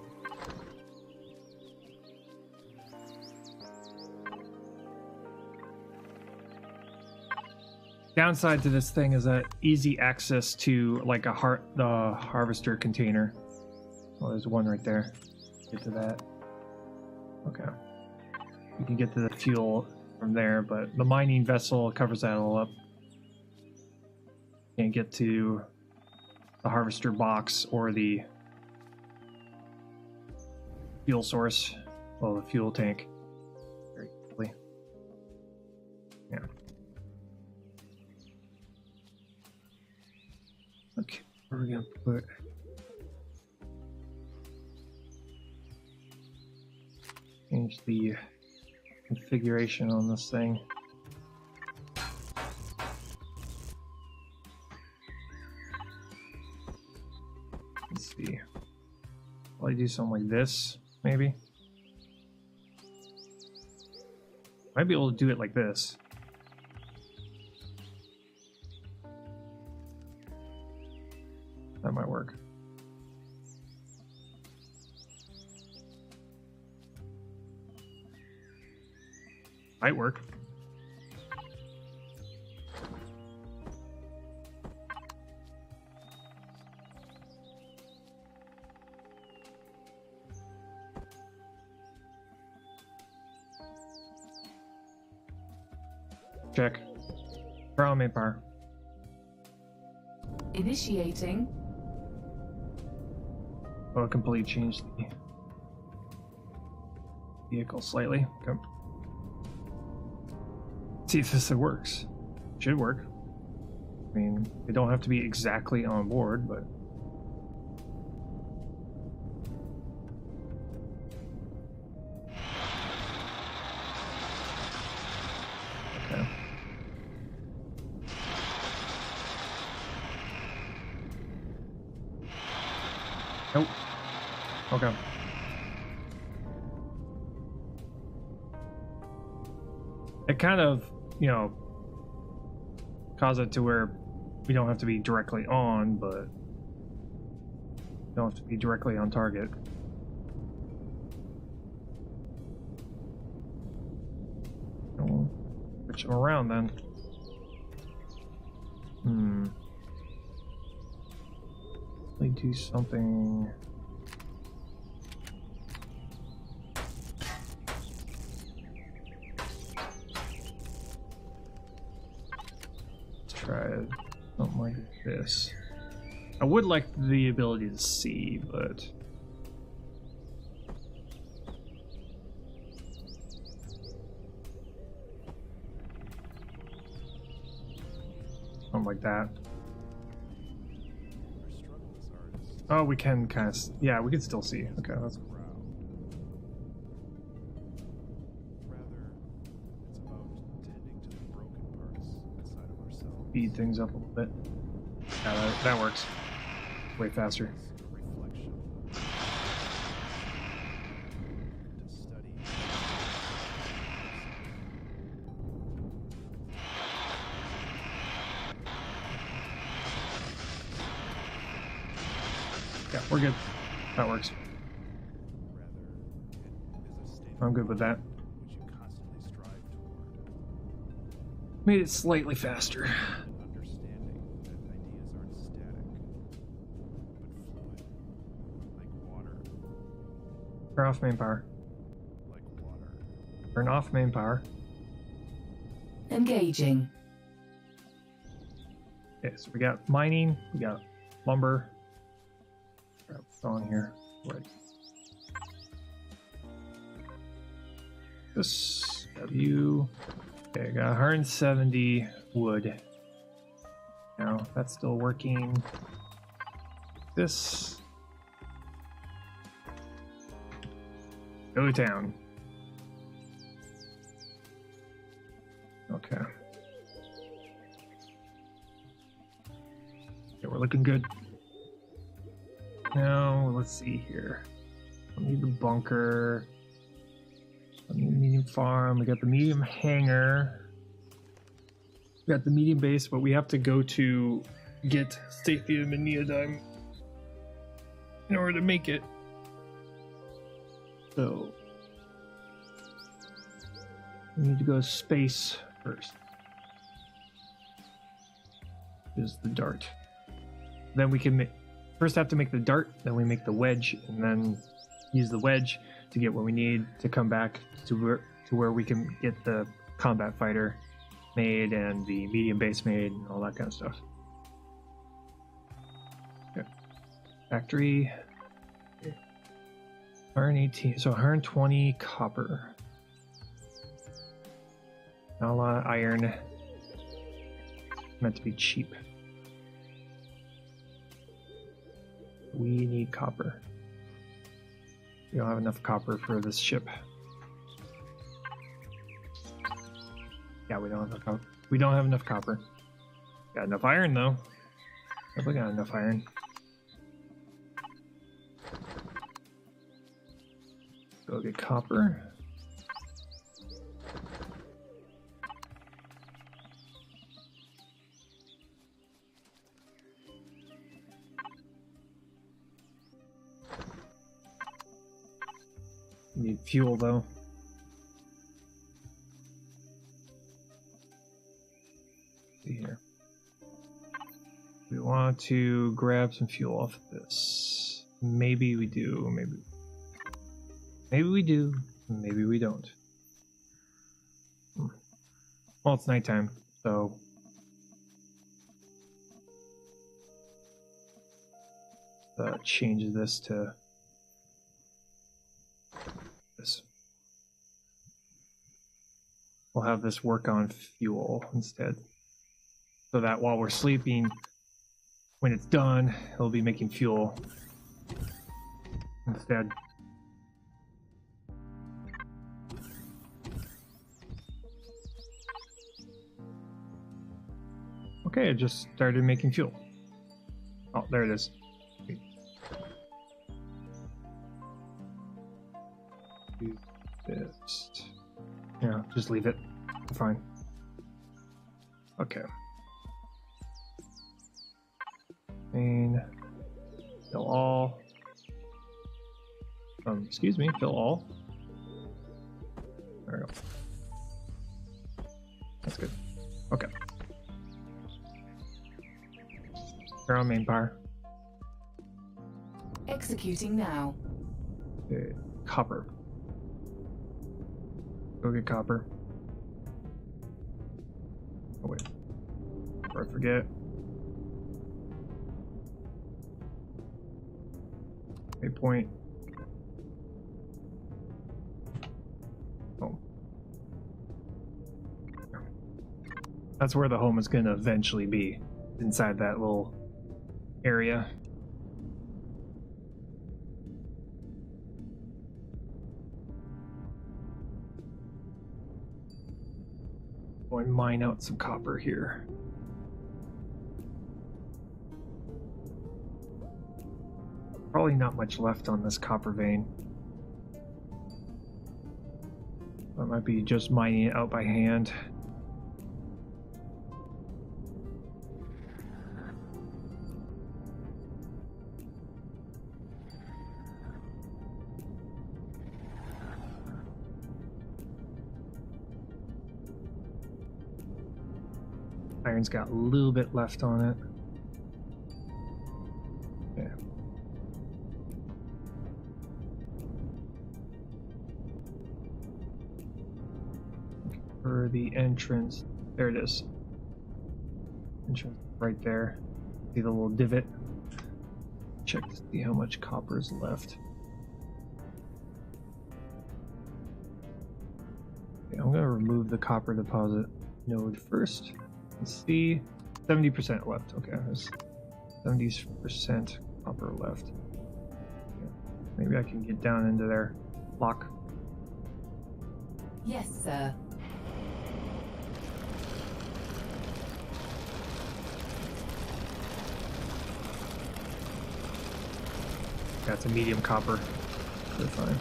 Downside to this thing is that easy access to like the harvester container. Oh, there's one right there. Get to that. Okay. You can get to the fuel from there, but the mining vessel covers that all up. Can't get to the harvester box or the fuel source. Well, the fuel tank. Very quickly. Yeah. Okay, where are we gonna put? Change the configuration on this thing. Let's see. Will I do something like this, maybe? Might be able to do it like this. That might work. Might work. Check. Turn on main power. Initiating. I'll completely change the vehicle slightly. Okay. See if this works. Should work. I mean, they don't have to be exactly on board, but okay. Nope. Okay. It kind of, you know, cause it to where we don't have to be directly on, but don't have to be directly on target. We'll switch them around then. Let me do something. Try something like this. I would like the ability to see, but something like that. Oh, we can kind of, yeah, we can still see. Okay, that's cool. Speed things up a little bit. Yeah, that works. Way faster. Yeah, we're good. That works. I'm good with that. Made it slightly faster. Turn off main power. Turn off main power. Engaging. Okay, so we got mining, we got lumber. What's on here? Right. This W. Okay, I got 170 wood. Now that's still working. This. Go to town. Okay. Okay, we're looking good. Now, let's see here. I need the bunker. I need the medium farm. We got the medium hangar. We got the medium base, but we have to go to get Stathium and Neodyme in order to make it. So, we need to go to space first. Is the dart. Then we can first have to make the dart, then we make the wedge, and then use the wedge to get what we need to come back to where we can get the combat fighter made and the medium base made and all that kind of stuff. Okay. Factory. 118, so 120 copper. Not a lot of iron. Meant to be cheap. We need copper. We don't have enough copper for this ship. Yeah, we don't have enough copper. We don't have enough copper. Got enough iron though. Definitely got enough iron. Go get copper. Need fuel though. See here. We want to grab some fuel off of this. Maybe we do, maybe we do, maybe we don't. Well, it's nighttime, so change this to this. We'll have this work on fuel instead, so that while we're sleeping, when it's done, it'll be making fuel instead. Okay, it just started making fuel. Oh, there it is. Do this. Yeah, just leave it. Fine. Okay. Main. Fill all. Excuse me, fill all. There we go. That's good. Okay. Turn on main power. Executing now. Okay. Copper. Go get copper. Oh wait. Before I forget. Waypoint. Oh. That's where the home is going to eventually be. inside that little area. Go and mine out some copper here. Probably not much left on this copper vein. I might be just mining it out by hand. Iron's got a little bit left on it. Yeah. For the entrance, there it is. Entrance right there. See the little divot? Check to see how much copper is left. Okay, I'm gonna remove the copper deposit node first. Let's see, 70% left. Okay, there's 70% copper left. Okay. Maybe I can get down into there. Lock. Yes, sir. That's a medium copper. They're fine.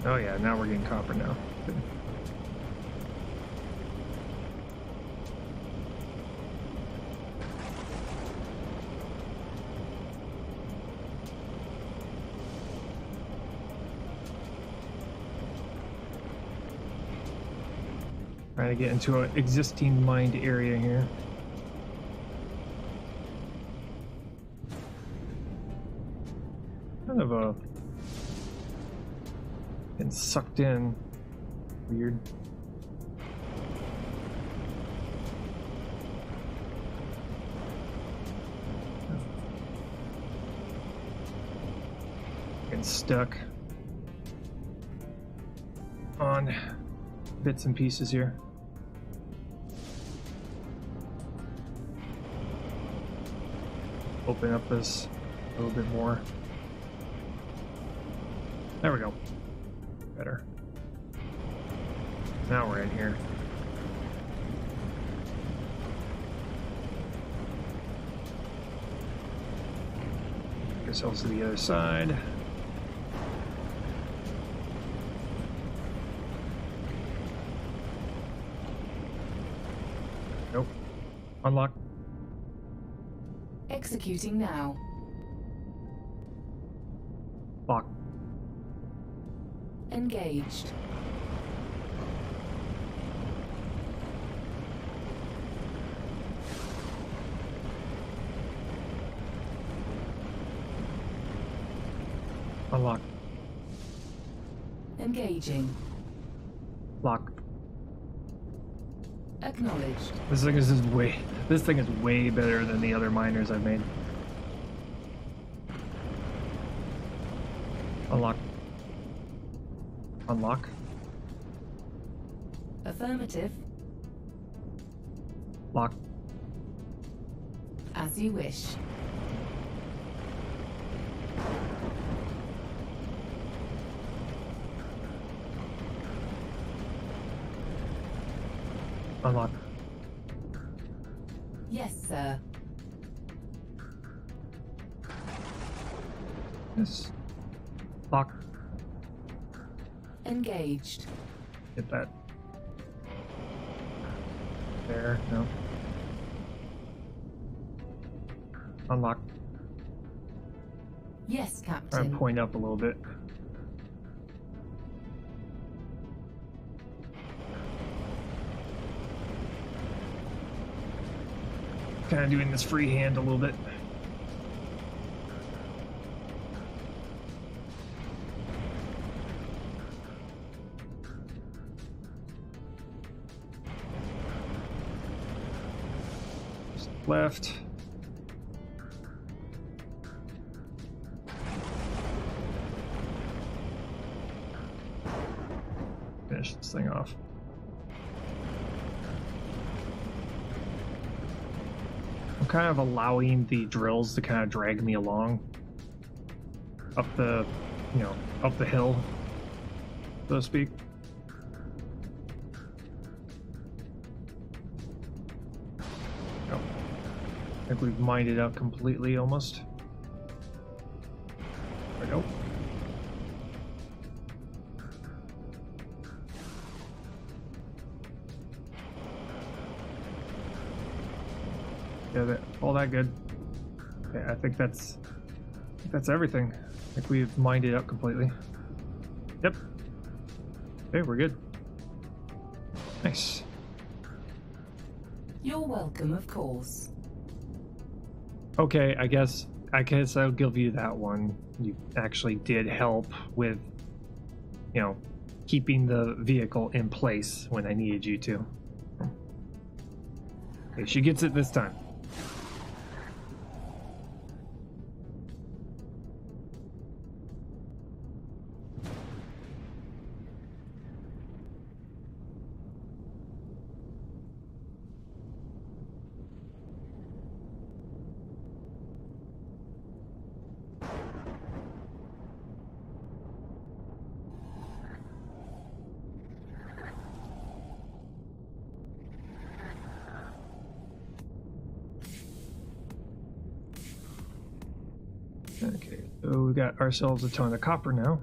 Oh yeah, now we're getting copper now. Good. Trying to get into an existing mined area here. Kind of a getting sucked in. Weird. Getting stuck on bits and pieces here. Open up this a little bit more. There we go. Better. Now we're in here. Get ourselves to the other side. Nope. Unlock. Executing now. Lock. Engaged. Unlock. Engaging. Lock. Acknowledged. This thing is way better than the other miners I've made. Unlock. Unlock. Affirmative. Lock. As you wish. Unlock. Yes, sir. Yes. Lock. Engaged. Get that. There. No. Unlock. Yes, Try and Captain. point up a little bit. Kind of doing this freehand a little bit. left. Finish this thing off. I'm kind of allowing the drills to kind of drag me along up the, up the hill, so to speak. Oh, I think we've mined it out completely almost. There we go. Yeah, all that good. Okay, I think that's everything. I think we've mined it up completely. Yep. Okay, we're good. Nice. You're welcome, of course. Okay, I guess I'll give you that one. You actually did help with, keeping the vehicle in place when I needed you to. Okay, she gets it this time. Okay, so we got ourselves a ton of copper now.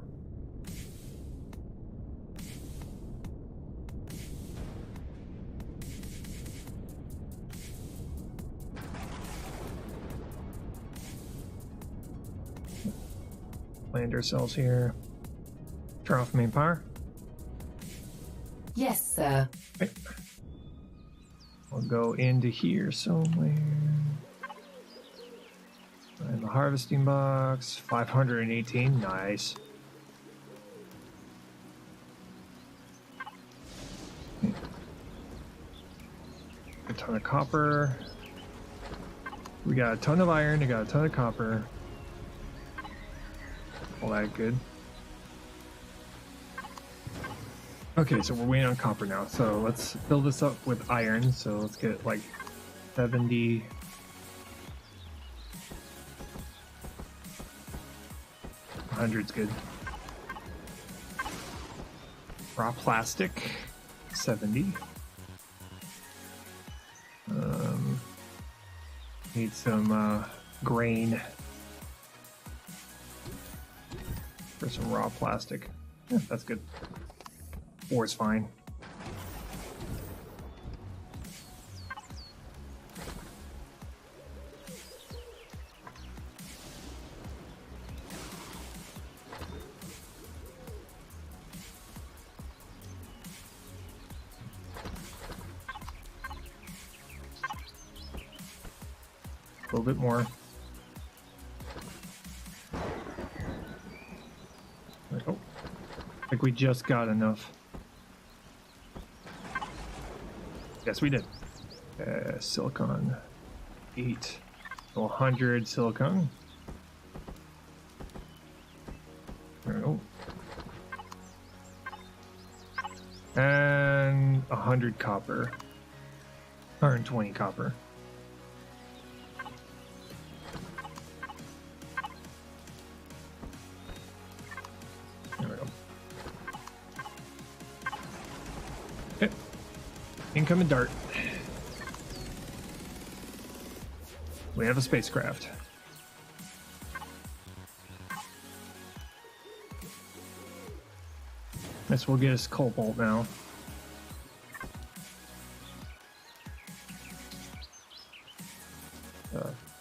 Land ourselves here. Turn off main power. Yes, sir. Okay. We'll go into here somewhere. And the harvesting box, 518, nice. A ton of copper. We got a ton of iron, we got a ton of copper. All that good. Okay, so we're waiting on copper now. So let's fill this up with iron. So let's get like 70. Hundred's good. Raw plastic, 70. Need some grain for some raw plastic. Yeah, that's good. Ore is fine. A little bit more. Oh, I think we just got enough. Yes, we did. Silicon. 8. 100 silicon. There we go. And 100 copper. 120 copper. There we go. Okay. Incoming dart. We have a spacecraft. This will get us cobalt now.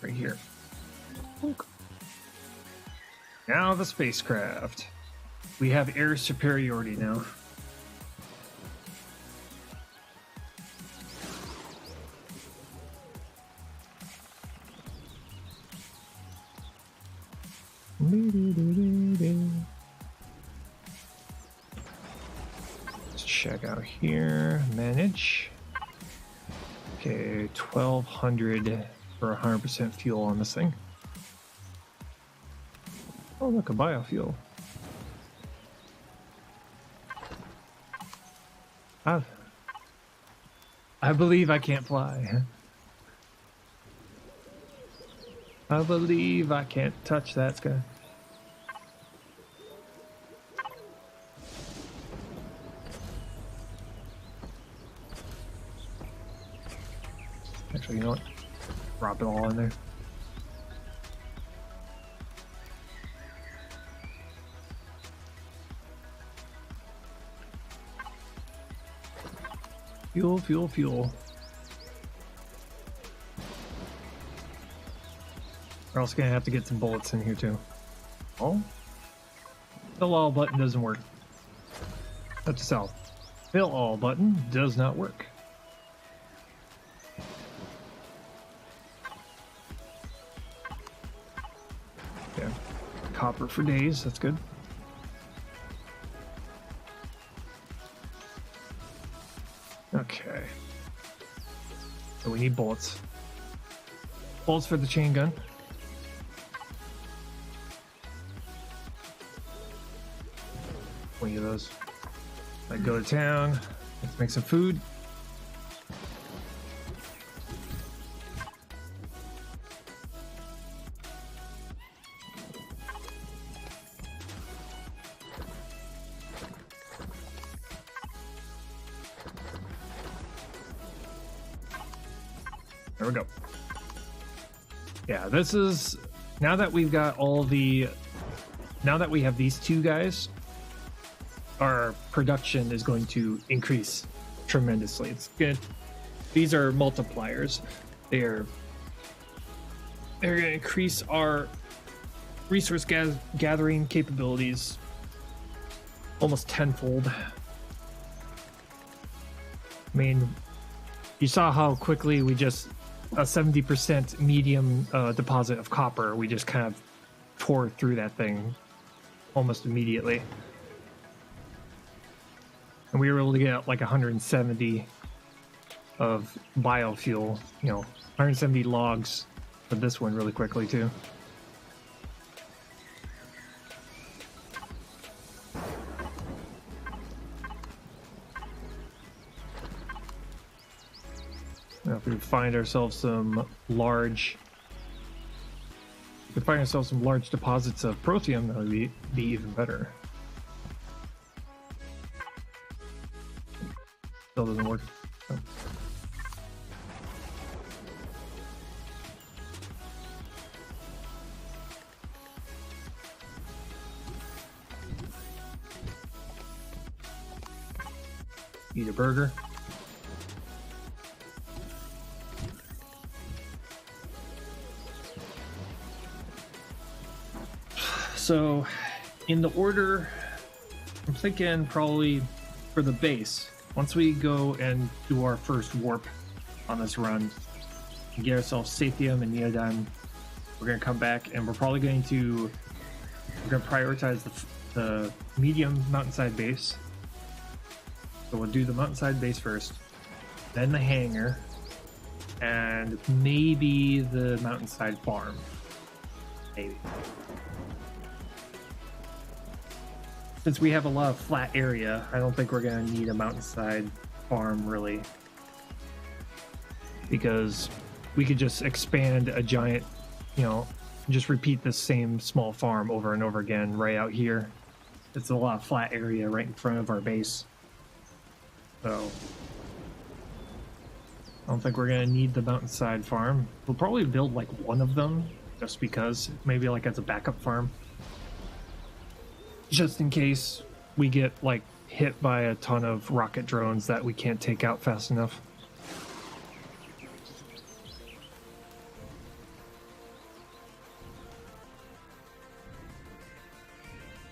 Right here. Now the spacecraft. We have air superiority now. Let's check out here. Manage. Okay, 1,200 for 100% fuel on this thing. Oh, look, a biofuel. I believe I can't fly. I believe I can't touch that sky. Actually, you know what? Drop it all in there. Fuel, fuel, fuel. We're also gonna have to get some bullets in here too. Oh, fill all button doesn't work. That's south. Fill all button does not work. Yeah, copper for days. That's good. Okay. So we need bullets. Bullets for the chain gun. Of those. I go to town. Let's make some food. There we go. Yeah, this is now that we've got all the. Now that we have these two guys. Our production is going to increase tremendously. It's good. These are multipliers. They're going to increase our resource gathering capabilities almost tenfold. I mean, you saw how quickly we just a 70% medium deposit of copper. We just kind of tore through that thing almost immediately. And we were able to get like 170 of biofuel, 170 logs for this one really quickly too. Now if we find ourselves some large deposits of protium, that would be even better. Still doesn't work. Oh. Eat a burger. So, in the order, I'm thinking probably for the base. Once we go and do our first warp on this run, and get ourselves Sathium and Neodyme, we're going to come back and we're going to prioritize the medium mountainside base. So we'll do the mountainside base first, then the hangar, and maybe the mountainside farm. Maybe. Since we have a lot of flat area, I don't think we're going to need a mountainside farm, really. Because we could just expand a giant, just repeat the same small farm over and over again right out here. It's a lot of flat area right in front of our base. So, I don't think we're going to need the mountainside farm. We'll probably build like one of them, just because. Maybe like as a backup farm. Just in case we get like hit by a ton of rocket drones that we can't take out fast enough.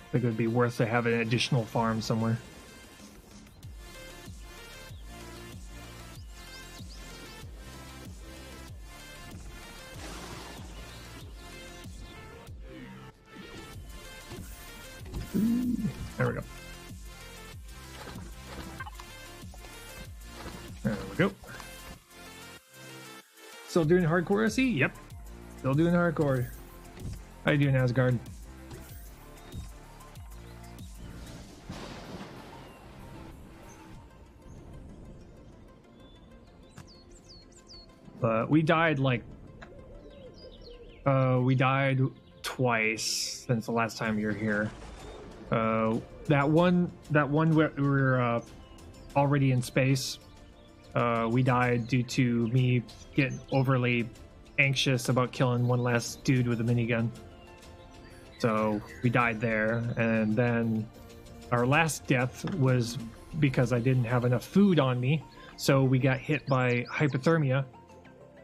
I think it would be worth to have an additional farm somewhere. There we go. There we go. Still doing hardcore SE? Yep. Still doing hardcore. How you doing, Asgard? But we died we died twice since the last time you were here. That one we were already in space. We died due to me getting overly anxious about killing one last dude with a minigun. So we died there, and then our last death was because I didn't have enough food on me. So we got hit by hypothermia,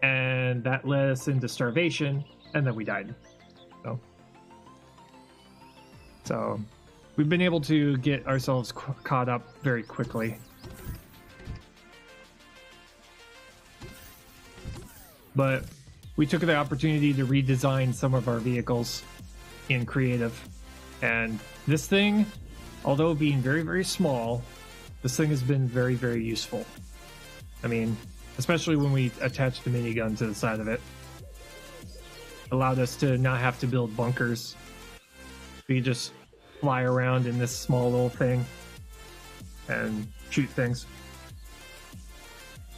and that led us into starvation, and then we died. So we've been able to get ourselves caught up very quickly. But we took the opportunity to redesign some of our vehicles in creative. And this thing, although being very, very small, this thing has been very, very useful. I mean, especially when we attached the minigun to the side of it. Allowed us to not have to build bunkers. We could just fly around in this small little thing and shoot things.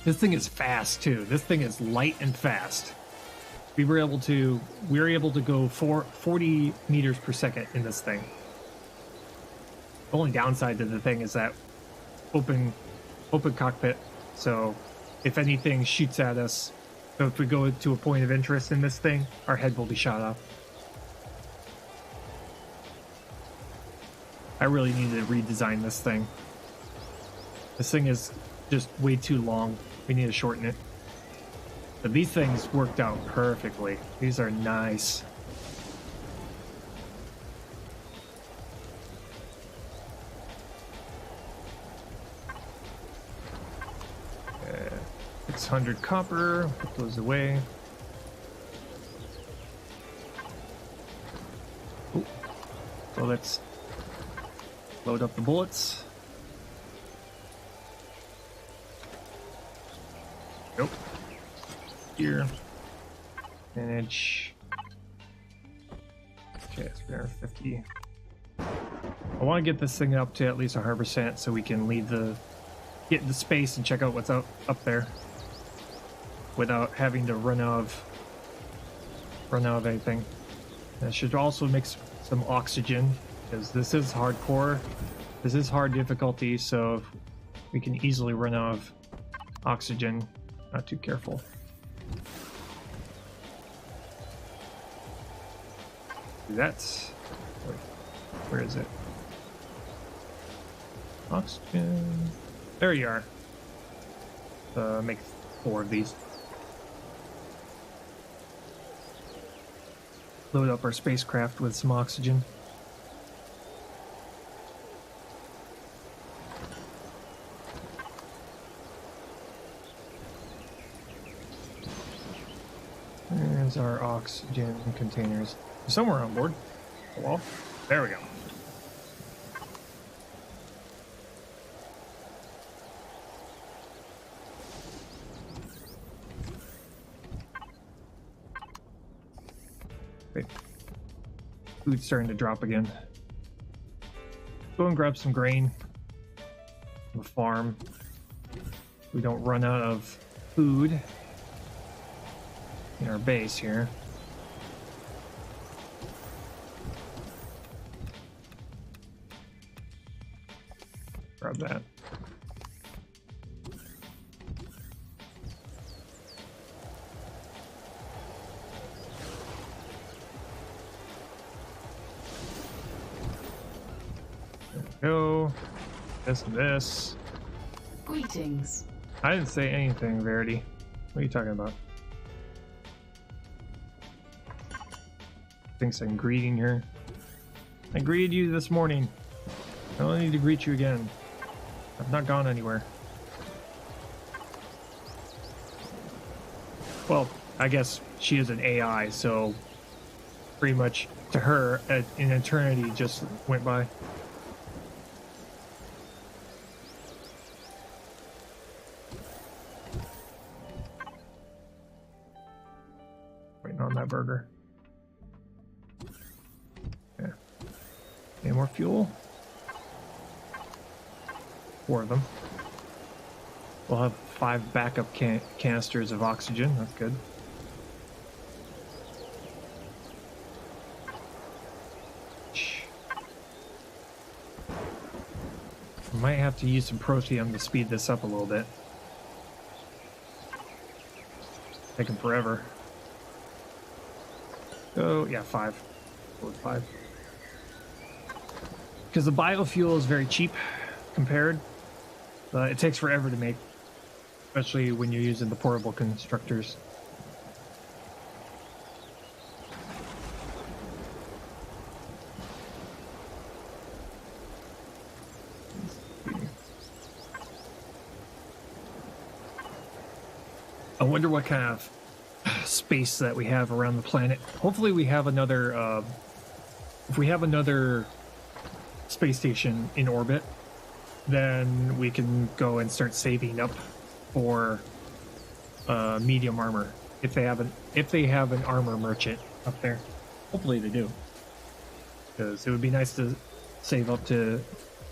This thing is fast too. This thing is light and fast. We were able to go 40 meters per second in this thing. The only downside to the thing is that open cockpit. So if anything shoots at us, so if we go to a point of interest in this thing, our head will be shot off. I really need to redesign this thing. This thing is just way too long. We need to shorten it. But these things worked out perfectly. These are nice. Uh, 600 copper. Put those away. Ooh. So let's load up the bullets. Nope. Here. Manage. Okay, it's 350. I want to get this thing up to at least 100% so we can get into space and check out what's up there without having to run out of anything. And it should also mix some oxygen because this is hardcore. This is hard difficulty, so we can easily run out of oxygen. Not too careful. That's where is it? Oxygen. There you are. Make 4 of these. Load up our spacecraft with some oxygen. There's our oxygen containers. Somewhere on board. Well, there we go. Wait. Food's starting to drop again. Go and grab some grain from the farm. We don't run out of food in our base here. Grab that. There we go. This and this. Greetings. I didn't say anything, Verity. What are you talking about? Thinks I'm greeting her. I greeted you this morning. I don't need to greet you again. I've not gone anywhere. Well, I guess she is an AI, so pretty much to her, an eternity just went by. Waiting on that burger. Yeah. Any more fuel? 4 of them. We'll have 5 backup canisters of oxygen. That's good. Might have to use some proteum to speed this up a little bit. Taking forever. Oh, yeah, 5. 5. Because the biofuel is very cheap compared. It takes forever to make, especially when you're using the portable constructors. I wonder what kind of space that we have around the planet. Hopefully we have another, if we have another space station in orbit, then we can go and start saving up for medium armor. If they have an armor merchant up there. Hopefully they do. Because it would be nice to save up to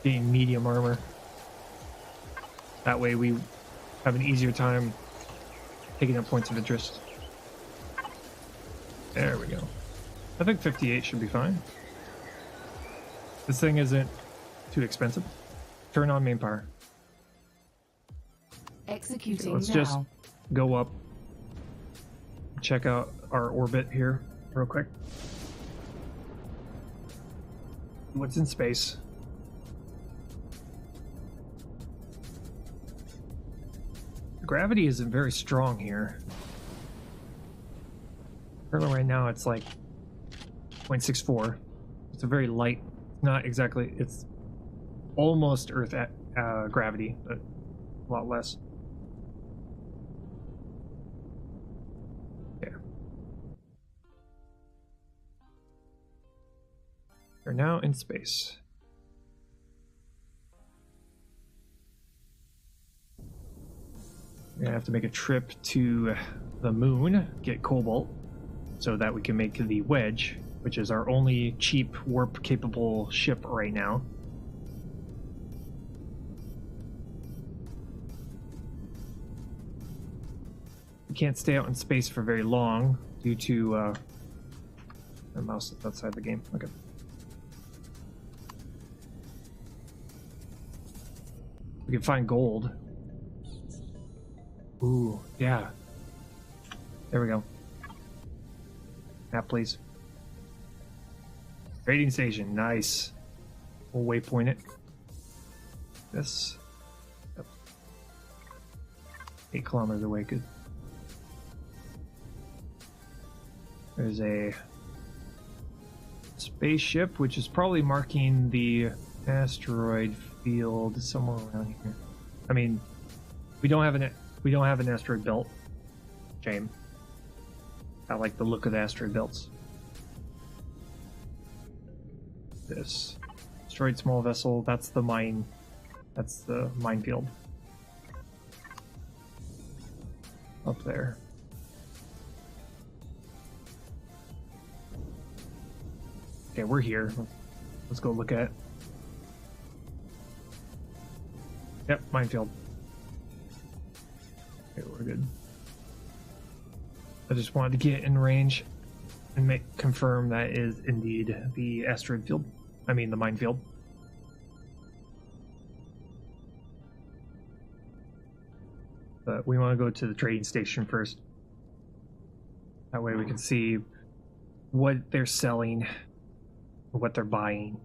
getting medium armor. That way we have an easier time taking up points of interest. There we go. I think 58 should be fine. This thing isn't too expensive. Turn on main power. Executing Okay, let's now. just go up. Check out our orbit here real quick. What's in space? Gravity isn't very strong here. Currently right now it's like 0.64. It's a very light, not exactly, it's almost Earth at gravity, but a lot less. Yeah. We're now in space. We're gonna have to make a trip to the moon, get cobalt, so that we can make the Wedge, which is our only cheap warp-capable ship right now. We can't stay out in space for very long due to the mouse that's outside the game. Okay. We can find gold. Ooh, yeah. There we go. Map, please. Trading station, nice. We'll waypoint it. This. Yep. 8 kilometers away, good. There's a spaceship, which is probably marking the asteroid field somewhere around here. I mean, we don't have an asteroid belt. Shame. I like the look of the asteroid belts. This destroyed small vessel. That's the mine. That's the minefield. Up there. Okay, we're here. Let's go look at it. Yep, minefield. Okay, we're good. I just wanted to get in range and confirm that is indeed the asteroid field. I mean the minefield. But we want to go to the trading station first. That way we can see what they're selling, what they're buying.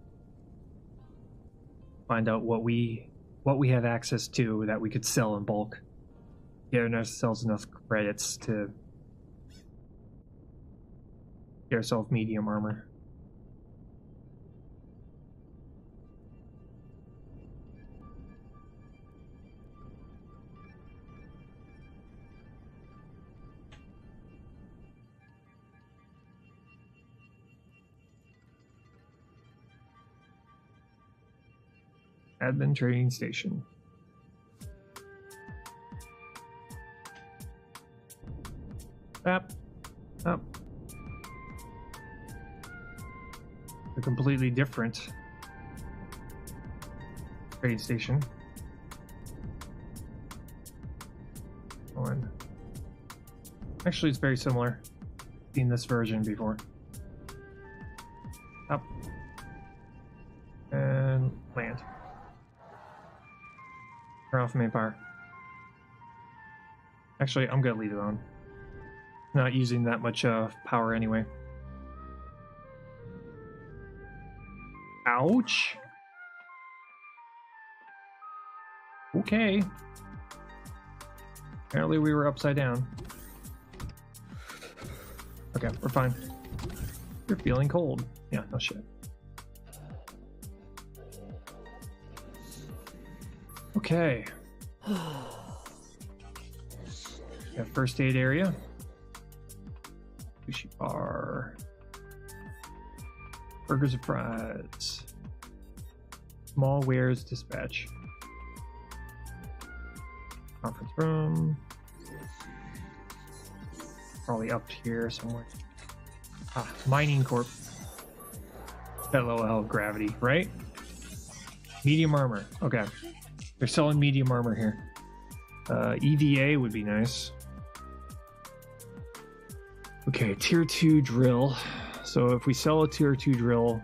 Find out what we have access to that we could sell in bulk. Get ourselves enough credits to get ourselves medium armor. Admin trading station. Map. Up. A completely different trade station. One. Actually, it's very similar. Seen this version before. Up. And land. Turn off main power. Actually, I'm gonna leave it on. Not using that much power anyway. Ouch. Okay. Apparently we were upside down. Okay, we're fine. You're feeling cold. Yeah, no shit. Okay. Yeah, first aid area. Sushi bar. Burgers and fries. Small wares dispatch. Conference room. Probably up here somewhere. Ah, mining corp. LOL gravity, right? Medium armor. Okay. They're selling medium armor here. EVA would be nice. Okay, tier 2 drill. So if we sell a tier 2 drill,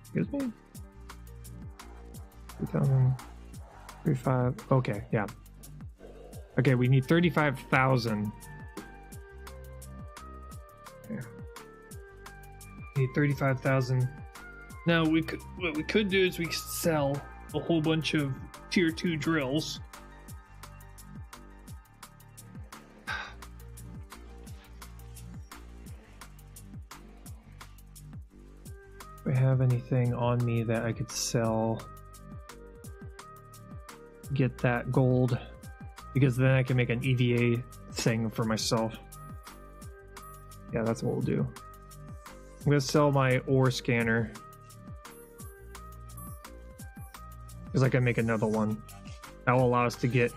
excuse me, 2,035. Okay, yeah. Okay, we need 35,000. Okay. Need 35,000. Now what we could do is we could sell a whole bunch of tier 2 drills. Do I have anything on me that I could sell? Get that gold, because then I can make an EVA thing for myself. Yeah, that's what we'll do. I'm gonna sell my ore scanner because I can make another one. That will allow us to get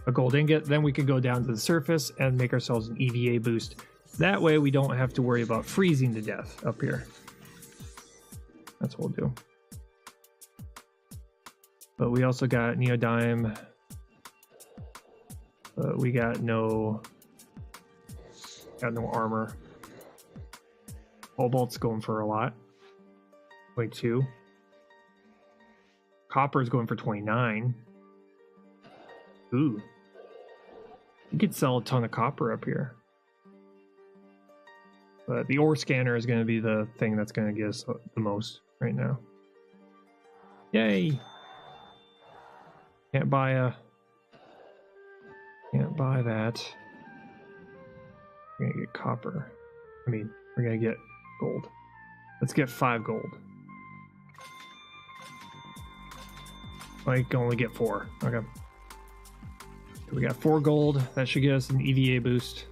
a gold ingot. Then we can go down to the surface and make ourselves an EVA boost. That way we don't have to worry about freezing to death up here. That's what we'll do. But we also got neodyme. But we got no armor. Cobalt's going for a lot. 22. Copper's going for 29. Ooh. You could sell a ton of copper up here. But the ore scanner is going to be the thing that's going to get us the most right now. Yay! Can't buy that. We're going to get copper. We're going to get gold. Let's get 5 gold. I can only get 4. Okay. So we got 4 gold. That should get us an EVA boost.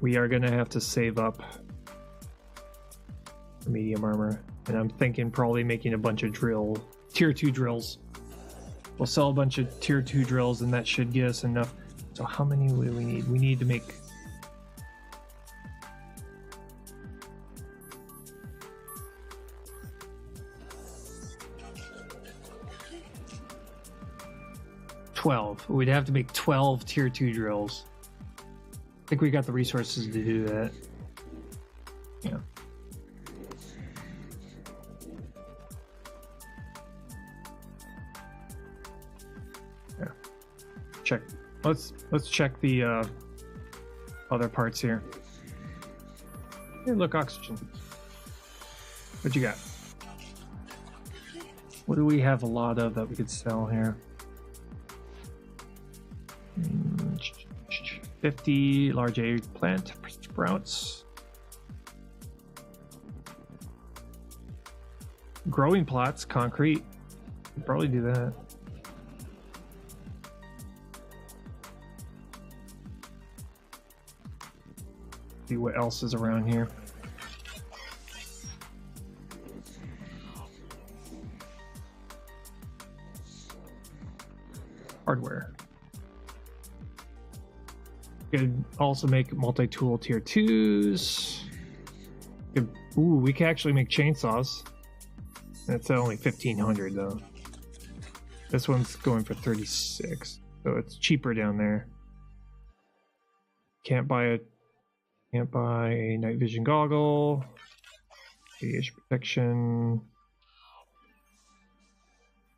We are going to have to save up for medium armor. And I'm thinking probably making a bunch of tier 2 drills. We'll sell a bunch of tier 2 drills and that should get us enough. So how many do we need? We need to make... We'd have to make 12 tier 2 drills. I think we got the resources to do that. Yeah. Yeah. Check. Let's check the other parts here. Hey, look, oxygen. What you got? What do we have a lot of that we could sell here? 50 large eggplant sprouts. Growing plots, concrete. Could probably do that. See what else is around here. hardware. Could also make multi-tool tier 2s. Ooh, we can actually make chainsaws. That's only 1,500 though. This one's going for 36, so it's cheaper down there. Can't buy a night vision goggle. Radiation protection.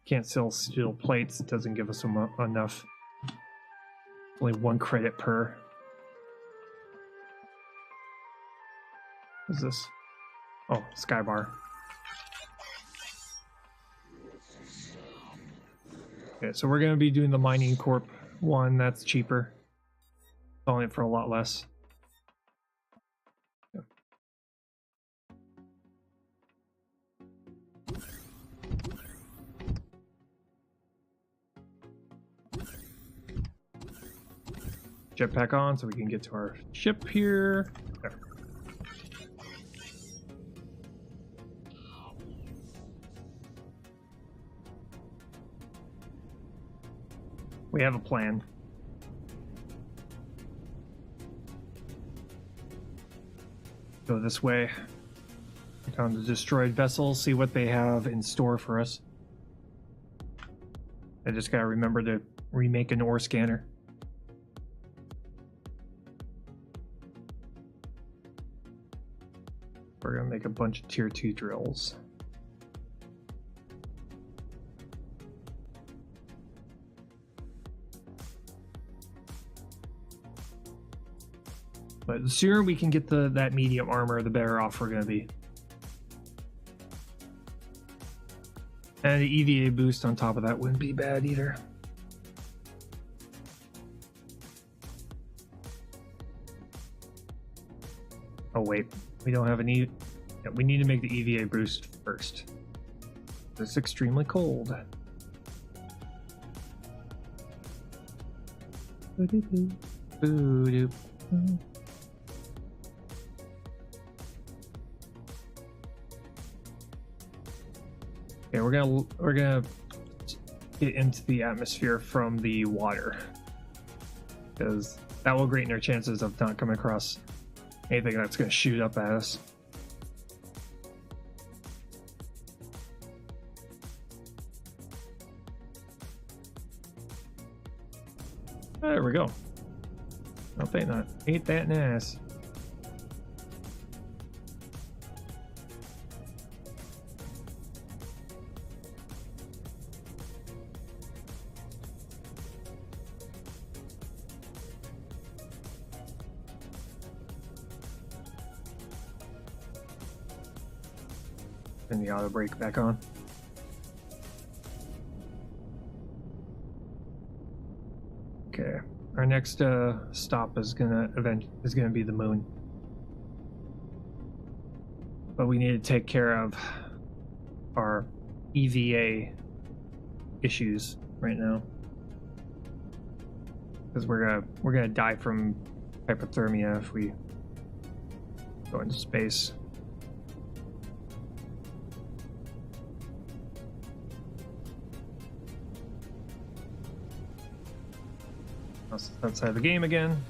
Can't sell steel plates. It doesn't give us enough. Only 1 credit per. What's this? Oh, Skybar. Okay, so we're going to be doing the Mining Corp one. That's cheaper. Selling it for a lot less. Yeah. Jetpack on so we can get to our ship here. There. We have a plan. Go this way. Down the destroyed vessels, see what they have in store for us. I just gotta remember to remake an ore scanner. We're gonna make a bunch of tier 2 drills. But the sooner we can get that medium armor, the better off we're gonna be. And the EVA boost on top of that wouldn't be bad either. Oh wait, we don't have any. Yeah, we need to make the EVA boost first. It's extremely cold. Okay, we're gonna get into the atmosphere from the water, because that will greaten our chances of not coming across anything that's gonna shoot up at us. There we go. I'll think not. Ain't that nice? Turn the auto brake back on. Okay, our next stop is gonna be the moon, but we need to take care of our EVA issues right now, because we're gonna die from hypothermia if we go into space. Outside the game again.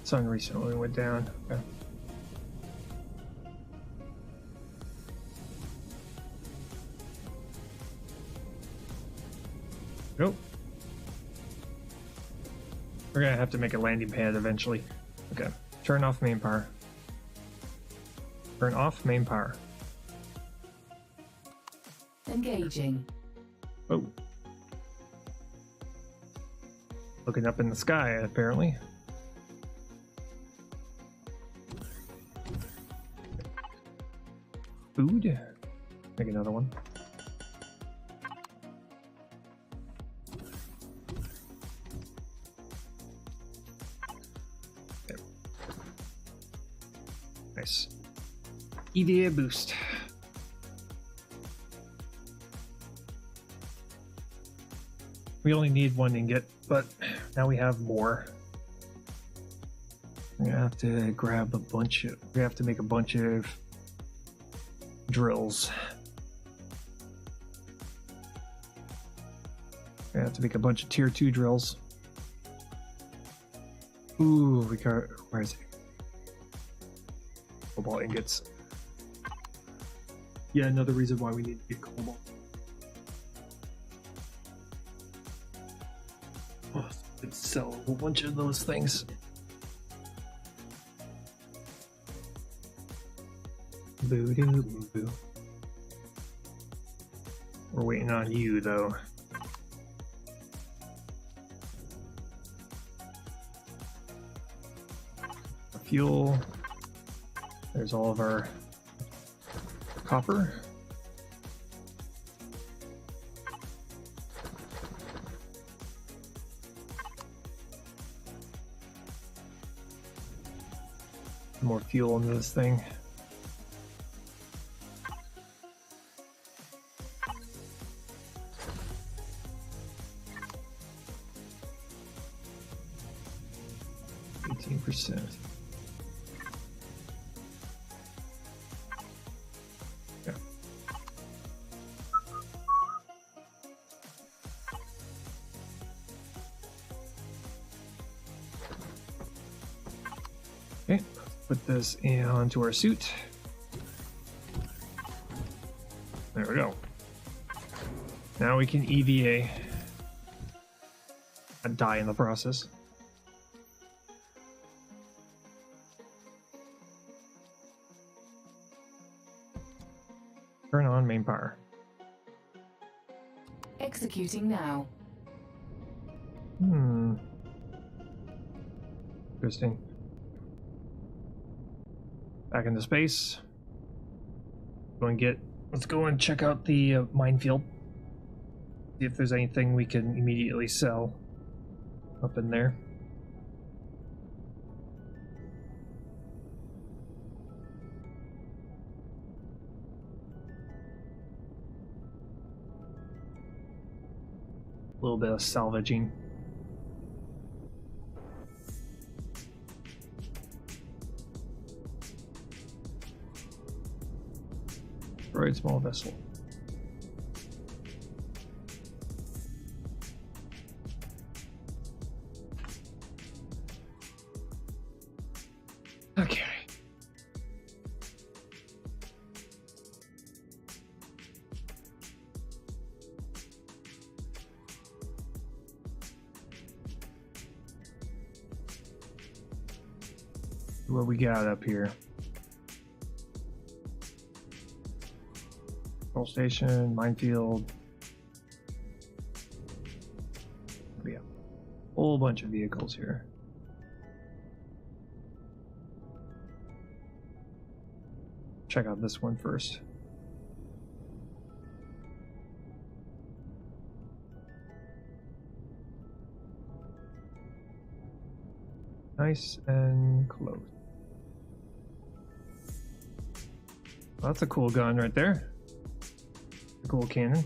Sun recently went down. Okay. Nope. We're gonna have to make a landing pad eventually. Okay, turn off main power. Turn off main power. Engaging. Oh. Looking up in the sky, apparently. Food. Make another one. Nice. EVA boost. We only need one ingot, but now we have more. We're gonna have to grab a bunch of. We have to make a bunch of drills. We have to make a bunch of tier 2 drills. Ooh, we got. Where is it? Cobalt ingots. Yeah, another reason why we need to get cobalt. Oh, let's sell a whole bunch of those things. Boo doo boo boo. We're waiting on you though. Fuel. There's all of our copper. More fuel into this thing. %. Yeah. Okay, put this onto our suit. There we go. Now we can EVA and die in the process. Turn on main power. Executing now. Interesting. Back into space. Let's go and check out the minefield. See if there's anything we can immediately sell up in there. A little bit of salvaging. Destroyed small vessel. Okay. What we got up here? Control station, minefield. We have a whole bunch of vehicles here. Check out this one first. Nice and close. Well, that's a cool gun right there. A cool cannon.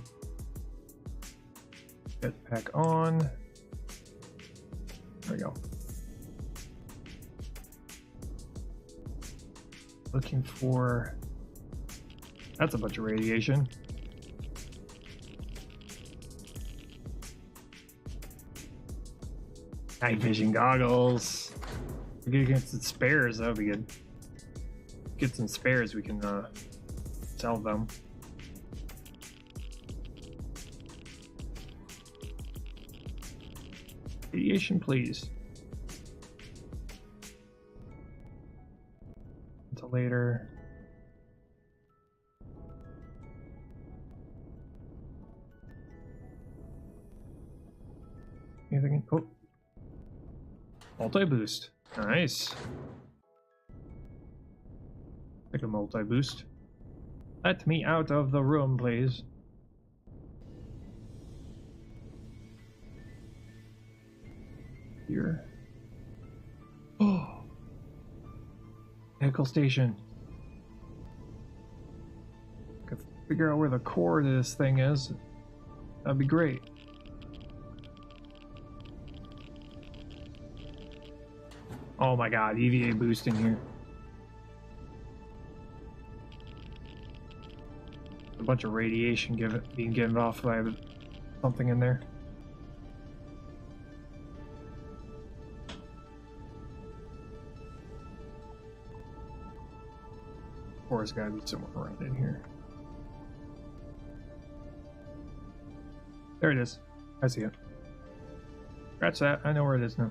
Jetpack on. There we go. Looking for... That's a bunch of radiation. Night vision goggles. We can get some spares, that would be good. Get some spares, we can sell them. Radiation, please. Until later. Anything? Oh. Multi-boost. Nice. Take a multi-boost. Let me out of the room, please. Here. Oh. Vehicle station. Could figure out where the core to this thing is. That'd be great. Oh my god, EVA boost in here. A bunch of radiation being given off by something in there. Or it's gotta be somewhere around in here. There it is. I see it. Scratch that. I know where it is now.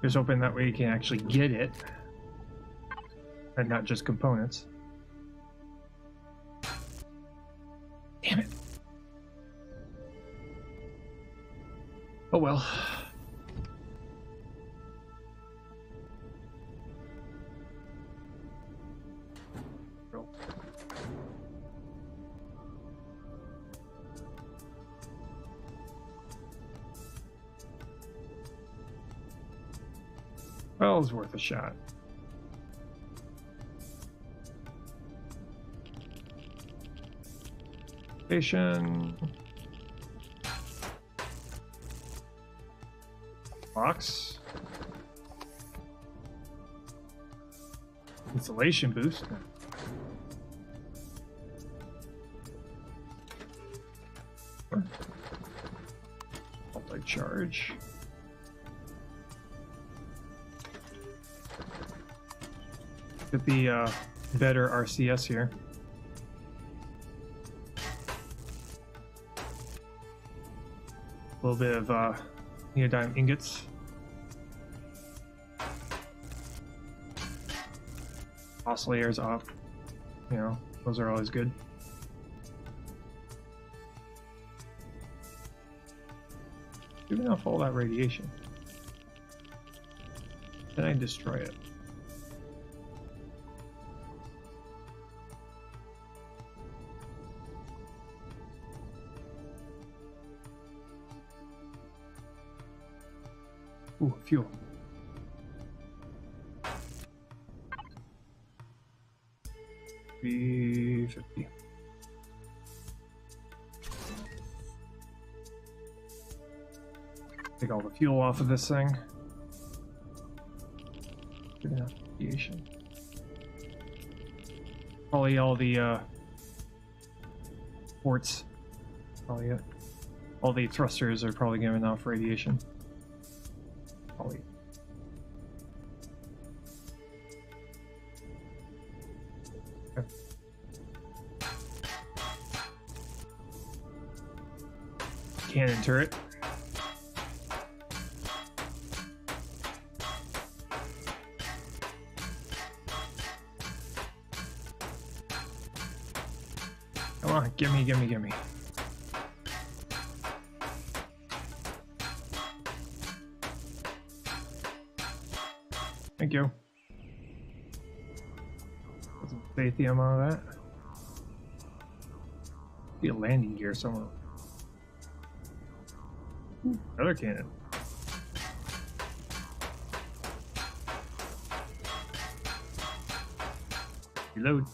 Just hoping that way you can actually get it and not just components. Damn it. Oh well. Well, it's worth a shot. Station. Box. Insulation boost. Multi-charge. Get the better RCS here. A little bit of neodymium ingots. Oscillators off. You know, those are always good. Giving off all that radiation. Then I destroy it. Ooh, fuel. $350. Take all the fuel off of this thing. Good enough radiation. Probably all the ports. Probably all the thrusters are probably giving off radiation. Probably. Okay. Cannon turret. Come on, gimme, gimme, gimme. Thank you. Some Sathium on that. Be a landing gear somewhere. Ooh, another cannon. Reload.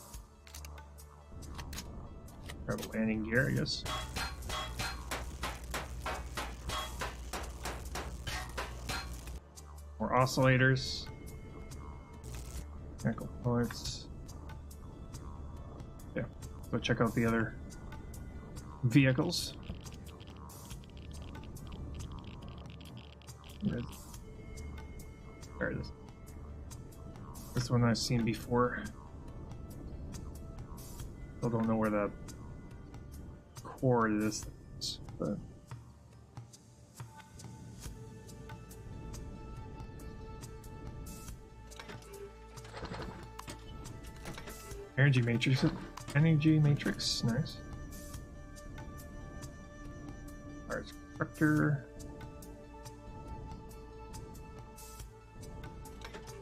Grab a landing gear, I guess. More oscillators. Mechanical parts. Yeah, go check out the other vehicles. There it is. This one I've seen before. Still don't know where the core of this is, but energy matrix. Energy matrix, nice. Parts constructor.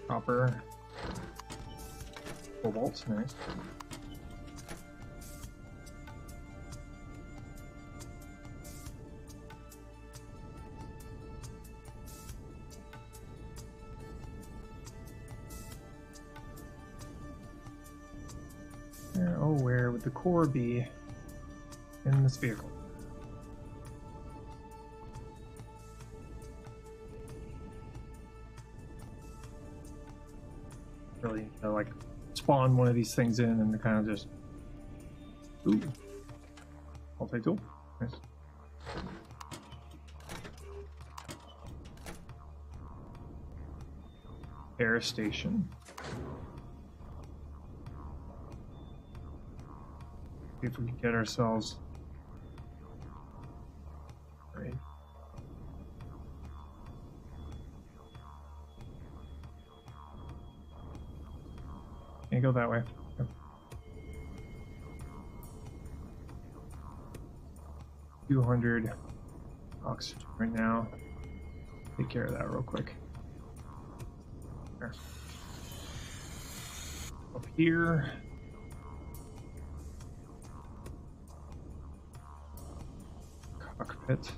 Copper. Cobalt, nice. the core be in this vehicle? Really, like spawn one of these things in and kind of just. Ooh. Multi-tool. Nice. Air station. See if we can get ourselves. Right. Can't go that way. Yep. 200 oxygen right now. Take care of that real quick. There. Up here. Cockpit.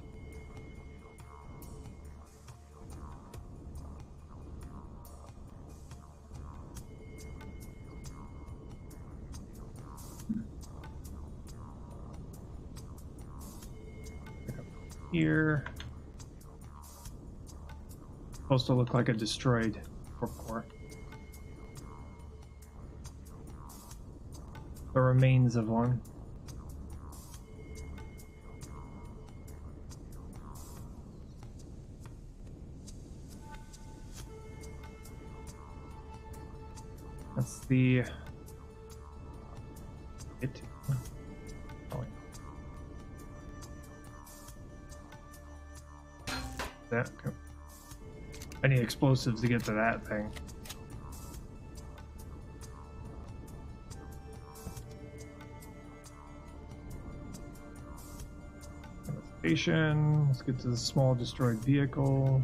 Here. Supposed to look like a destroyed warp core. The remains of one. That's the it. Oh, that. Okay. I need explosives to get to that thing. Station. Let's get to the small destroyed vehicle.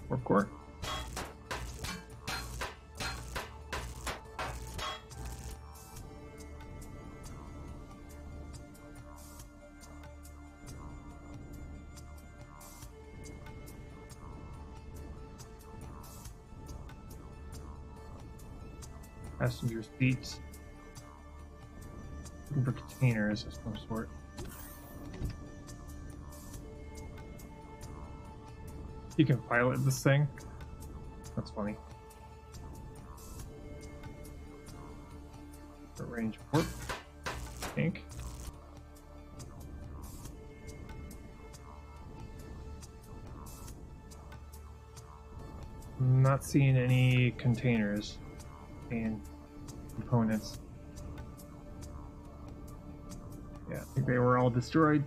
Warp core. Passenger seats. Looking for containers of some sort. You can pilot this thing. That's funny. Range warp. Tank. I'm not seeing any containers and components. Yeah, I think they were all destroyed.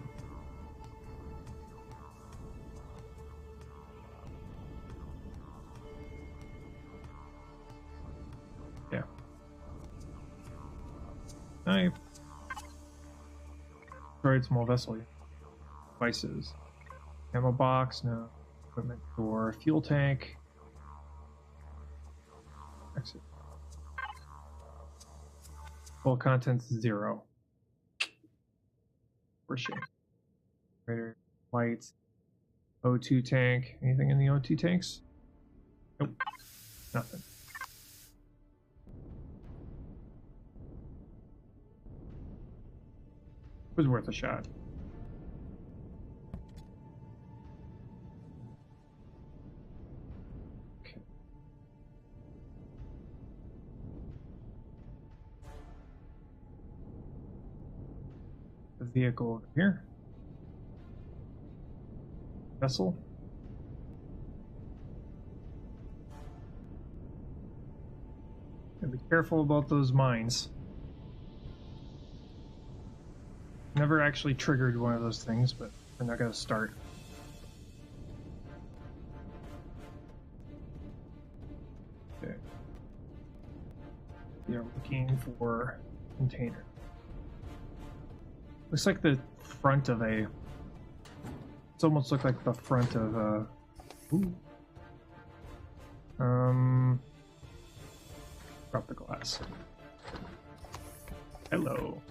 Yeah. I destroyed small vessel devices. Ammo box, no. Equipment door, fuel tank. Exit. Full contents 0. For shame. Radar, lights, O2 tank. Anything in the O2 tanks? Nope. Nothing. It was worth a shot. Okay. The vehicle over here. Vessel. And be careful about those mines. Never actually triggered one of those things, but we're not going to start. Okay. We are looking for container. Looks like the front of a. It's almost looked like the front of a. Ooh. Drop the glass. Hello.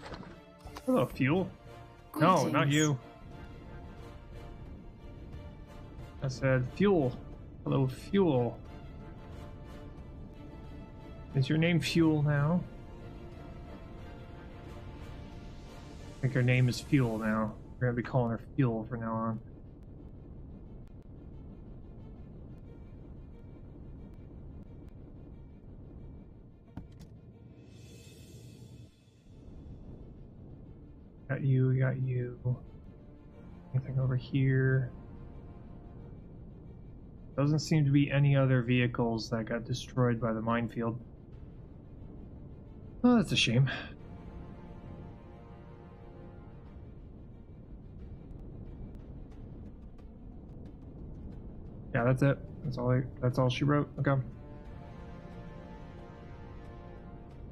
Hello, fuel. No, not you. I said fuel. Hello, fuel. Is your name Fuel now? I think her name is Fuel now. We're gonna be calling her Fuel from now on. Got you, got you. Anything over here? Doesn't seem to be any other vehicles that got destroyed by the minefield. Oh, that's a shame. Yeah, that's it. That's all she wrote. Okay.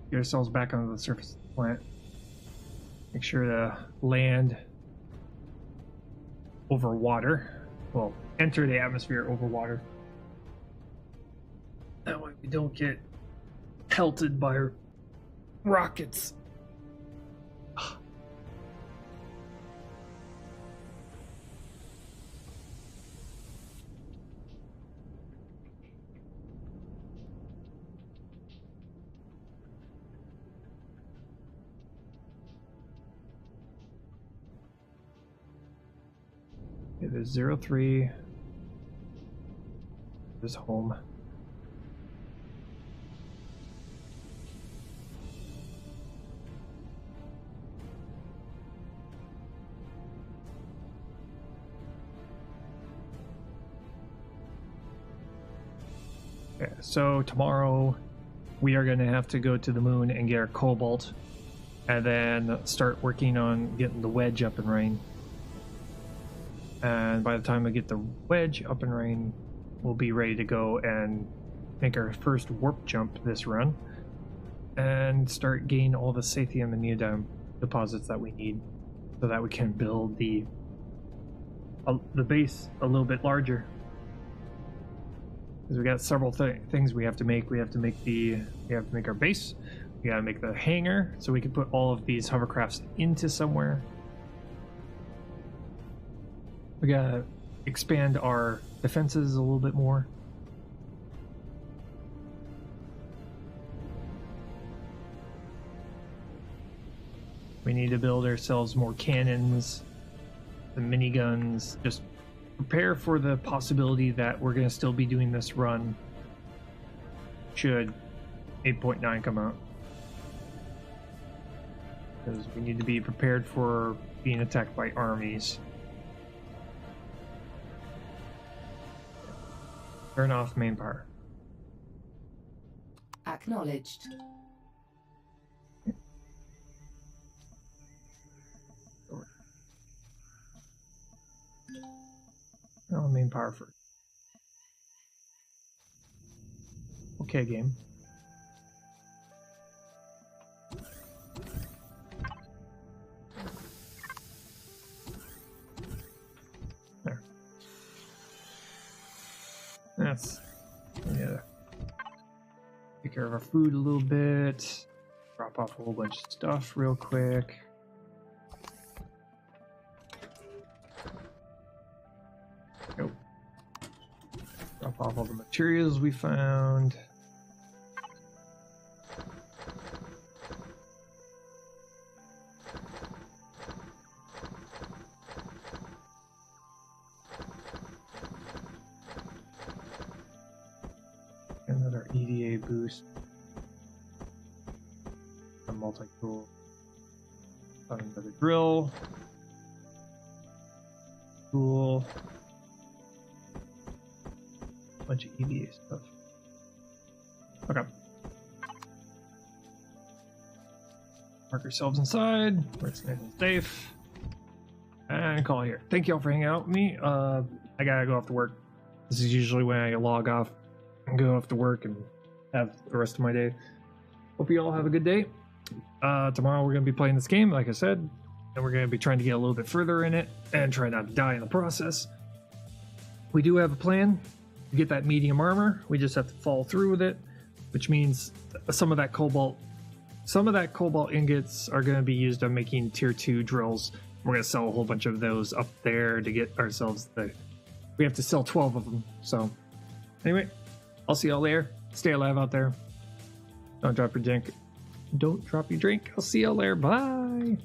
Get ourselves back onto the surface of the plant. Make sure to land over water. Well, enter the atmosphere over water. That way we don't get pelted by rockets. It is 03. This is home. Okay, so tomorrow we are going to have to go to the moon and get our cobalt and then start working on getting the wedge up and running. And by the time we get the wedge up and running, we'll be ready to go and make our first warp jump this run and start getting all the sathium and neodymium deposits that we need so that we can build the base a little bit larger. Because we got several things we have to make. We have to make our base. We gotta make the hangar so we can put all of these hovercrafts into somewhere. We gotta expand our defenses a little bit more. We need to build ourselves more cannons, the miniguns, just prepare for the possibility that we're going to still be doing this run should 8.9 come out. Because we need to be prepared for being attacked by armies. Turn off main power. Acknowledged. Oh, main power first. Okay, game. There. That's... yeah. Take care of our food a little bit. Drop off a whole bunch of stuff real quick. Nope. Drop off all the materials we found. Another EDA boost. A multi-tool. Found another drill. Cool. Bunch of EVA stuff. Okay. Park ourselves inside where it's nice and safe. And call it here. Thank you all for hanging out with me. I gotta go off to work. This is usually when I log off and go off to work and have the rest of my day. Hope you all have a good day. Tomorrow we're gonna be playing this game, like I said, and we're gonna be trying to get a little bit further in it and try not to die in the process. We do have a plan. Get that medium armor. We just have to follow through with it, which means some of that cobalt ingots are going to be used on making tier 2 drills We're gonna sell a whole bunch of those up there to get ourselves the. We have to sell 12 of them. So, anyway, I'll see y'all there. Stay alive out there. Don't drop your drink. Don't drop your drink. I'll see y'all there. Bye.